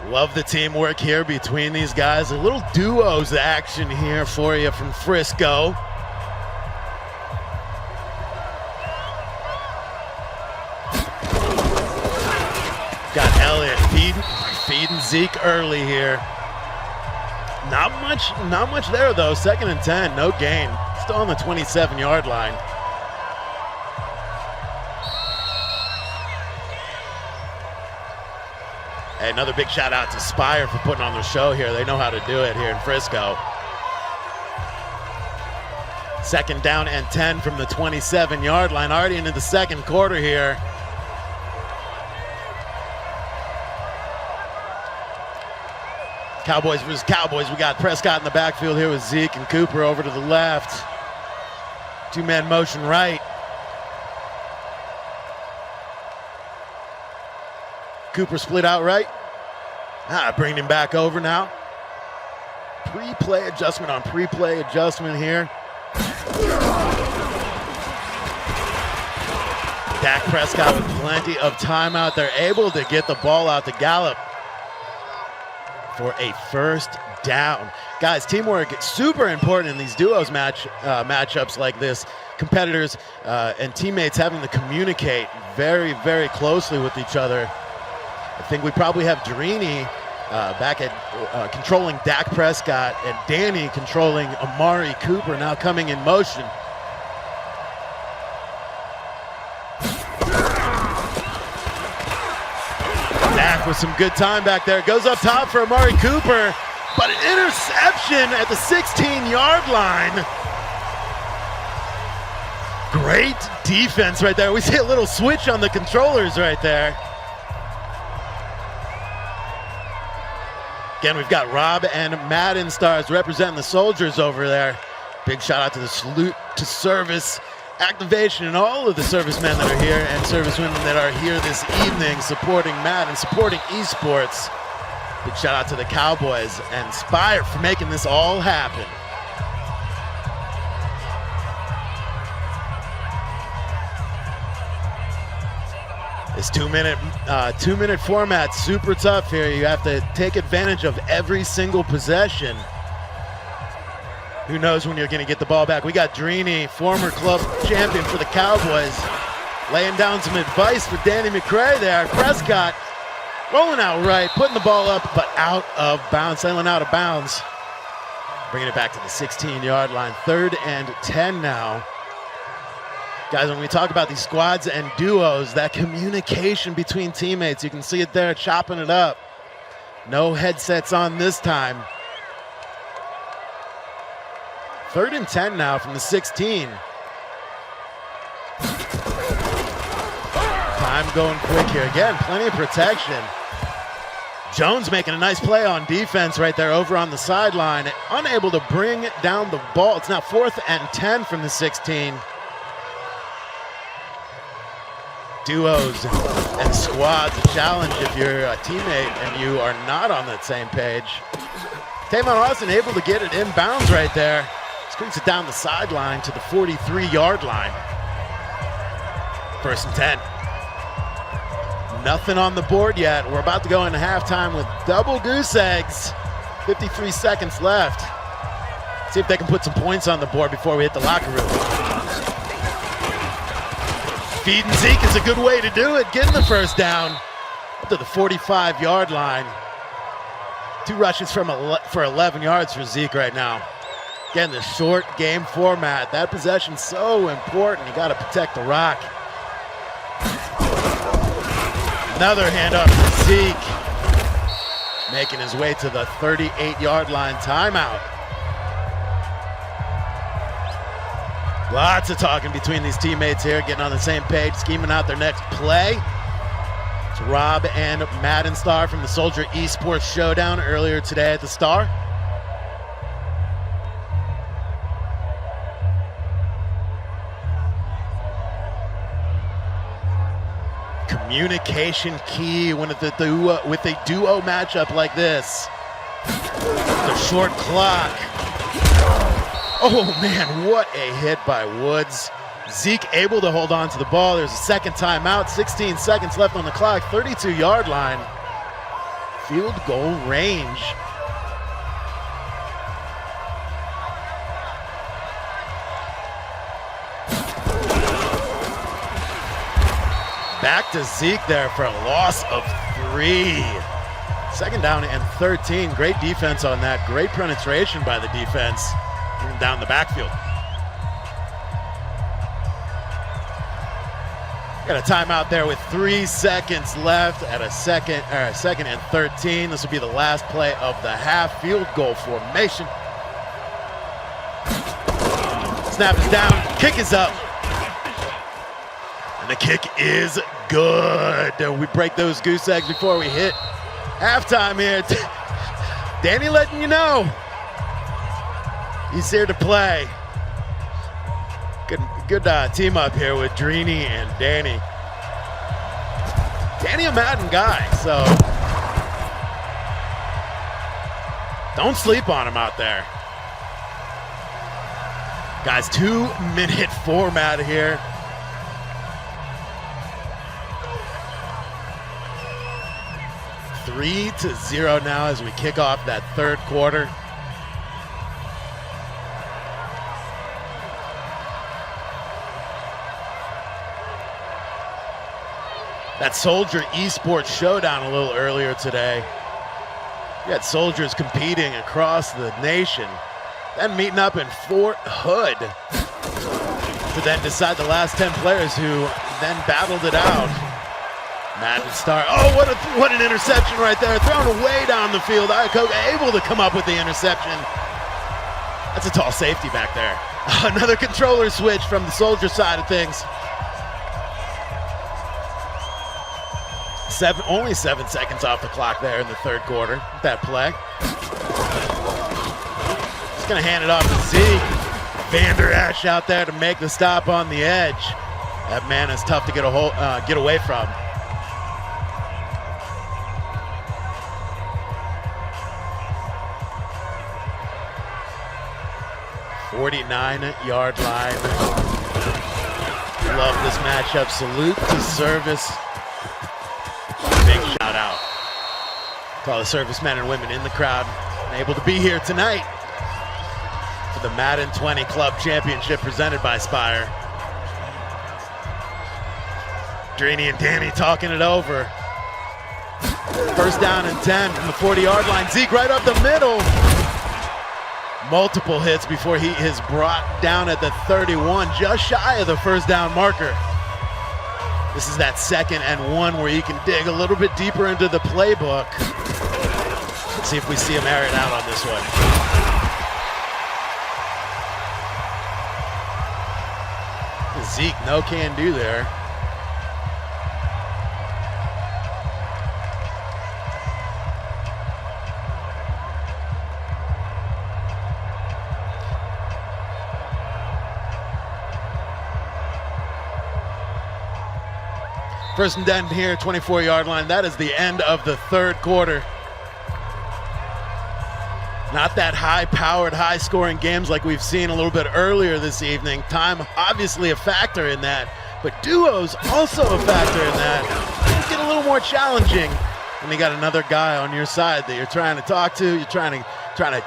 Love the teamwork here between these guys. A little duos action here for you from Frisco. Got Elliott feeding Zeke early here. Not much there though. 2nd and 10, no gain. Still on the 27-yard line. Hey, another big shout out to Spire for putting on the show here. They know how to do it here in Frisco. 2nd down and 10 from the 27-yard line. Already into the second quarter here. Cowboys versus Cowboys. We got Prescott in the backfield here with Zeke and Cooper over to the left. 2-man motion right. Cooper split out right. Bringing him back over now. Pre-play adjustment on pre-play adjustment here. Dak Prescott with plenty of time out there, able to get the ball out to Gallup for a first down. Guys, teamwork is super important in these duos matchups like this. Competitors and teammates having to communicate very, very closely with each other. I think we probably have Drini back at controlling Dak Prescott and Danny controlling Amari Cooper now coming in motion. Dak with some good time back there. Goes up top for Amari Cooper, but an interception at the 16-yard line. Great defense right there. We see a little switch on the controllers right there. Again, we've got Rob and Madden stars representing the soldiers over there. Big shout out to the salute to service activation and all of the servicemen that are here and servicewomen that are here this evening supporting Madden, supporting esports. Big shout out to the Cowboys and Spire for making this all happen. This two-minute format, super tough here. You have to take advantage of every single possession. Who knows when you're going to get the ball back. We got Drini, former club champion for the Cowboys, laying down some advice for Danny McCray there. Prescott rolling out right, putting the ball up, but out of bounds, sailing out of bounds. Bringing it back to the 16-yard line. 3rd and 10 now. Guys, when we talk about these squads and duos, that communication between teammates, you can see it there, chopping it up. No headsets on this time. 3rd and 10 now from the 16. Time going quick here. Again, plenty of protection. Jones making a nice play on defense right there over on the sideline. Unable to bring down the ball. It's now 4th and 10 from the 16. Duos and squads a challenge if you're a teammate and you are not on that same page. Tavon Austin able to get it inbounds right there. Screens it down the sideline to the 43-yard line. 1st and 10. Nothing on the board yet. We're about to go into halftime with double goose eggs. 53 seconds left. See if they can put some points on the board before we hit the locker room. Feeding Zeke is a good way to do it. Getting the first down up to the 45-yard line. 2 rushes for 11 yards for Zeke right now. Again, the short game format. That possession's so important. You got to protect the rock. Another handoff for Zeke. Making his way to the 38-yard line. Timeout. Lots of talking between these teammates here, getting on the same page, scheming out their next play. It's Rob and Madden star from the Soldier Esports Showdown earlier today at the Star. Communication key when with a duo matchup like this. The short clock. Oh man, what a hit by Woods. Zeke able to hold on to the ball. There's a second timeout, 16 seconds left on the clock, 32-yard line. Field goal range. Back to Zeke there for a loss of 3. 2nd down and 13. Great defense on that. Great penetration by the defense. Down the backfield. Got a timeout there with 3 seconds left at a 2nd and 13. This will be the last play of the half. Field goal formation. Snap is down, kick is up. And the kick is good. We break those goose eggs before we hit halftime here. Danny letting you know. He's here to play. Good team up here with Drini and Danny. Danny a Madden guy, so don't sleep on him out there. Guys, 2-minute format here. Three to 0 now as we kick off that third quarter. That Soldier Esports Showdown a little earlier today. You had soldiers competing across the nation, then meeting up in Fort Hood to then decide the last 10 players who then battled it out. Madden Star, oh, what an interception right there, thrown way down the field. Ayakoga able to come up with the interception. That's a tall safety back there. Another controller switch from the Soldier side of things. Only 7 seconds off the clock there in the third quarter. That play. Just gonna hand it off to Zeke. Vander Esch out there to make the stop on the edge. That man is tough to get away from. .49-yard line. Love this matchup. Salute to service. Big shout out to all the servicemen and women in the crowd and able to be here tonight for the Madden 20 Club Championship presented by Spire. Drini and Danny talking it over. First down and 10 from the 40-yard line. Zeke right up the middle. Multiple hits before he is brought down at the 31, just shy of the first down marker. This is that 2nd and 1 where you can dig a little bit deeper into the playbook. Let's see if we see him air it out on this one. Zeke, no can do there. First and 10 here, 24-yard line. That is the end of the third quarter. Not that high-powered, high-scoring games like we've seen a little bit earlier this evening. Time obviously a factor in that, but duos also a factor in that. It's getting a little more challenging when you got another guy on your side that you're trying to talk to. You're trying to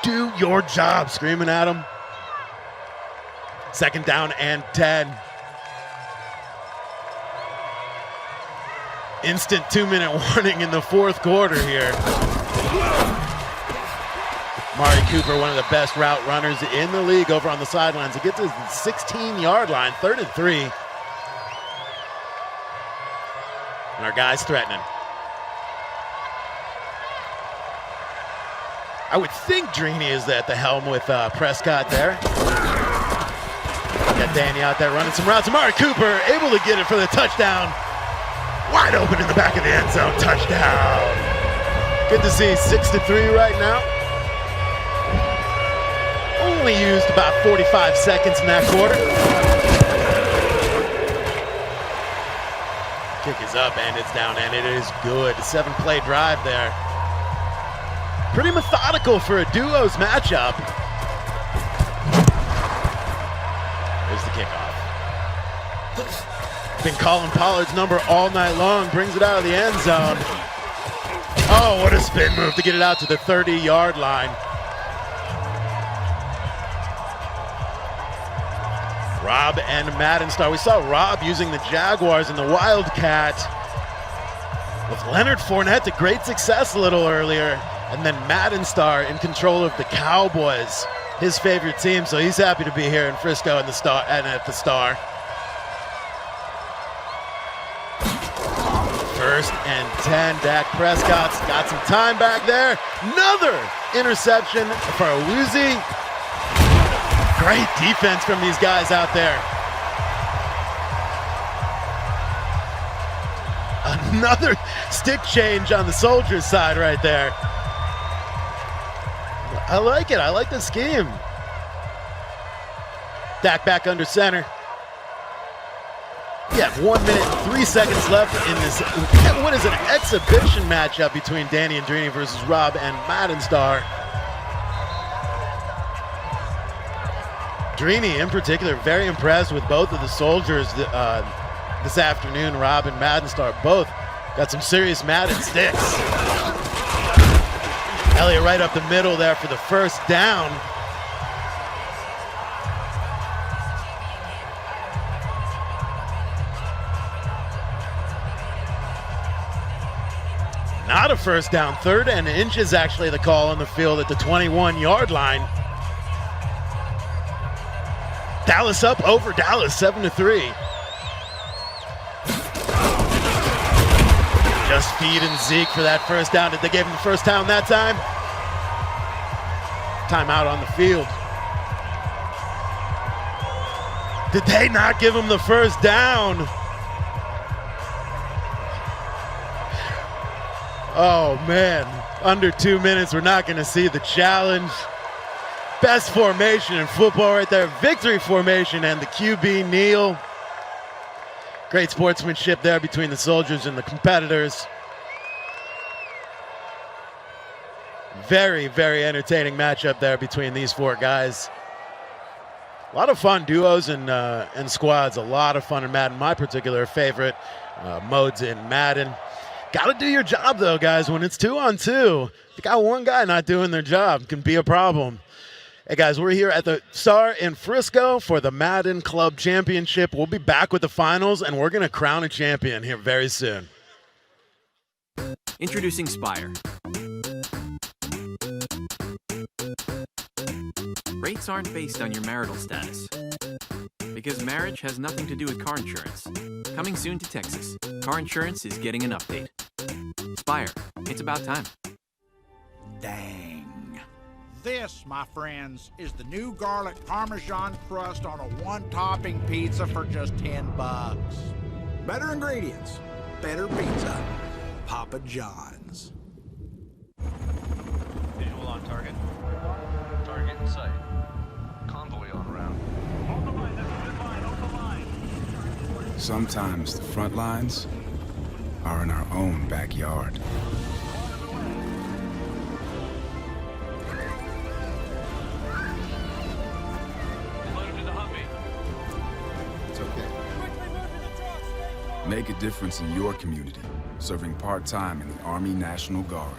do your job, screaming at him. 2nd down and 10. Instant 2-minute warning in the fourth quarter here. Mari Cooper, one of the best route runners in the league over on the sidelines. He gets to the 16-yard line, 3rd and 3. And our guys threatening. I would think Drini is at the helm with Prescott there. Got Danny out there running some routes. Mari Cooper able to get it for the touchdown. Wide open in the back of the end zone, touchdown. Good to see 6-3 right now. Only used about 45 seconds in that quarter. Kick is up and it's down and it is good. 7-play drive there. Pretty methodical for a duos matchup. There's the kickoff. Been calling Pollard's number all night long, brings it out of the end zone. Oh, what a spin move to get it out to the 30-yard line. Rob and Madden Star. We saw Rob using the Jaguars in the Wildcat with Leonard Fournette to great success a little earlier. And then Madden Star in control of the Cowboys, his favorite team. So he's happy to be here in Frisco and at the Star. 1st and 10, Dak Prescott's got some time back there. Another interception for Awuzie. Great defense from these guys out there. Another stick change on the Soldiers side right there. I like it. I like the scheme. Dak back under center. Yeah, 1 minute and 3 seconds left in this, what is an exhibition matchup between Danny and Drini versus Rob and Madden Star. Drini, in particular, very impressed with both of the soldiers this afternoon. Rob and Madden Star both got some serious Madden sticks. Elliott right up the middle there for the first down. Not a first down. 3rd and inches actually the call on the field at the 21-yard line. Dallas up over Dallas, 7-3. Just feeding Zeke for that first down. Did they give him the first down that time? Timeout on the field. Did they not give him the first down? Oh man, under 2 minutes, we're not gonna see the challenge. Best formation in football right there. Victory formation and the QB kneel. Great sportsmanship there between the soldiers and the competitors. Very, very entertaining matchup there between these 4 guys. A lot of fun duos and squads. A lot of fun in Madden. My particular favorite modes in Madden. Got to do your job, though, guys. When it's 2-on-2, you got one guy not doing their job. It can be a problem. Hey, guys, we're here at the Star in Frisco for the Madden Club Championship. We'll be back with the finals, and we're going to crown a champion here very soon. Introducing Spire. Rates aren't based on your marital status, because marriage has nothing to do with car insurance. Coming soon to Texas, car insurance is getting an update. Spire, it's about time. Dang. This, my friends, is the new garlic Parmesan crust on a one-topping pizza for just $10. Better ingredients, better pizza. Papa John's. Visual on target. Target in sight. Convoy on route. Hold the line, that's a good line, hold the line. Sometimes the front lines are in our own backyard. It's okay. Make a difference in your community, serving part-time in the Army National Guard.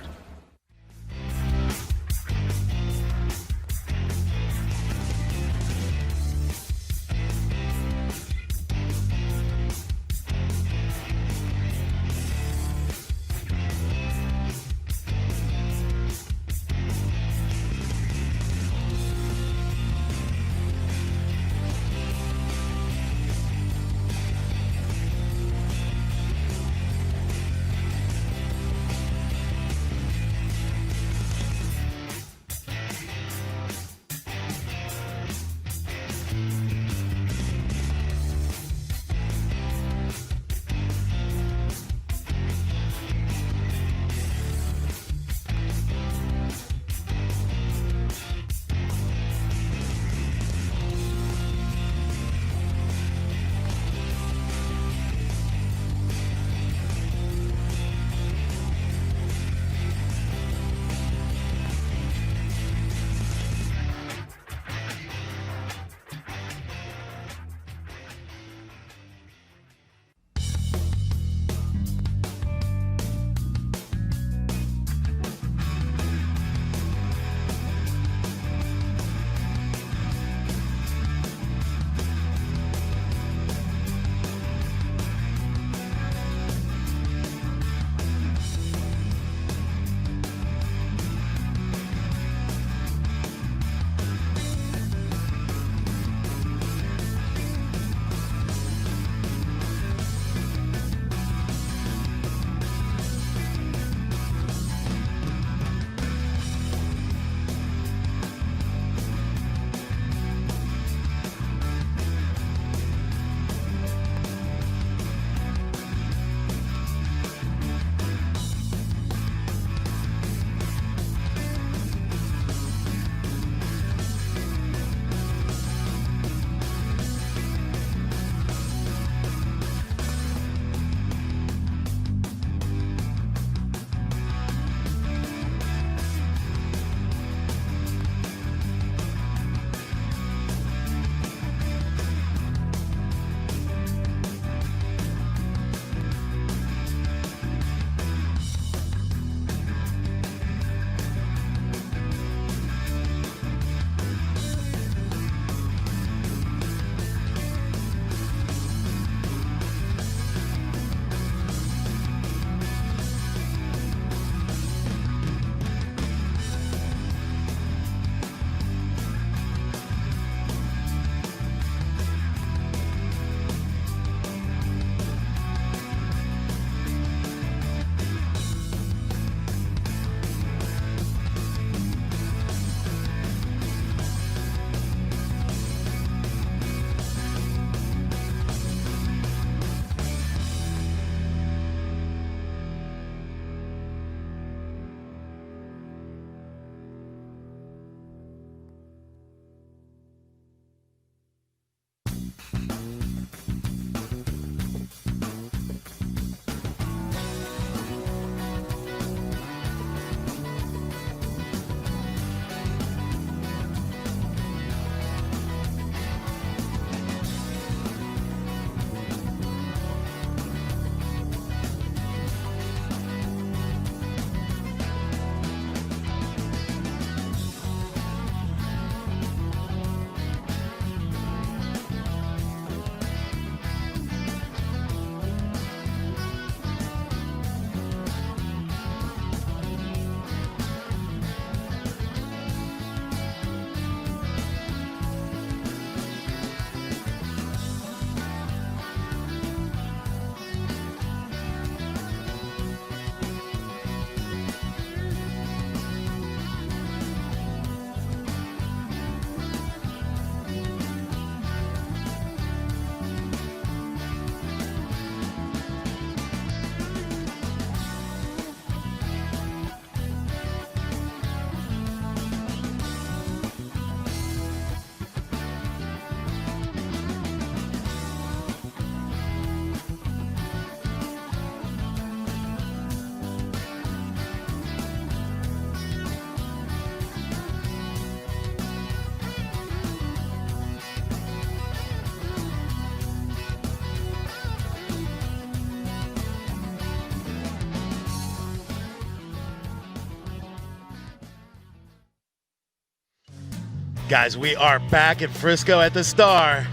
Guys, we are back at Frisco at the Star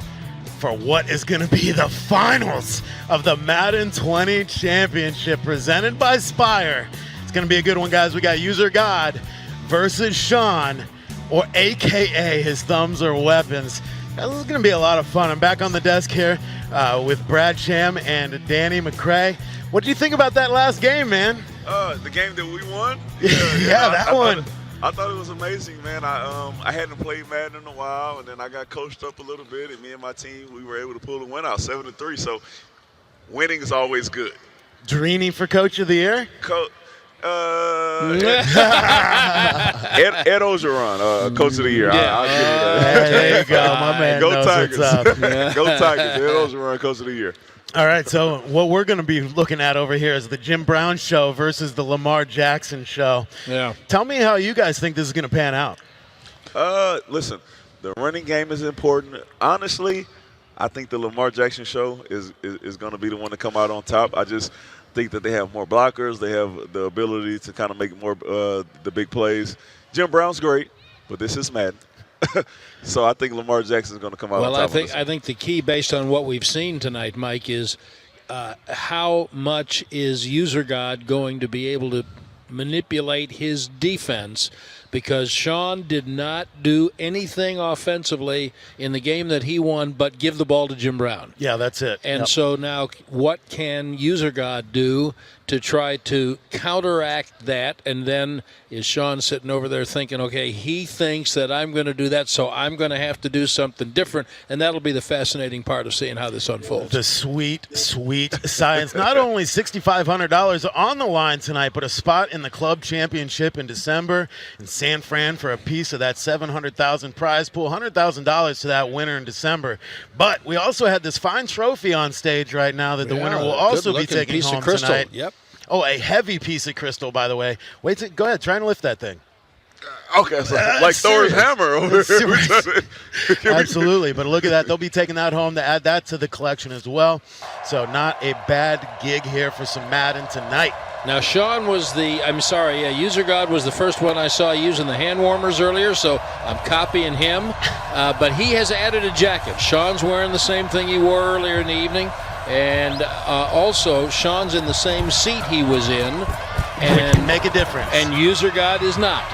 for what is going to be the finals of the Madden 20 Championship presented by Spire. It's going to be a good one, guys. We got User God versus Sean, or AKA his thumbs are weapons. This is going to be a lot of fun. I'm back on the desk here with Brad Sham and Danny McCray. What do you think about that last game, man? The game that we won? Yeah, that one. I thought it was amazing, man. I hadn't played Madden in a while, and then I got coached up a little bit, and me and my team, we were able to pull the win out 7-3. So winning is always good. Drini for Coach of the Year? Ed Ogeron, Coach of the Year. Yeah. I'll give you that. There you go. My man Go knows Tigers. what's up. Go Tigers. Ed Ogeron, Coach of the Year. All right, so what we're going to be looking at over here is the Jim Brown show versus the Lamar Jackson show. Yeah. Tell me how you guys think this is going to pan out. Listen, the running game is important. Honestly, I think the Lamar Jackson show is going to be the one to come out on top. I just think that they have more blockers. They have the ability to kind of make more the big plays. Jim Brown's great, but this is Madden. So I think Lamar Jackson is going to come out on top. Well, I think the key, based on what we've seen tonight, Mike, is how much is User God going to be able to manipulate his defense, because Sean did not do anything offensively in the game that he won but give the ball to Jim Brown. Yeah, that's it. And so now what can User God do to try to counteract that? And then is Sean sitting over there thinking, okay, he thinks that I'm going to do that, so I'm going to have to do something different, and that'll be the fascinating part of seeing how this unfolds. The sweet, sweet science. Not only $6,500 on the line tonight, but a spot in the club championship in December in San Fran for a piece of that $700,000 prize pool, $100,000 to that winner in December. But we also had this fine trophy on stage right now that the winner will also be taking piece home of crystal. tonight. Yep. Oh, a heavy piece of crystal, by the way. Go ahead, try and lift that thing. Okay, so like Thor's hammer over here. Absolutely, but look at that. They'll be taking that home to add that to the collection as well. So not a bad gig here for some Madden tonight. Now, Sean was User God was the first one I saw using the hand warmers earlier, so I'm copying him. But he has added a jacket. Sean's wearing the same thing he wore earlier in the evening. And also, Sean's in the same seat he was in. And make a difference. And User God is not.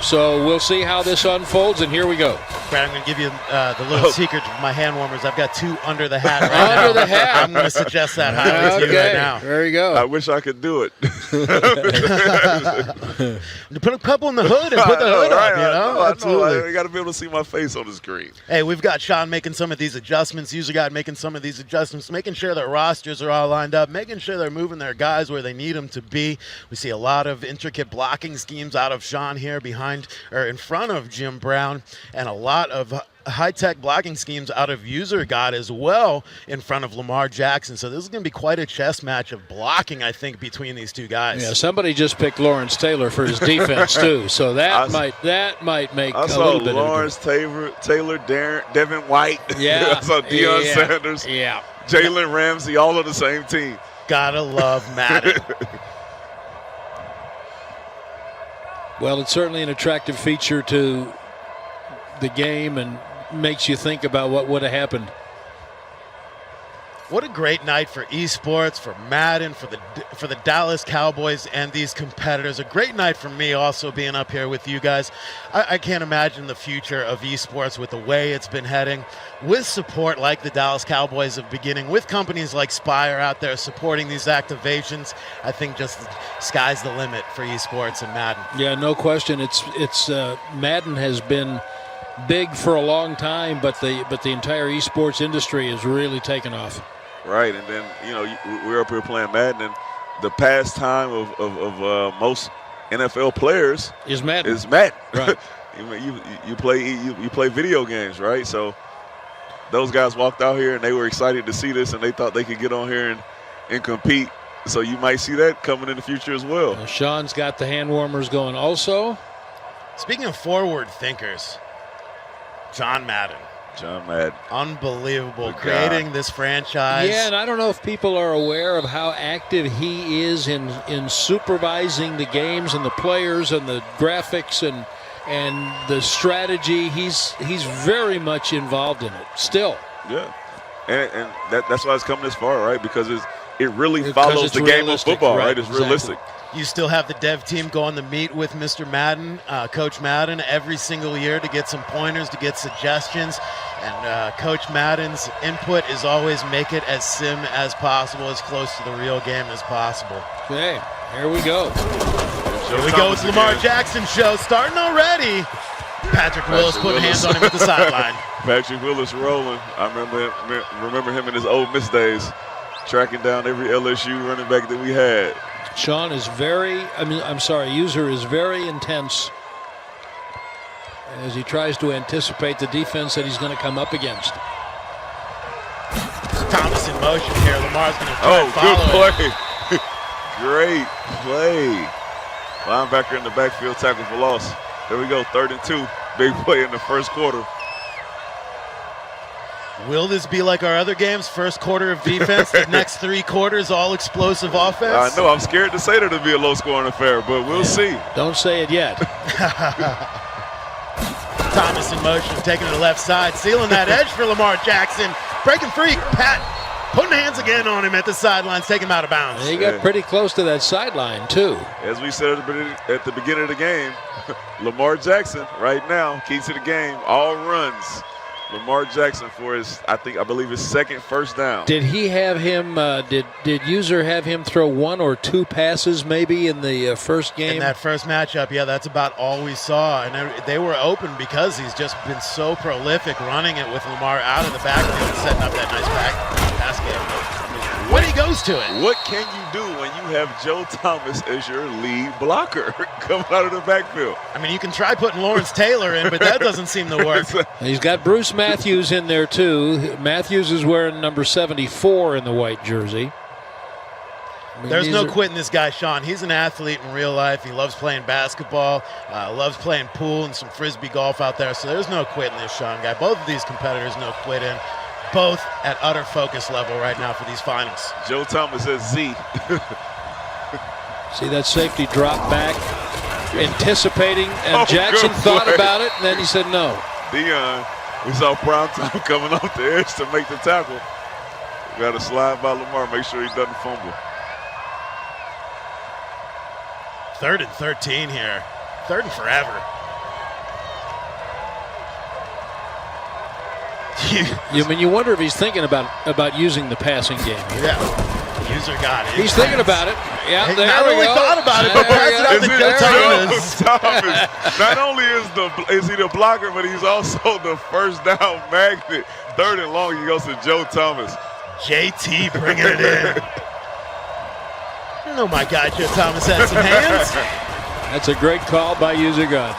So we'll see how this unfolds, and here we go. Brad, I'm going to give you the little secret of my hand warmers. I've got two under the hat right now. Under the hat? I'm going to suggest that highly to you right now. There you go. I wish I could do it. Put a couple in the hood and put the hood up, you know? Absolutely. I got to be able to see my face on the screen. Hey, we've got Sean making some of these adjustments, User God making some of these adjustments, making sure their rosters are all lined up, making sure they're moving their guys where they need them to be. We see a lot of intricate blocking schemes out of Sean here in front of Jim Brown, and a lot of high-tech blocking schemes out of User God as well in front of Lamar Jackson. So this is going to be quite a chess match of blocking, I think, between these two guys. Yeah, somebody just picked Lawrence Taylor for his defense too, so that might make a little bit Lawrence of a difference. Taylor, Devin White. Yeah, I saw Deion Sanders. Yeah, Jalen Ramsey, all on the same team. Gotta love Madden. Well, it's certainly an attractive feature to the game and makes you think about what would have happened. What a great night for esports, for Madden, for the Dallas Cowboys and these competitors. A great night for me also being up here with you guys. I can't imagine the future of esports with the way it's been heading, with support like the Dallas Cowboys of beginning, with companies like Spire out there supporting these activations. I think just sky's the limit for esports and Madden. Yeah, no question. It's Madden has been big for a long time, but the entire esports industry has really taken off. Right, and then we're up here playing Madden, and the pastime of most NFL players is Madden. Right. you play video games, right? So those guys walked out here and they were excited to see this, and they thought they could get on here and compete. So you might see that coming in the future as well. Sean's got the hand warmers going also. Speaking of forward thinkers, John Madden. Unbelievable. Creating this franchise. Yeah, and I don't know if people are aware of how active he is in supervising the games and the players and the graphics and the strategy, he's very much involved in it still. Yeah, and that's why it's coming this far, right? Because it really follows the game of football, right? It's realistic. You still have the dev team going to meet with Mr. Madden, Coach Madden, every single year to get some pointers, to get suggestions. And Coach Madden's input is always make it as sim as possible, as close to the real game as possible. Okay, here we go. Here we go with Lamar Jackson show starting already. Patrick Willis putting hands on him at the sideline. Patrick Willis rolling. I remember him in his Ole Miss days, tracking down every LSU running back that we had. Sean is User is very intense as he tries to anticipate the defense that he's going to come up against. Thomas in motion here. Lamar's going to try good play. Great play. Linebacker in the backfield, tackle for loss. There we go, 3rd and 2. Big play in the first quarter. Will this be like our other games? First quarter of defense, the next 3 quarters, all explosive offense? I know, I'm scared to say that it'll be a low-scoring affair, but we'll see. Don't say it yet. Thomas in motion, taking to the left side, sealing that edge for Lamar Jackson. Breaking free, Pat putting hands again on him at the sidelines, taking him out of bounds. He got pretty close to that sideline, too. As we said at the beginning of the game, Lamar Jackson right now, key to the game, all runs. Lamar Jackson for his, I believe his 2nd first down. Did he have him, did User have him throw 1 or 2 passes maybe in the first game? In that first matchup, yeah, that's about all we saw. And they were open because he's just been so prolific running it with Lamar out of the backfield, setting up that nice pass game. When he goes to it. What can you do when you have Joe Thomas as your lead blocker coming out of the backfield? I mean, you can try putting Lawrence Taylor in, but that doesn't seem to work. He's got Bruce Matthews in there, too. Matthews is wearing number 74 in the white jersey. I mean, there's no quitting this guy, Sean. He's an athlete in real life. He loves playing basketball, loves playing pool and some frisbee golf out there. So there's no quitting this Sean guy. Both of these competitors, no quitting. Both at utter focus level right now for these finals. Joe Thomas says Z. See that safety drop back, anticipating, and Jackson thought about it, and then he said no. Dion, we saw Primetime coming off the edge to make the tackle. Got a slide by Lamar, make sure he doesn't fumble. 3rd and 13 here. 3rd and forever. You wonder if he's thinking about using the passing game. Yeah, User got it. He's thinking about it. Yeah, he there not we only go. thought about it, but passed it out to Joe Thomas. Not only is he the blocker, but he's also the first down magnet. 3rd and long, he goes to Joe Thomas. JT bringing it in. Oh my God, Joe Thomas had some hands. That's a great call by User God.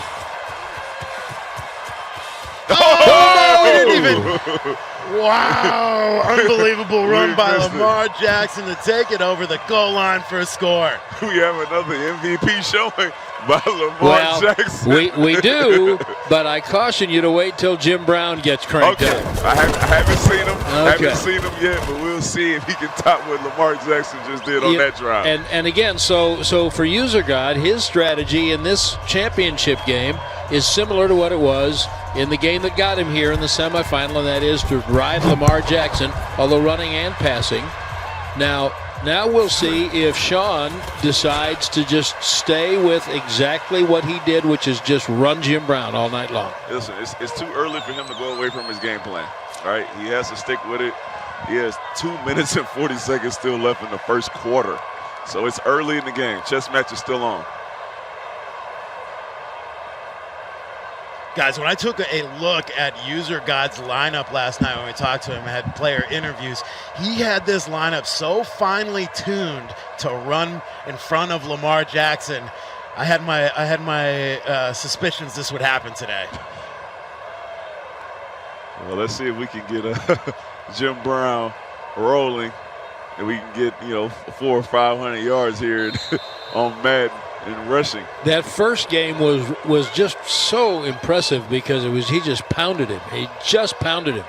Oh, he didn't even. Wow, unbelievable run by Lamar Jackson to take it over the goal line for a score. We have another MVP showing by Lamar Jackson. We do, but I caution you to wait till Jim Brown gets cranked up. I haven't seen him. Haven't seen him yet, but we'll see if he can top what Lamar Jackson just did on that drive. And again, so for User God, his strategy in this championship game is similar to what it was in the game that got him here in the semifinal, and that is to ride Lamar Jackson, although running and passing. Now we'll see if Sean decides to just stay with exactly what he did, which is just run Jim Brown all night long. Listen, it's too early for him to go away from his game plan, right? He has to stick with it. He has 2 minutes and 40 seconds still left in the first quarter. So it's early in the game. Chess match is still on. Guys, when I took a look at User God's lineup last night when we talked to him, had player interviews, he had this lineup so finely tuned to run in front of Lamar Jackson. I had my suspicions this would happen today. Well, let's see if we can get Jim Brown rolling, and we can get 400 or 500 yards here on Madden. In rushing. That first game was just so impressive because he just pounded him. He just pounded him.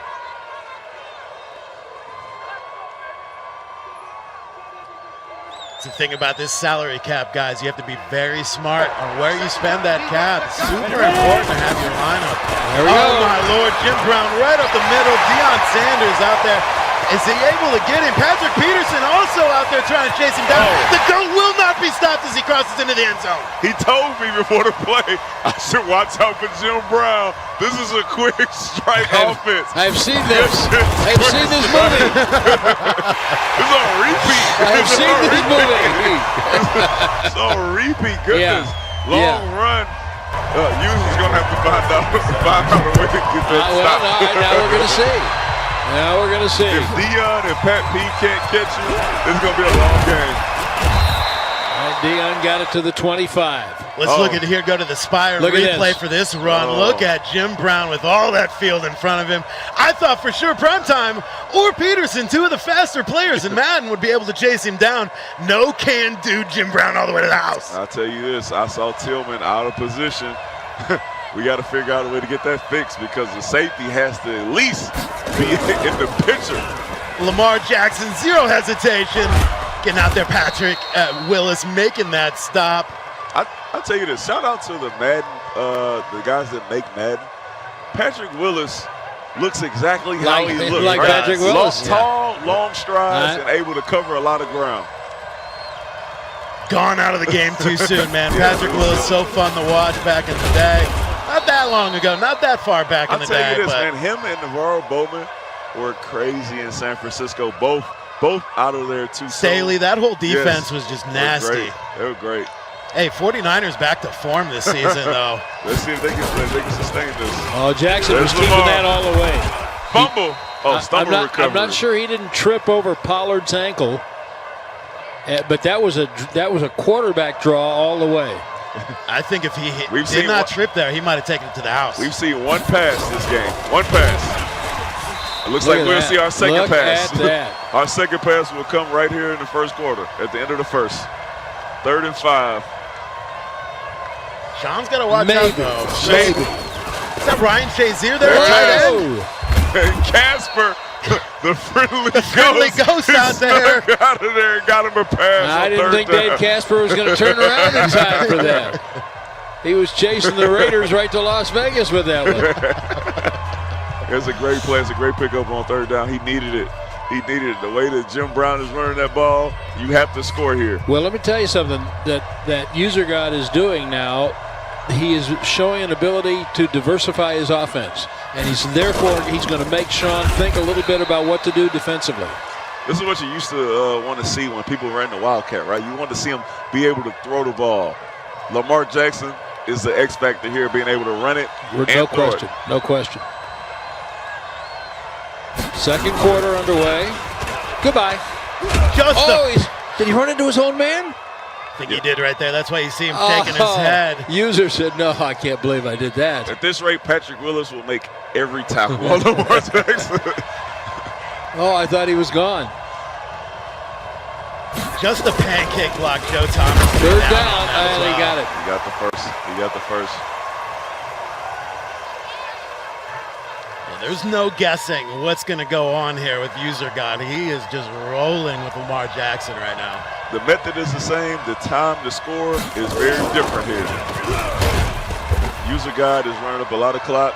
the thing about this salary cap, guys. You have to be very smart on where you spend that cap. It's super important to have your lineup. There we go. Oh, my Lord. Jim Brown right up the middle. Deion Sanders out there. Is he able to get him? Patrick Peterson also out there trying to chase him down. The GOAT will not be stopped as he crosses into the end zone. He told me before the play, I should watch out for Jim Brown. This is a quick strike offense. I've seen this. I've seen this movie. It's on repeat. I've seen this movie. It's on repeat. Goodness. Long run. User's going to have to find out a way to get that stop. Now we're going to see. Now we're going to see. If Deion and Pat P can't catch you, it's going to be a long game. And Deion got it to the 25. Let's look at here, go to the Spire replay for this run. Look at Jim Brown with all that field in front of him. I thought for sure Primetime or Peterson, two of the faster players in Madden, would be able to chase him down. No can do Jim Brown all the way to the house. I'll tell you this, I saw Tillman out of position. We got to figure out a way to get that fixed because the safety has to at least be in the picture. Lamar Jackson, zero hesitation. Getting out there, Patrick Willis making that stop. I'll tell you this, shout out to the Madden, the guys that make Madden. Patrick Willis looks exactly how he looks. Like right? Patrick Willis. Tall, long strides, and able to cover a lot of ground. Gone out of the game too soon, man. Patrick Willis, so fun to watch back in the day. Not that long ago, not that far back in the day. I'll tell you this, man, him and Navarro Bowman were crazy in San Francisco, both out of there too. Staley, that whole defense was just nasty. They were great. Hey, 49ers back to form this season, though. Let's see if they can sustain this. Oh, Jackson was keeping that all the way. Fumble. Stumble recovery. I'm not sure he didn't trip over Pollard's ankle, but that was a quarterback draw all the way. I think if he did not trip there, he might have taken it to the house. We've seen one pass this game. One pass. It looks like we're going to see our second pass. Look at that. Our second pass will come right here in the first quarter, at the end of the first. 3rd and 5. Sean's got to watch out, though. Maybe. Is that Ryan Shazier there? Tight end? And Casper, the friendly ghost out there. Out of there and got him a pass. I didn't think Dave Casper was going to turn around in time for that. He was chasing the Raiders right to Las Vegas with that one. It's a great play. It's a great pickup on 3rd down. He needed it. He needed it. The way that Jim Brown is running that ball, you have to score here. Well, let me tell you something that User God is doing now. He is showing an ability to diversify his offense, and he's going to make Sean think a little bit about what to do defensively. This is what you used to want to see when people ran the Wildcat, right? You want to see him be able to throw the ball. Lamar Jackson is the X factor here, being able to run it. No question. No question. Second quarter underway. Goodbye. Did he run into his own man? I think he did right there. That's why you see him shaking his head. User said, no, I can't believe I did that. At this rate, Patrick Willis will make every tackle on Lamar Jackson. Oh, I thought he was gone. Just a pancake block, Joe Thomas. 3rd down, and he got it. He got the first. He got the first. There's no guessing what's going to go on here with User God. He is just rolling with Lamar Jackson right now. The method is the same. The time to score is very different here. User God is running up a lot of clock.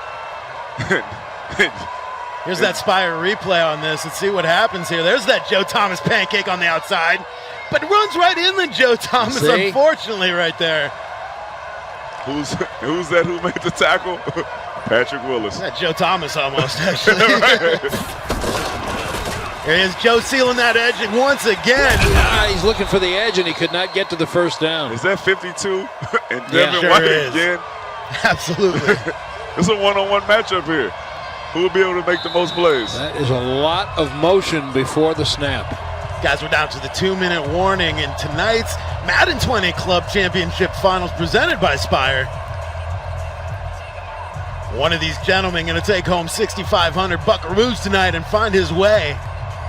Here's that Spire replay on this. Let's see what happens here. There's that Joe Thomas pancake on the outside, but runs right in the Joe Thomas, unfortunately, right there. Who's that who made the tackle? Patrick Willis. That Joe Thomas almost, actually. Here he is, Joe sealing that edge once again. He's looking for the edge, and he could not get to the first down. Is that 52? And Devin White again? Absolutely. It's a one-on-one matchup here. Who will be able to make the most plays? That is a lot of motion before the snap. Guys, we're down to the 2-minute warning in tonight's Madden 20 Club Championship Finals presented by Spire. One of these gentlemen going to take home 6,500 buckaroos tonight and find his way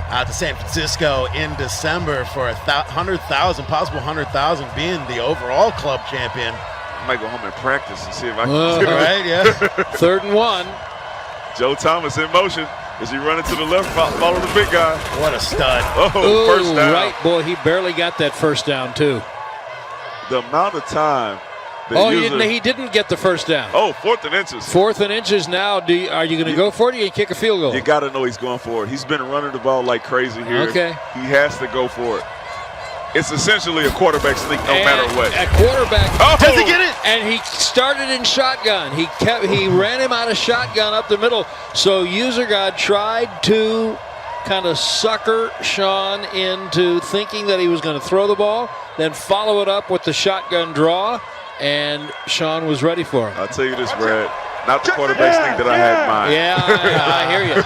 out to San Francisco in December for 100,000, possible 100,000, being the overall club champion. I might go home and practice and see if I can get it right. Yeah. 3rd and 1. Joe Thomas in motion. Is he running to the left? Follow the big guy. What a stud. Oh, first down. Right, boy, he barely got that first down, too. The amount of time. He didn't get the first down. Oh, 4th and inches. 4th and inches now. Are you going to go for it or are you going to kick a field goal? You got to know he's going for it. He's been running the ball like crazy here. Okay. He has to go for it. It's essentially a quarterback sneak no matter what. A quarterback. Oh! Does he get it? And he started in shotgun. He ran him out of shotgun up the middle. So Usergod tried to kind of sucker Sean into thinking that he was going to throw the ball, then follow it up with the shotgun draw, and Sean was ready for him. I'll tell you this, Brad. Not the quarterback sneak that I had in mind. Yeah, I hear you.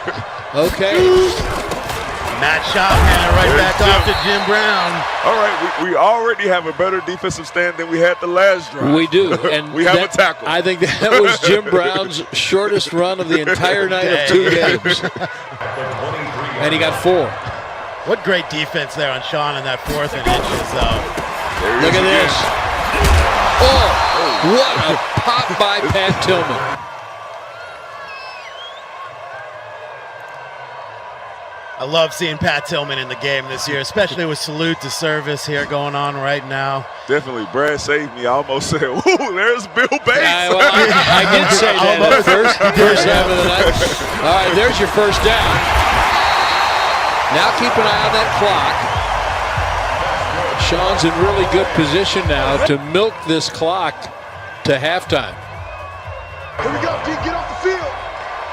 Okay. Matt Schaub handed right back off to Jim Brown. All right, we already have a better defensive stand than we had the last drive. We do. And we have a tackle. I think that was Jim Brown's shortest run of the entire night of 2 games. And he got 4. What great defense there on Sean in that 4th and inches, though. Look at this. Oh, what a pop by Pat Tillman. I love seeing Pat Tillman in the game this year, especially with salute to service here going on right now. Definitely. Brad saved me. I almost said, ooh, there's Bill Bates. I did say that at first half of the night. All right, there's your first down. Now keep an eye on that clock. Sean's in really good position now to milk this clock to halftime. Here we go, D, get off the field.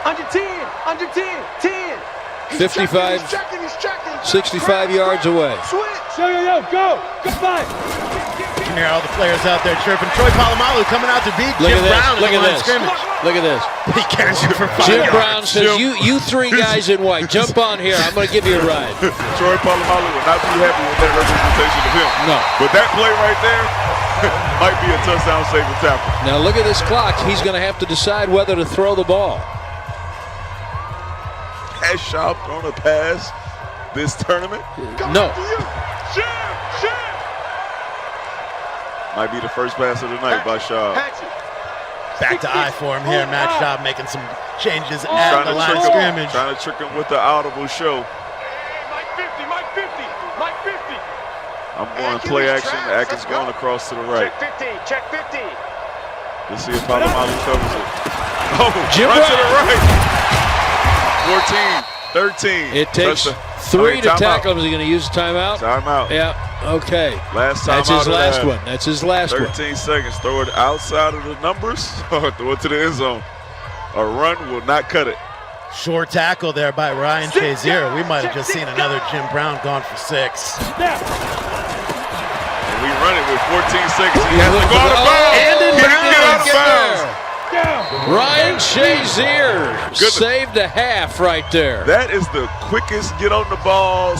Under 10, 10. 55, 65 yards away. Yo, go, goodbye. You can hear all the players out there chirping. Troy Polamalu coming out to beat Jim Brown in the line of scrimmage. Look at this. He carries you for 5 Jim yards. Brown says, you 3 guys in white, jump on here. I'm going to give you a ride. Troy Polamalu will not be happy with that representation of him. No. But that play right there might be a touchdown saving tackle. Now look at this clock. He's going to have to decide whether to throw the ball. Has Schaub thrown a pass this tournament? No. Might be the first pass of the night by Schaub. Back to I for him here. Matt Schaub making some changes at the line of scrimmage. Trying to trick him with the audible show. Mike 50. I'm going play action. Atkins going across to the right. Check 50. Let's see if Polamalu covers it. Oh, Jim run Brown. to the right. 14, 13. It takes 3 to tackle him. Is he going to use a timeout? Timeout. Yeah, okay. Last time That's his last one. That's his last 13 seconds. Throw it outside of the numbers or throw it to the end zone. A run will not cut it. Short tackle there by Ryan Shazier. We might have just seen another Jim Brown gone for 6. And we run it with 14 seconds. He has to go out of bounds. And in bounds. Get out of bounds. Ryan Shazier saved a half right there. That is the quickest get on the ball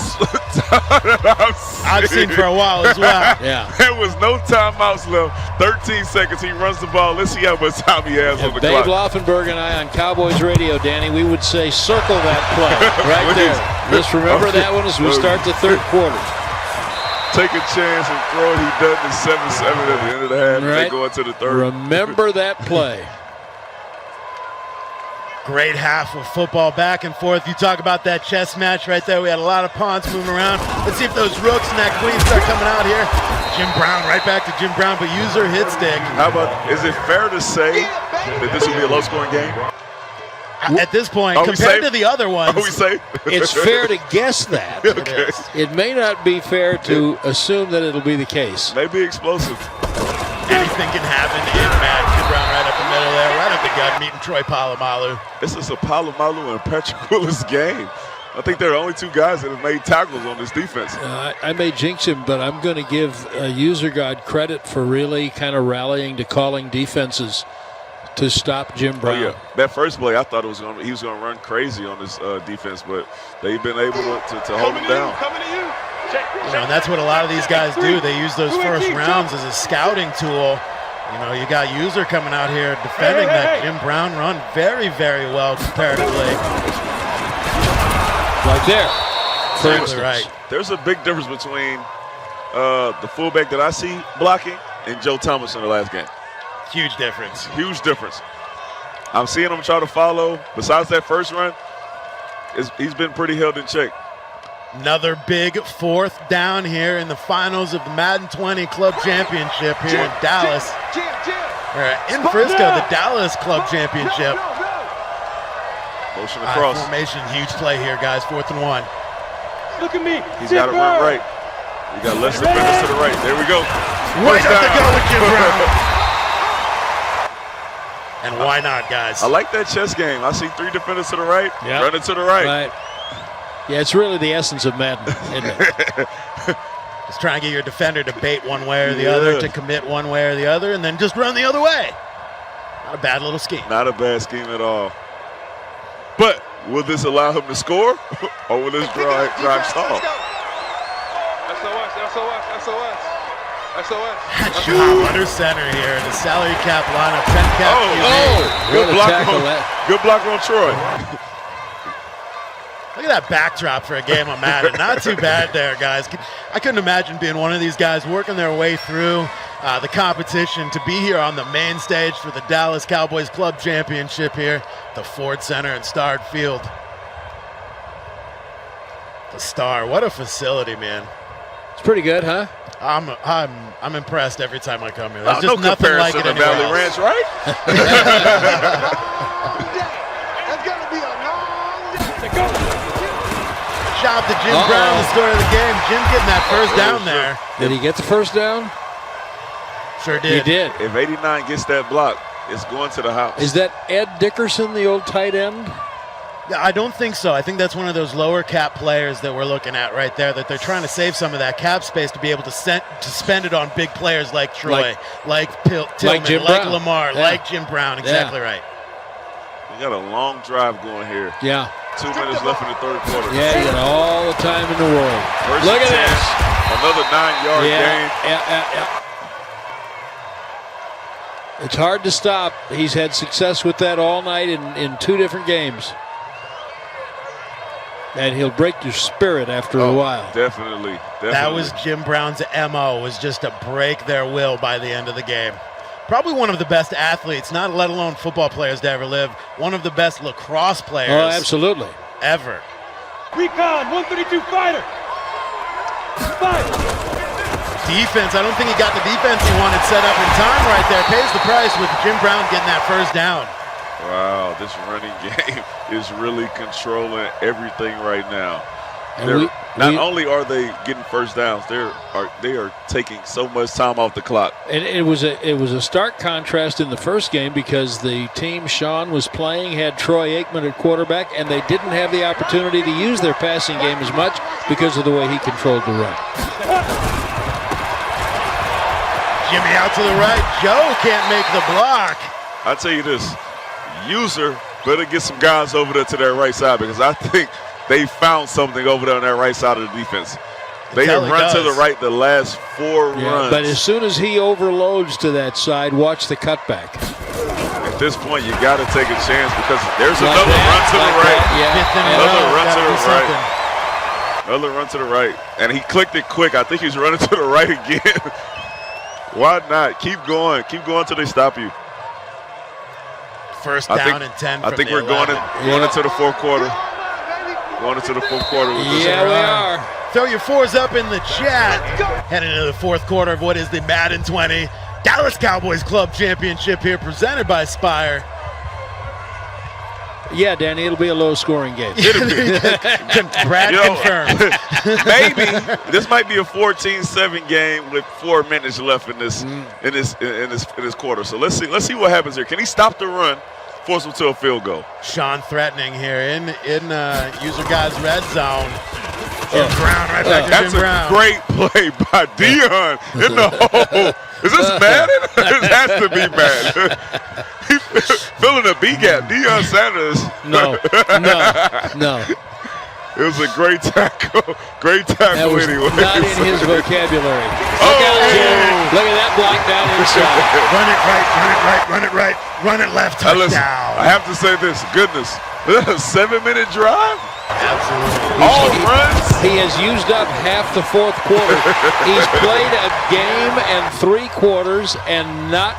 I've seen for a while as well. Yeah. There was no timeouts left. 13 seconds. He runs the ball. Let's see how much time he has on the Babe clock. Laufenberg and I on Cowboys Radio, Danny, we would say circle that play right there. Just remember that one as we start the 3rd quarter. Take a chance and throw it. He does the 7-7 at the end of the half. Right. They go into the 3rd. Remember that play. Great half of football back and forth. You talk about that chess match right there. We had a lot of pawns moving around. Let's see if those rooks and that queen start coming out here. Jim Brown, right back to Jim Brown, but user hit stick. How about, is it fair to say that this will be a low-scoring game? At this point, compared to the other ones. We say? It's fair to guess that. Okay. It may not be fair to assume that it'll be the case. Maybe explosive. Anything can happen in Matt. Jim Brown right up the middle there, right up the gut, meeting Troy Polamalu. This is a Polamalu and Patrick Willis game. I think they're the only 2 guys that have made tackles on this defense. I may jinx him, but I'm going to give Usergod credit for really kind of rallying to calling defenses to stop Jim Brown. Oh, yeah. That first play, I thought he was going to run crazy on this defense, but they've been able to hold him down. You know, and that's what a lot of these guys do. They use those first rounds as a scouting tool. You know, you got User coming out here defending that Jim Brown run very, very well comparatively. Right there. For instance. Right. There's a big difference between the fullback that I see blocking and Joe Thomas in the last game. Huge difference. Huge difference. I'm seeing him try to follow. Besides that first run, he's been pretty held in check. Another big 4th down here in the finals of the Madden 20 Club Championship here in Dallas. In Frisco, the Dallas Club Championship. Motion across. Formation, huge play here, guys. 4th and 1. Look at me. He's got to run right. You got less defenders to the right. There we go. Right up the go with Jim Brown. And why not, guys? I like that chess game. I see 3 defenders to the right, running to the right. Yeah, it's really the essence of Madden, isn't it? Just trying to get your defender to bait one way or the other, to commit one way or the other, and then just run the other way. Not a bad little scheme. Not a bad scheme at all. But will this allow him to score, or will this drive stall? Job under center here in the salary cap lineup. 10 cap. Good block on Troy. Look at that backdrop for a game of Madden. Not too bad there, guys. I couldn't imagine being one of these guys working their way through the competition to be here on the main stage for the Dallas Cowboys Club Championship here, the Ford Center and Starred Field. The Star, what a facility, man. It's pretty good, huh? I'm impressed every time I come here. There's no just nothing like it to anywhere Valley else. Ranch, right? Job to Jim Brown, the story of the game. Jim getting that first down there. Did he get the first down? Sure did. He did. If 89 gets that block, it's going to the house. Is that Ed Dickerson, the old tight end? Yeah, I don't think so. I think that's one of those lower cap players that we're looking at right there, that they're trying to save some of that cap space to be able to spend it on big players like Troy, like Tillman, Jim like Brown. Lamar, like Jim Brown. Exactly right. We got a long drive going here. Yeah. 2 minutes left in the 3rd quarter. Yeah, you got all the time in the world. First Look and at 10, this. Another 9-yard gain. Yeah. It's hard to stop. He's had success with that all night in 2 different games. And he'll break your spirit after a while. Definitely. That was Jim Brown's MO, was just to break their will by the end of the game. Probably one of the best athletes, not let alone football players to ever live, one of the best lacrosse players. Oh, absolutely. Ever. Recon, 132 fighter. Defense, I don't think he got the defense he wanted set up in time right there. Pays the price with Jim Brown getting that first down. Wow, this running game is really controlling everything right now. And not only are they getting first downs, they are taking so much time off the clock. And it was a stark contrast in the first game because the team Sean was playing had Troy Aikman at quarterback, and they didn't have the opportunity to use their passing game as much because of the way he controlled the run. Jimmy out to the right. Joe can't make the block. I'll tell you this, user better get some guys over there to their right side, because I think they found something over there on that right side of the defense. They have run to the right the last 4 runs. But as soon as he overloads to that side, watch the cutback. At this point, you got to take a chance, because there's another run to the right. Another run to the right. Another run to the right. And he clicked it quick. I think he's running to the right again. Why not? Keep going. Keep going until they stop you. First down and 10. I think we're going into the 4th quarter. Going into the 4th quarter with this. Yeah, we are. Throw your 4s up in the chat. Heading into the 4th quarter of what is the Madden 20 Dallas Cowboys Club Championship here, presented by Spire. Yeah, Danny, it'll be a low-scoring game. Brad confirmed. Maybe this might be a 14-7 game with 4 minutes left in this quarter. So let's see what happens here. Can he stop the run? Force him to a field goal. Sean threatening here in user guys red zone. Jim Brown right back to Jim Brown. That's a great play by Dion in the hole. Is this Madden? It has to be Madden. He's filling a B gap. Deion Sanders. No. It was a great tackle. Great tackle that was anyway. Not in his vocabulary. Look out, Jim. Look at that block down inside. Run it right, run it right, run it right, run it left, touchdown. I have to say this. Goodness. This is a 7-minute drive? Absolutely. All runs? He has used up half the 4th quarter. He's played a game and 3 quarters and not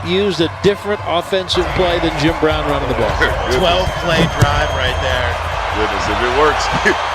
used a different offensive play than Jim Brown running the ball. 12-play drive right there. goodness. If it works,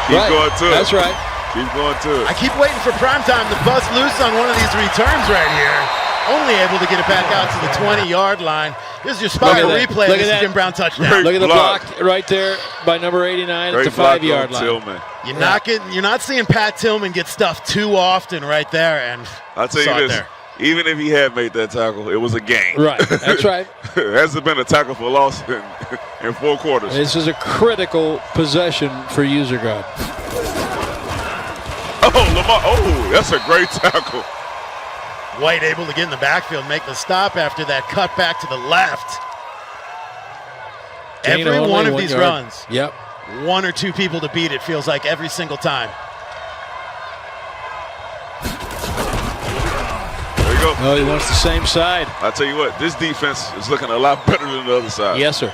keep going to it. That's right. Keep going to it. I keep waiting for primetime to bust loose on one of these returns right here. Only able to get it back out to the 20-yard line. This is your Spire replay. This is Jim Brown touchdown. Look at the block right there by number 89 at the 5-yard line. Tillman. You're not seeing Pat Tillman get stuffed too often right there. And I'll tell you this. Even if he had made that tackle, it was a gain. Right, that's right. It hasn't been a tackle for loss in 4 quarters. This is a critical possession for user guard. Oh, Lamar. Oh, that's a great tackle. White able to get in the backfield, make the stop after that cut back to the left. Every one of these runs. Yep. 1 or 2 people to beat it, feels like every single time. There you go. Oh, he wants the same side. I'll tell you what, this defense is looking a lot better than the other side. Yes, sir.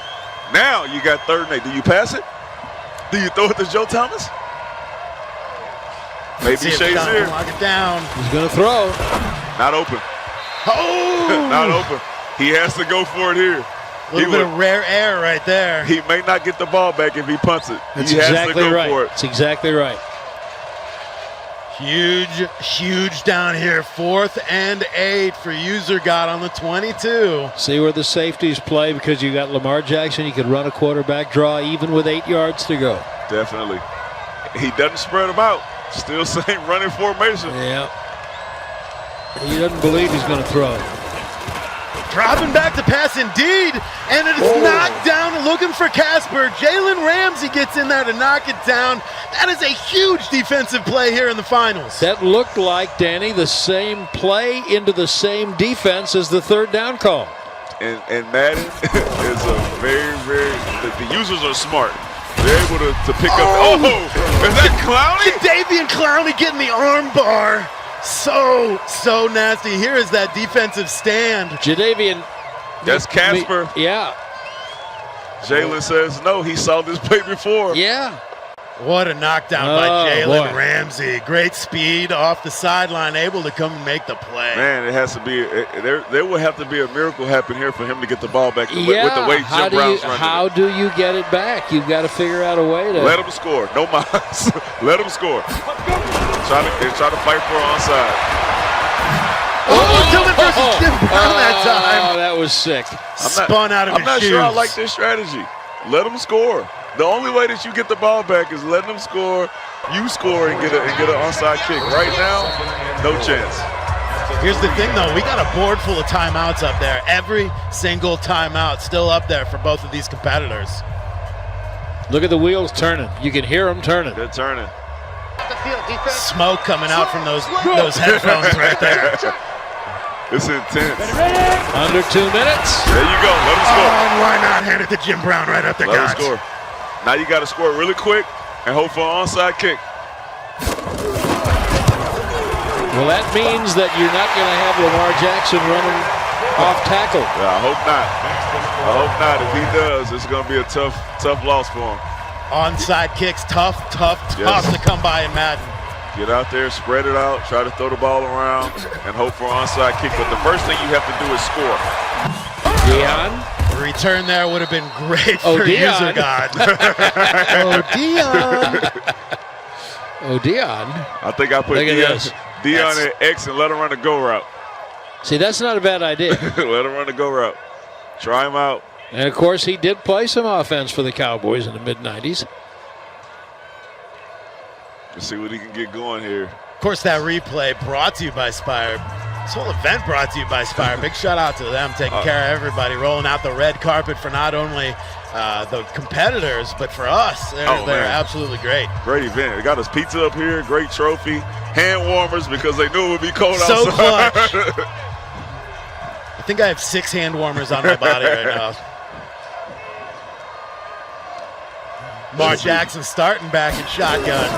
Now you got 3rd and 8. Do you pass it? Do you throw it to Joe Thomas? Maybe Shazier. Lock it down. He's going to throw. Not open. Oh! Not open. He has to go for it here. A little bit of rare air right there. He may not get the ball back if he punts it. That's he has exactly to go right. for it. That's exactly right. Huge down here. 4th and 8 for user got on the 22. See where the safeties play because you got Lamar Jackson. You could run a quarterback draw even with 8 yards to go. Definitely. He doesn't spread them out. Still same running formation. Yeah. He doesn't believe he's going to throw it. Dropping back to pass indeed, and it is knocked down looking for Casper. Jalen Ramsey gets in there to knock it down. That is a huge defensive play here in the finals. That looked like, Danny, the same play into the same defense as the 3rd down call. And Madden is a the users are smart. They're able to pick up. Oh, is that Clowney? Jadeveon Clowney getting the arm bar. So nasty. Here is that defensive stand. Jadeveon. That's Casper. Yeah. Jalen says no. He saw this play before. Yeah. What a knockdown by Jalen Ramsey. Great speed off the sideline, able to come and make the play. Man, it has to be. There will have to be a miracle happen here for him to get the ball back with the way Jim Brown's running. How do you get it back? You've got to figure out a way to. Let him score. No minds. Let him score. Try to fight for onside. Tillman versus Jim Brown that time. Oh, that was sick. Spun out of his shoes. I'm not sure I like this strategy. Let him score. The only way that you get the ball back is letting them score. You score and get an onside kick. Right now, no chance. Here's the thing, though. We got a board full of timeouts up there. Every single timeout still up there for both of these competitors. Look at the wheels turning. You can hear them turning. They're turning. Smoke coming out from those headphones right there. It's intense. Under 2 minutes. There you go. Let him score. Oh, and why not hand it to Jim Brown right up the gut? Let him score. Now you got to score really quick and hope for an onside kick. Well, that means that you're not going to have Lamar Jackson running off tackle. Yeah, I hope not. I hope not. If he does, it's going to be a tough loss for him. Onside kicks, tough to come by in Madden. Get out there, spread it out, try to throw the ball around, and hope for an onside kick. But the first thing you have to do is score. Deion. The return there would have been great for user God. Deion. I think I put Deion at X and let him run the go route. See, that's not a bad idea. Let him run the go route. Try him out. And, of course, he did play some offense for the Cowboys in the mid-90s. Let's see what he can get going here. Of course, that replay brought to you by Spire. This whole event brought to you by Spire. Big shout out to them, taking care of everybody, rolling out the red carpet for not only the competitors, but for us. They're absolutely great. Great event. They got us pizza up here, great trophy, hand warmers because they knew it would be cold outside. So clutch. I think I have 6 hand warmers on my body right now. Lamar Jackson starting back in shotgun.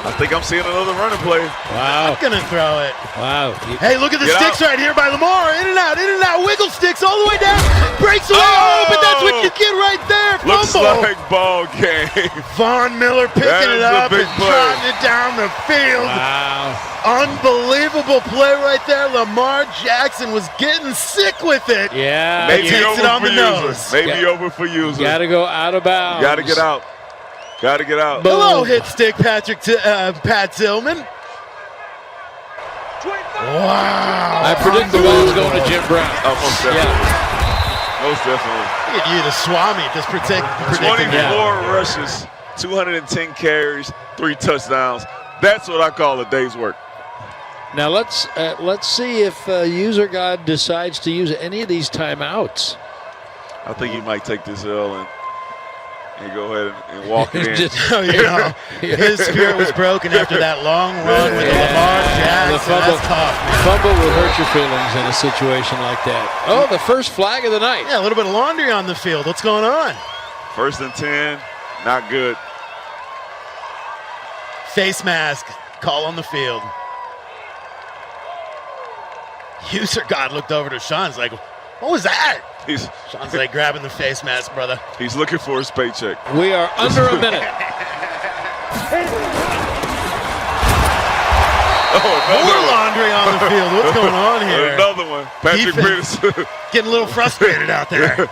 I think I'm seeing another running play. Wow. I'm going to throw it. Wow. Hey, look at the sticks right here by Lamar. In and out. Wiggle sticks all the way down. Breaks away. But that's what you get right there. Fumble. Looks like ball game. Von Miller picking it up and trotting it down the field. Wow. Unbelievable play right there. Lamar Jackson was getting sick with it. Yeah. Maybe takes it on the nose. Maybe over for user. Got to go out of bounds. Got to get out. Got to get out. Hello, hit stick, Pat Tillman. Wow. I predict the ball's going to Jim Brown. Oh, most definitely. Most definitely. Look at you, the Swami, just predicting 24 rushes, 210 carries, 3 touchdowns. That's what I call a day's work. Now let's see if User God decides to use any of these timeouts. I think he might take this L and go ahead and walk it in. His spirit was broken after that long run with Lamar Jackson. The fumble, That's tough, man. Fumble will hurt your feelings in a situation like that. Oh, the first flag of the night. Yeah, a little bit of laundry on the field. What's going on? 1st and 10, not good. Face mask, call on the field. User God looked over to Sean. He's like, what was that? Sean's like grabbing the face mask, brother. He's looking for his paycheck. We are under a minute. More laundry on the field. What's going on here? Another one. Patrick Peterson. Getting a little frustrated out there.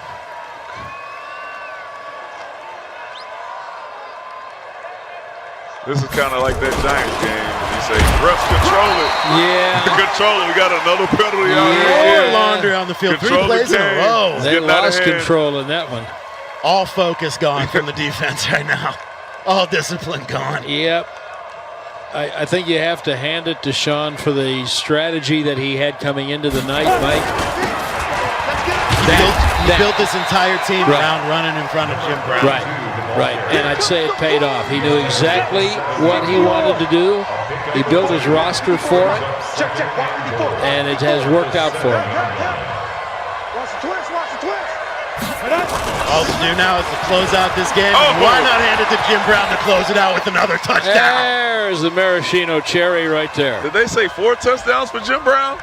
This is kind of like that Giants game. You say, refs control it. Yeah. Control it. We got another penalty out More here. laundry on the field. Control 3 plays in a row. They lost control in that one. All focus gone from the defense right now. All discipline gone. Yep. I think you have to hand it to Sean for the strategy that he had coming into the night, Mike. He built this entire team around running in front of Jim Brown. Right, and I'd say it paid off. He knew exactly what he wanted to do. He built his roster for it, and it has worked out for him. All to do now is to close out this game. Why not hand it to Jim Brown to close it out with another touchdown? There's the maraschino cherry right there. Did they say 4 touchdowns for Jim Brown?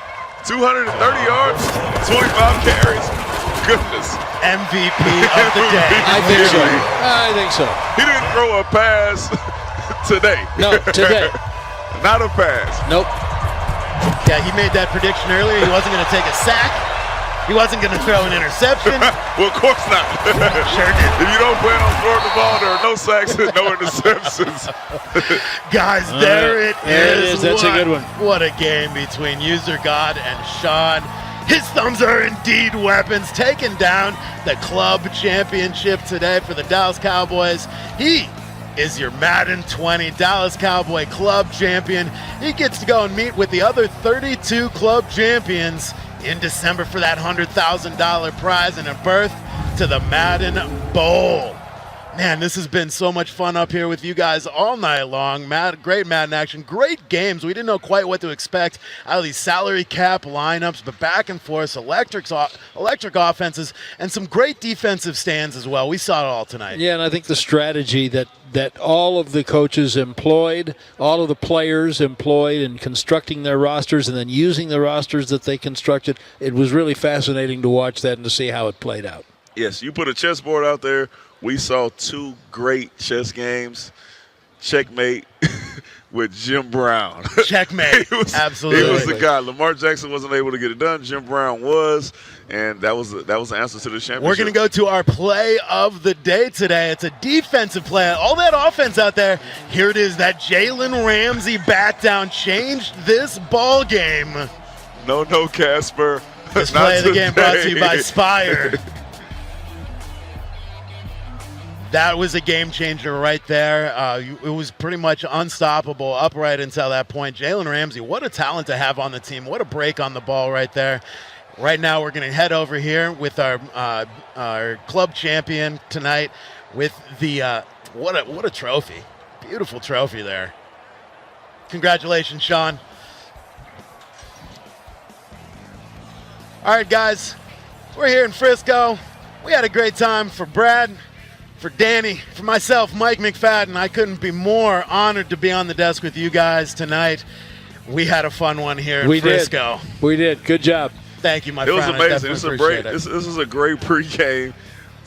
230 yards, 25 carries. Goodness. MVP of the day. I think so. He didn't throw a pass today. No, today. Not a pass. Nope. Yeah, he made that prediction earlier. He wasn't going to take a sack. He wasn't going to throw an interception. Well, of course not. Sure did. If you don't plan on throwing the ball, there are no sacks and no interceptions. Guys, there it is. That's a good one. What a game between User God and Sean. His thumbs are indeed weapons, taking down the club championship today for the Dallas Cowboys. He is your Madden 20 Dallas Cowboy Club champion. He gets to go and meet with the other 32 club champions in December for that $100,000 prize and a berth to the Madden Bowl. Man, this has been so much fun up here with you guys all night long. Great Madden action, great games. We didn't know quite what to expect out of these salary cap lineups, but back and forth, electric offenses, and some great defensive stands as well. We saw it all tonight. Yeah, and I think the strategy that all of the coaches employed, all of the players employed in constructing their rosters and then using the rosters that they constructed, it was really fascinating to watch that and to see how it played out. Yes, you put a chessboard out there. We saw 2 great chess games. Checkmate with Jim Brown. Checkmate. Absolutely. He was the guy. Lamar Jackson wasn't able to get it done. Jim Brown was, and that was the answer to the championship. We're going to go to our play of the day today. It's a defensive play. All that offense out there. Here it is. That Jalen Ramsey bat down changed this ball game. No, Casper. This play of the game brought to you by Spire. That was a game changer right there. It was pretty much unstoppable upright until that point. Jalen Ramsey, what a talent to have on the team. What a break on the ball right there. Right now we're going to head over here with our club champion tonight with the what a trophy. Beautiful trophy there. Congratulations, Sean. All right, guys, we're here in Frisco. We had a great time. For Brad, for Danny, for myself, Mike McFadden, I couldn't be more honored to be on the desk with you guys tonight. We had a fun one here in Frisco. We did. Good job. Thank you, my friend. It was amazing. This is a great pregame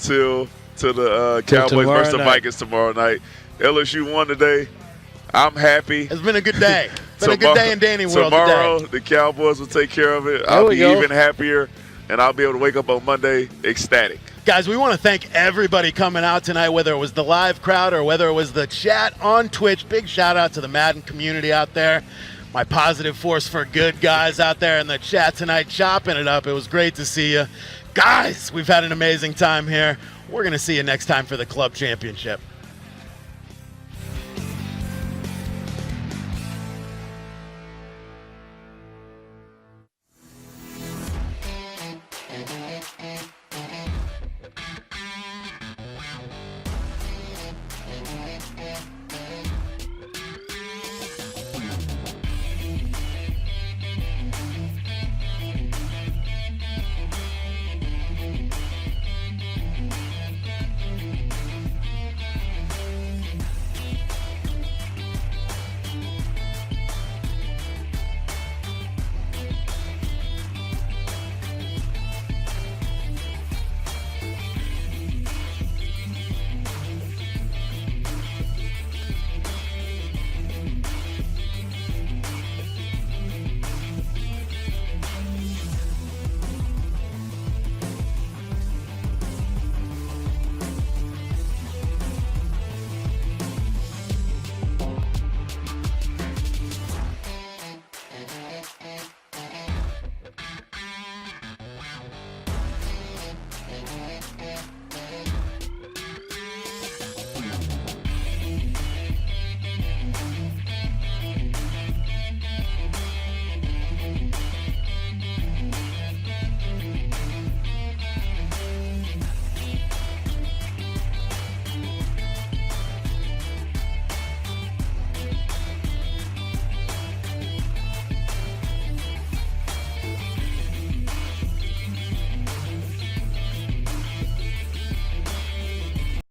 to the Cowboys versus the Vikings tomorrow night. LSU won today. I'm happy. It's been a good day. It's been a good day in Danny World tomorrow, today. the Cowboys will take care of it. I'll be even happier and I'll be able to wake up on Monday ecstatic. Guys, we want to thank everybody coming out tonight, whether it was the live crowd or whether it was the chat on Twitch. Big shout out to the Madden community out there. My positive force for good guys out there in the chat tonight, chopping it up. It was great to see you. Guys, we've had an amazing time here. We're going to see you next time for the club championship.